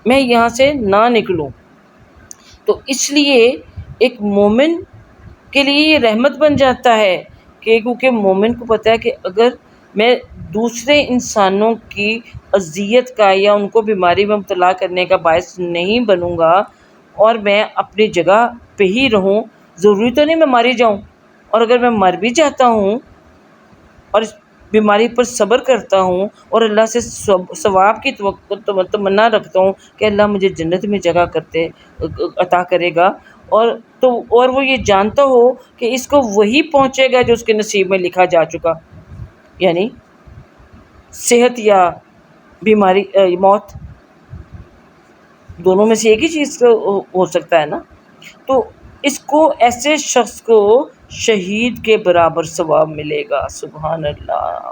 میں یہاں سے نہ نکلوں. تو اس لیے ایک مومن کے لیے یہ رحمت بن جاتا ہے کہ کیونکہ مومن کو پتہ ہے کہ اگر میں دوسرے انسانوں کی اذیت کا یا ان کو بیماری میں مبتلا کرنے کا باعث نہیں بنوں گا اور میں اپنی جگہ پہ ہی رہوں، ضروری تو نہیں میں ماری جاؤں. اور اگر میں مر بھی جاتا ہوں اور اس بیماری پر صبر کرتا ہوں اور اللہ سے ثواب کی تمنا رکھتا ہوں کہ اللہ مجھے جنت میں جگہ عطا کرے گا، اور وہ یہ جانتا ہو کہ اس کو وہی پہنچے گا جو اس کے نصیب میں لکھا جا چکا، یعنی صحت یا بیماری، موت، دونوں میں سے ایک ہی چیز ہو سکتا ہے نا. تو اس کو ایسے شخص کو شہید کے برابر ثواب ملے گا. سبحان اللہ.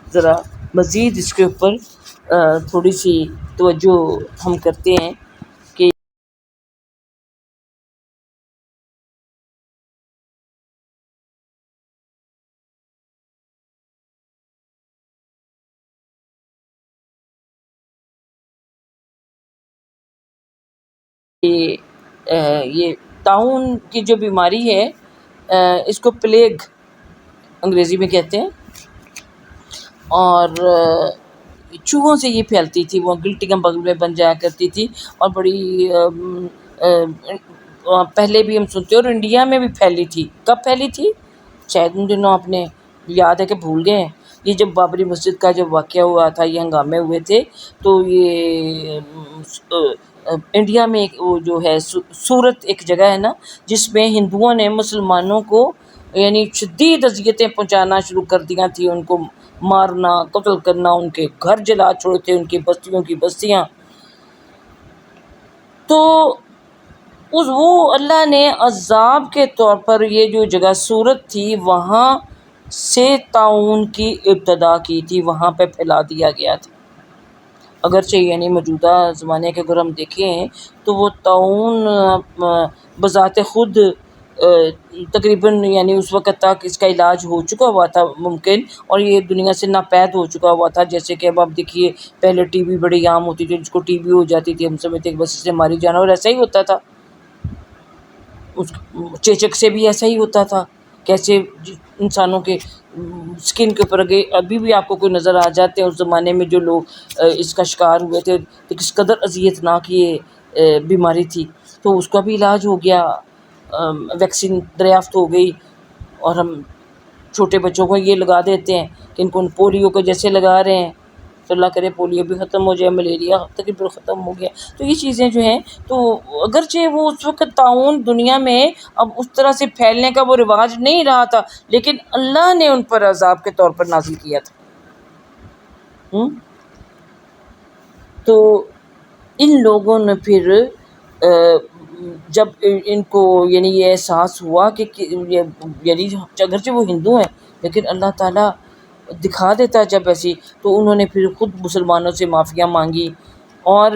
ذرا مزید اس کے اوپر تھوڑی سی توجہ ہم کرتے ہیں کہ یہ طاعون کی جو بیماری ہے اس کو پلیگ انگریزی میں کہتے ہیں، اور چوہوں سے یہ پھیلتی تھی. وہ گلٹیاں بغل میں بن جایا کرتی تھی اور بڑی پہلے بھی ہم سنتے اور انڈیا میں بھی پھیلی تھی. کب پھیلی تھی؟ شاید ان دنوں آپ نے یاد ہے کہ بھول گئے ہیں. یہ جب بابری مسجد کا جب واقعہ ہوا تھا، یہ ہنگامے ہوئے تھے، تو یہ انڈیا میں وہ جو ہے سورت ایک جگہ ہے نا جس میں ہندوؤں نے مسلمانوں کو یعنی شدید اذیتیں پہنچانا شروع کر دیا تھی، ان کو مارنا، قتل کرنا، ان کے گھر جلا چھوڑے تھے، ان کی بستیوں کی بستیاں. تو وہ اللہ نے عذاب کے طور پر یہ جو جگہ سورت تھی وہاں سے طاعون کی ابتدا کی تھی، وہاں پہ پھیلا دیا گیا تھا. اگرچہ یعنی موجودہ زمانے کے اگر ہم دیکھیں تو وہ طاعون بذات خود تقریباً یعنی اس وقت تک اس کا علاج ہو چکا ہوا تھا ممکن، اور یہ دنیا سے ناپید ہو چکا ہوا تھا. جیسے کہ اب آپ دیکھیے پہلے ٹی بی بڑی عام ہوتی تھی، جس کو ٹی بی ہو جاتی تھی ہم سمجھتے کہ بس اس سے ماری جانا، اور ایسا ہی ہوتا تھا. اس چیچک سے بھی ایسا ہی ہوتا تھا. کیسے انسانوں کے اسکن کے اوپر ابھی بھی آپ کو کوئی نظر آ جاتے ہیں اس زمانے میں جو لوگ اس کا شکار ہوئے تھے، تو کس قدر اذیت ناک یہ بیماری تھی. تو اس کا بھی علاج ہو گیا، ویکسین دریافت ہو گئی، اور ہم چھوٹے بچوں کو یہ لگا دیتے ہیں کہ ان کو پولیو کو جیسے لگا رہے ہیں. تو اللہ کرے پولیو بھی ختم ہو جائے، ملیریا تقریباً ختم ہو گیا. تو یہ چیزیں جو ہیں، تو اگرچہ وہ اس وقت طاعون دنیا میں اب اس طرح سے پھیلنے کا وہ رواج نہیں رہا تھا، لیکن اللہ نے ان پر عذاب کے طور پر نازل کیا تھا. تو ان لوگوں نے پھر جب ان کو یعنی یہ احساس ہوا کہ یعنی اگرچہ وہ ہندو ہیں لیکن اللہ تعالیٰ دکھا دیتا ہے جب ایسی، تو انہوں نے پھر خود مسلمانوں سے معافیاں مانگی، اور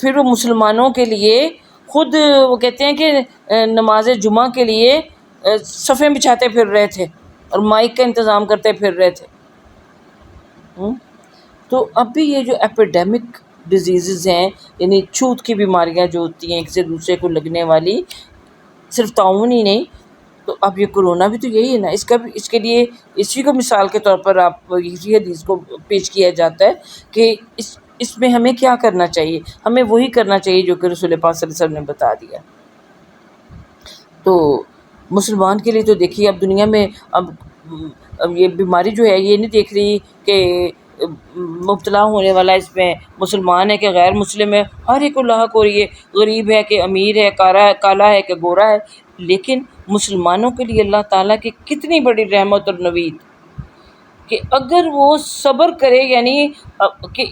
پھر وہ مسلمانوں کے لیے خود وہ کہتے ہیں کہ نماز جمعہ کے لیے صفیں بچھاتے پھر رہے تھے اور مائک کا انتظام کرتے پھر رہے تھے. تو اب بھی یہ جو ایپیڈیمک ڈیزیزز ہیں، یعنی چھوت کی بیماریاں جو ہوتی ہیں ایک سے دوسرے کو لگنے والی، صرف طاعون ہی نہیں، تو اب یہ کرونا بھی تو یہی ہے نا. اس کے لیے اسی کو مثال کے طور پر آپ اسی حدیث کو پیش کیا جاتا ہے کہ اس میں ہمیں کیا کرنا چاہیے. ہمیں وہی کرنا چاہیے جو کہ رسول پاک صلی اللہ علیہ وسلم نے بتا دیا. تو مسلمان کے لیے تو دیکھیے اب دنیا میں اب یہ بیماری جو ہے یہ نہیں دیکھ رہی کہ مبتلا ہونے والا اس میں مسلمان ہے کہ غیر مسلم ہے، ہر ایک کو لاحق ہو رہی ہے، غریب ہے کہ امیر ہے، کالا ہے کہ گورا ہے. لیکن مسلمانوں کے لیے اللہ تعالیٰ کی کتنی بڑی رحمت اور نوید کہ اگر وہ صبر کرے، یعنی کہ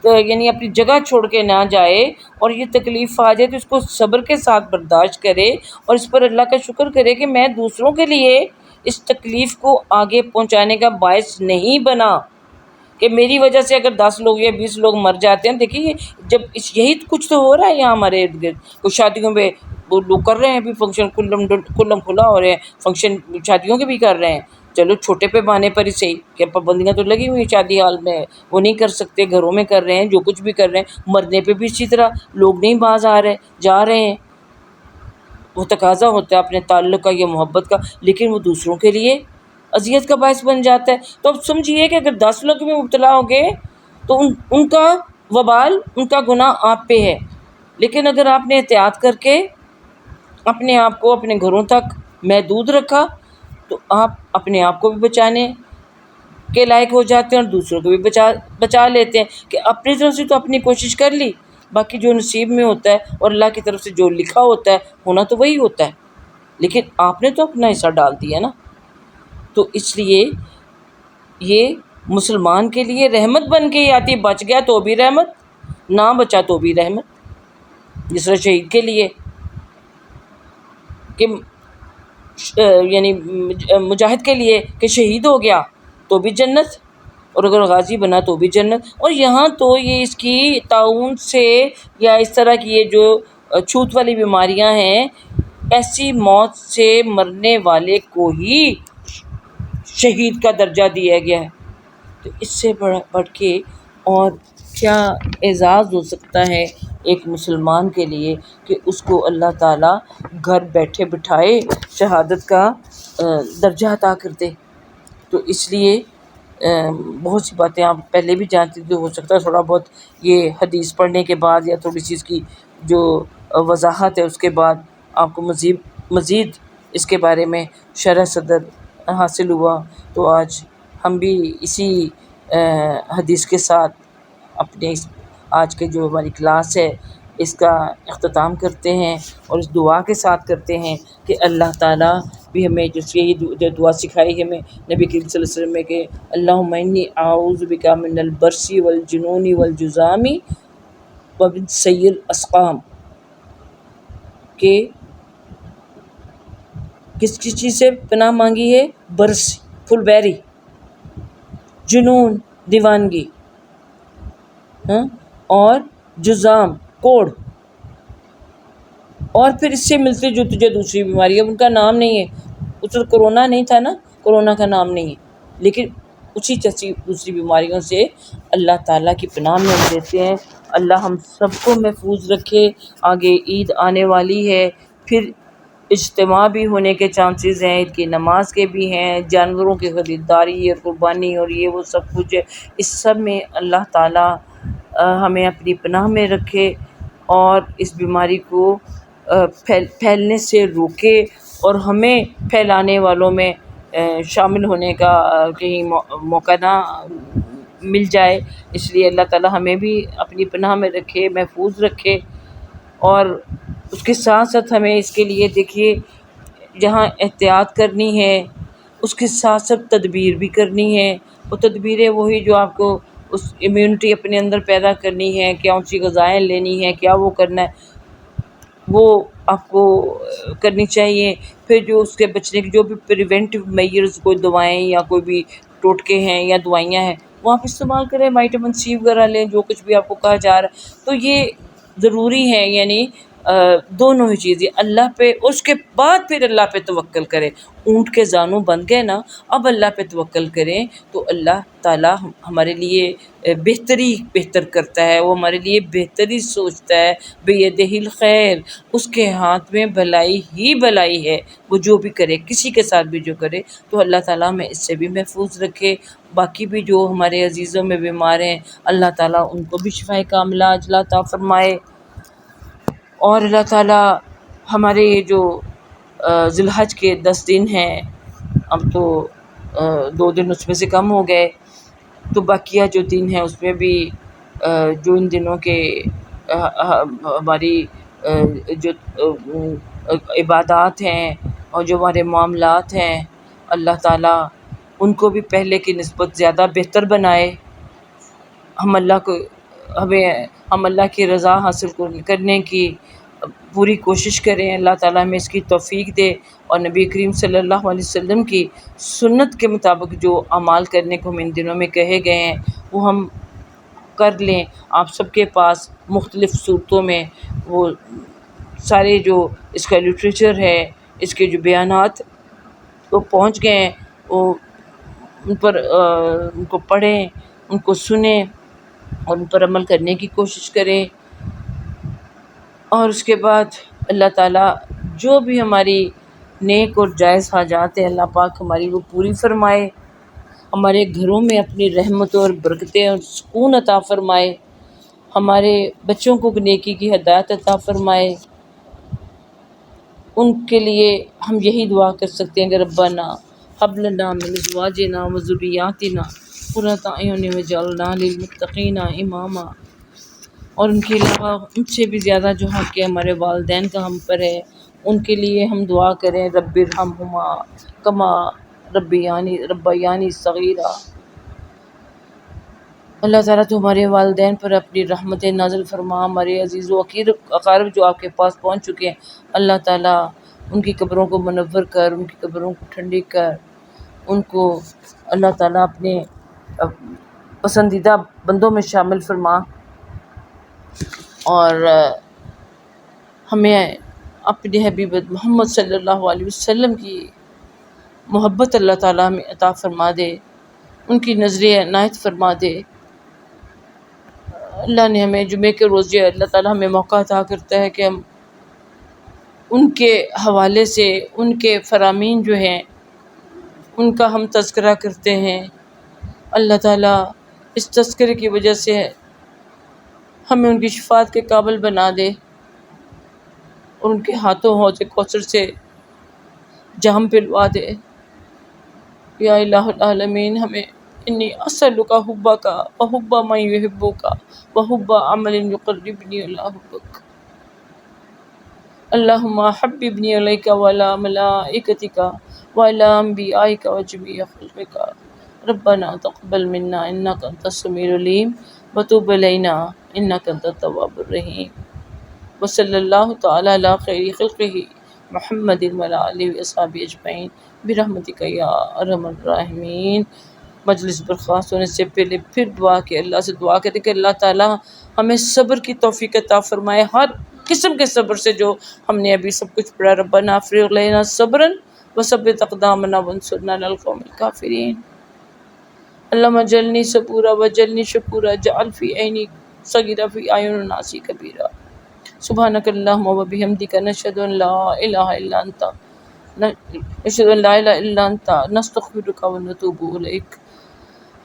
یعنی اپنی جگہ چھوڑ کے نہ جائے اور یہ تکلیف آ جائے تو اس کو صبر کے ساتھ برداشت کرے اور اس پر اللہ کا شکر کرے کہ میں دوسروں کے لیے اس تکلیف کو آگے پہنچانے کا باعث نہیں بنا، کہ میری وجہ سے اگر 10 لوگ یا 20 لوگ مر جاتے ہیں. دیکھیے جب یہی کچھ تو ہو رہا ہے یہاں ہمارے ارد گرد، کچھ شادیوں میں وہ لوگ کر رہے ہیں ابھی فنکشن کلم کھلا ہو رہے ہیں، فنکشن شادیوں کے بھی کر رہے ہیں. چلو چھوٹے پیمانے پر ہی صحیح، کہ پابندیاں تو لگی ہوئی ہیں شادی حال میں، وہ نہیں کر سکتے، گھروں میں کر رہے ہیں جو کچھ بھی کر رہے ہیں. مرنے پہ بھی اسی طرح لوگ نہیں باز آ رہے، جا رہے ہیں. وہ تقاضا ہوتا ہے اپنے تعلق کا یا محبت کا، لیکن وہ دوسروں کے لیے اذیت کا باعث بن جاتا ہے. تو اب سمجھیے کہ اگر 10 لوگ بھی مبتلا ہو گئے تو ان کا وبال، ان کا گناہ آپ پہ ہے. لیکن اگر آپ نے احتیاط کر کے اپنے آپ کو اپنے گھروں تک محدود رکھا تو آپ اپنے آپ کو بھی بچانے کے لائق ہو جاتے ہیں اور دوسروں کو بھی بچا لیتے ہیں. کہ اپنی طرف سے تو اپنی کوشش کر لی، باقی جو نصیب میں ہوتا ہے اور اللہ کی طرف سے جو لکھا ہوتا ہے ہونا تو وہی ہوتا ہے، لیکن آپ نے تو اپنا حصہ ڈال دیا نا. تو اس لیے یہ مسلمان کے لیے رحمت بن کے ہی آتی، بچ گیا تو بھی رحمت، نہ بچا تو بھی رحمت. جس طرح شہید کے لیے کہ یعنی مجاہد کے لیے کہ شہید ہو گیا تو بھی جنت، اور اگر غازی بنا تو بھی جنت. اور یہاں تو یہ اس کی طاعون سے یا اس طرح کی یہ جو چھوت والی بیماریاں ہیں، ایسی موت سے مرنے والے کو ہی شہید کا درجہ دیا گیا ہے. تو اس سے بڑھ کے اور کیا اعزاز ہو سکتا ہے ایک مسلمان کے لیے کہ اس کو اللہ تعالیٰ گھر بیٹھے بٹھائے شہادت کا درجہ عطا کر دے. تو اس لیے بہت سی باتیں آپ پہلے بھی جانتے تھے، ہو سکتا ہے تھوڑا بہت یہ حدیث پڑھنے کے بعد یا تھوڑی سی اس کی جو وضاحت ہے اس کے بعد آپ کو مزید اس کے بارے میں شرح صدر حاصل ہوا. تو آج ہم بھی اسی حدیث کے ساتھ اپنے آج کے جو ہماری کلاس ہے اس کا اختتام کرتے ہیں، اور اس دعا کے ساتھ کرتے ہیں کہ اللہ تعالیٰ بھی ہمیں جس یہی دعا سکھائی ہمیں نبی کریم صلی اللہ علیہ وسلم میں کہ اللہم انی اعوذ بک من البرص والجنون والجذام ومن سیء الاسقام، کہ کس چیز سے پناہ مانگی ہے؟ برس فل بیری، جنون دیوانگی، اور جذام کوڑ، اور پھر اس سے ملتے جلتے جو دوسری بیماری ہے ان کا نام نہیں ہے، اس وقت کرونا نہیں تھا نا، کرونا کا نام نہیں ہے، لیکن اسی جیسی دوسری بیماریوں سے اللہ تعالیٰ کی پناہ میں ہم دیتے ہیں۔ اللہ ہم سب کو محفوظ رکھے۔ آگے عید آنے والی ہے، پھر اجتماع بھی ہونے کے چانسز ہیں، عید کی نماز کے بھی ہیں، جانوروں کی خریداری اور قربانی اور یہ وہ سب کچھ ہے۔ اس سب میں اللہ تعالیٰ ہمیں اپنی پناہ میں رکھے اور اس بیماری کو پھیلنے سے روکے، اور ہمیں پھیلانے والوں میں شامل ہونے کا کہیں موقع نہ مل جائے۔ اس لیے اللہ تعالیٰ ہمیں بھی اپنی پناہ میں رکھے، محفوظ رکھے، اور اس کے ساتھ ساتھ ہمیں اس کے لیے دیکھیے جہاں احتیاط کرنی ہے اس کے ساتھ ساتھ تدبیر بھی کرنی ہے۔ وہ تدبیریں وہی جو آپ کو اس امیونٹی اپنے اندر پیدا کرنی ہے، کیا اونچی غذائیں لینی ہے، کیا وہ کرنا ہے، وہ آپ کو کرنی چاہیے۔ پھر جو اس کے بچنے کی جو بھی پریونٹیو میئرز، کوئی دوائیں یا کوئی بھی ٹوٹکے ہیں یا دوائیاں ہیں وہ آپ استعمال کریں، وائٹامن سی وغیرہ لیں، جو کچھ بھی آپ کو کہا جا رہا ہے۔ تو یہ ضروری ہے، یعنی دونوں ہی چیزیں اللہ پہ، اس کے بعد پھر اللہ پہ توکل کریں۔ اونٹ کے زانوں بن گئے نا، اب اللہ پہ توکل کریں تو اللہ تعالیٰ ہمارے لیے بہتر کرتا ہے، وہ ہمارے لیے بہتری سوچتا ہے۔ بیدہ الخیر، اس کے ہاتھ میں بھلائی ہی بھلائی ہے، وہ جو بھی کرے، کسی کے ساتھ بھی جو کرے، تو اللہ تعالیٰ ہمیں اس سے بھی محفوظ رکھے۔ باقی بھی جو ہمارے عزیزوں میں بیمار ہیں اللہ تعالیٰ ان کو بھی شفائے کاملہ عاجلہ عطا فرمائے، اور اللہ تعالیٰ ہمارے یہ جو ذی الحج کے 10 دن ہیں، اب تو 2 دن اس میں سے کم ہو گئے، تو بقیہ جو دن ہیں اس میں بھی جو ان دنوں کے ہماری جو عبادات ہیں اور جو ہمارے معاملات ہیں اللہ تعالیٰ ان کو بھی پہلے کی نسبت زیادہ بہتر بنائے۔ ہم اللہ کی رضا حاصل کرنے کی پوری کوشش کریں، اللہ تعالیٰ ہمیں اس کی توفیق دے، اور نبی کریم صلی اللہ علیہ وسلم کی سنت کے مطابق جو اعمال کرنے کو ہم ان دنوں میں کہے گئے ہیں وہ ہم کر لیں۔ آپ سب کے پاس مختلف صورتوں میں وہ سارے جو اس کا لٹریچر ہے، اس کے جو بیانات وہ پہنچ گئے ہیں، وہ ان کو پڑھیں، ان کو سنیں اور ان پر عمل کرنے کی کوشش کریں۔ اور اس کے بعد اللہ تعالیٰ جو بھی ہماری نیک اور جائز حاجات ہیں اللہ پاک ہماری وہ پوری فرمائے، ہمارے گھروں میں اپنی رحمتوں اور برکتیں اور سکون عطا فرمائے، ہمارے بچوں کو نیکی کی ہدایت عطا فرمائے۔ ان کے لیے ہم یہی دعا کر سکتے ہیں کہ ربنا ہب لنا من ازواجنا وذریاتنا قرۃ اعین واجعلنا للمتقین اماما۔ اور ان کے علاوہ ان سے بھی زیادہ جو حق ہے ہمارے والدین کا ہم پر ہے، ان کے لیے ہم دعا کریں رب ارحمہما کما ربیانی صغیرا۔ اللہ تعالیٰ تو ہمارے والدین پر اپنی رحمت نازل فرما، ہمارے عزیز و اقارب جو آپ کے پاس پہنچ چکے ہیں اللہ تعالیٰ ان کی قبروں کو منور کر، ان کی قبروں کو ٹھنڈی کر، ان کو اللہ تعالیٰ اپنے پسندیدہ بندوں میں شامل فرما، اور ہمیں اپنے حبیب محمد صلی اللہ علیہ وسلم کی محبت اللہ تعالیٰ ہمیں عطا فرما دے، ان کی نظر عنایت فرما دے۔ اللہ نے ہمیں جمعے کے روز اللہ تعالیٰ ہمیں موقع عطا کرتا ہے کہ ہم ان کے حوالے سے ان کے فرامین جو ہیں ان کا ہم تذکرہ کرتے ہیں۔ اللہ تعالیٰ اس تذکرے کی وجہ سے ہمیں ان کی شفاعت کے قابل بنا دے، اور ان کے ہاتھوں حوض کوثر سے جام پلوا دے۔ یا الہ العالمین، ہمیں انی اسألک حبک وحب من یحبک وحب عمل یقربنی الی حبک، اللہم حببنی الیک وعلی ملائکتک وعلی انبیائک وجمیع خلقک، ربنا تقبل منا انک انت السمیع العلیم وتب علینا انک انت التواب الرحیم، وصلی اللہ تعالی علی خیر خلقہ محمد وعلی آلہ وصحبہ اجمعین برحمتک یا ارحم الراحمین۔ مجلس برخاست ہونے سے پہلے پھر اللہ سے دعا کریں کہ اللہ تعالیٰ ہمیں صبر کی توفیق عطا فرمائے، ہر قسم کے صبر سے جو ہم نے ابھی سب کچھ پڑھا. ربنا افرغ علینا صبرا وثبت اقدامنا وانصرنا علی القوم الکافرین. اللہم اجعلنی صبورا واجعلنی شکورا جعل فی عینی صغیرہ فی اعین الناس کبیرا. سبحانک اللہم وبحمدک نشہد ان لا الہ الا انت نستغفرک ونتوب الیک.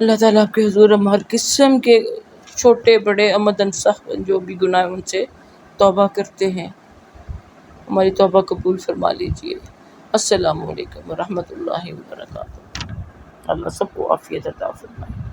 اللہ تعالیٰ آپ کے حضور ہم ہر قسم کے چھوٹے بڑے عمدن سہون جو بھی گناہ ان سے توبہ کرتے ہیں، ہماری توبہ قبول فرما لیجیے. السلام علیکم ورحمۃ اللہ وبرکاتہ. اللہ سب کو عافیت عطا فرمائے.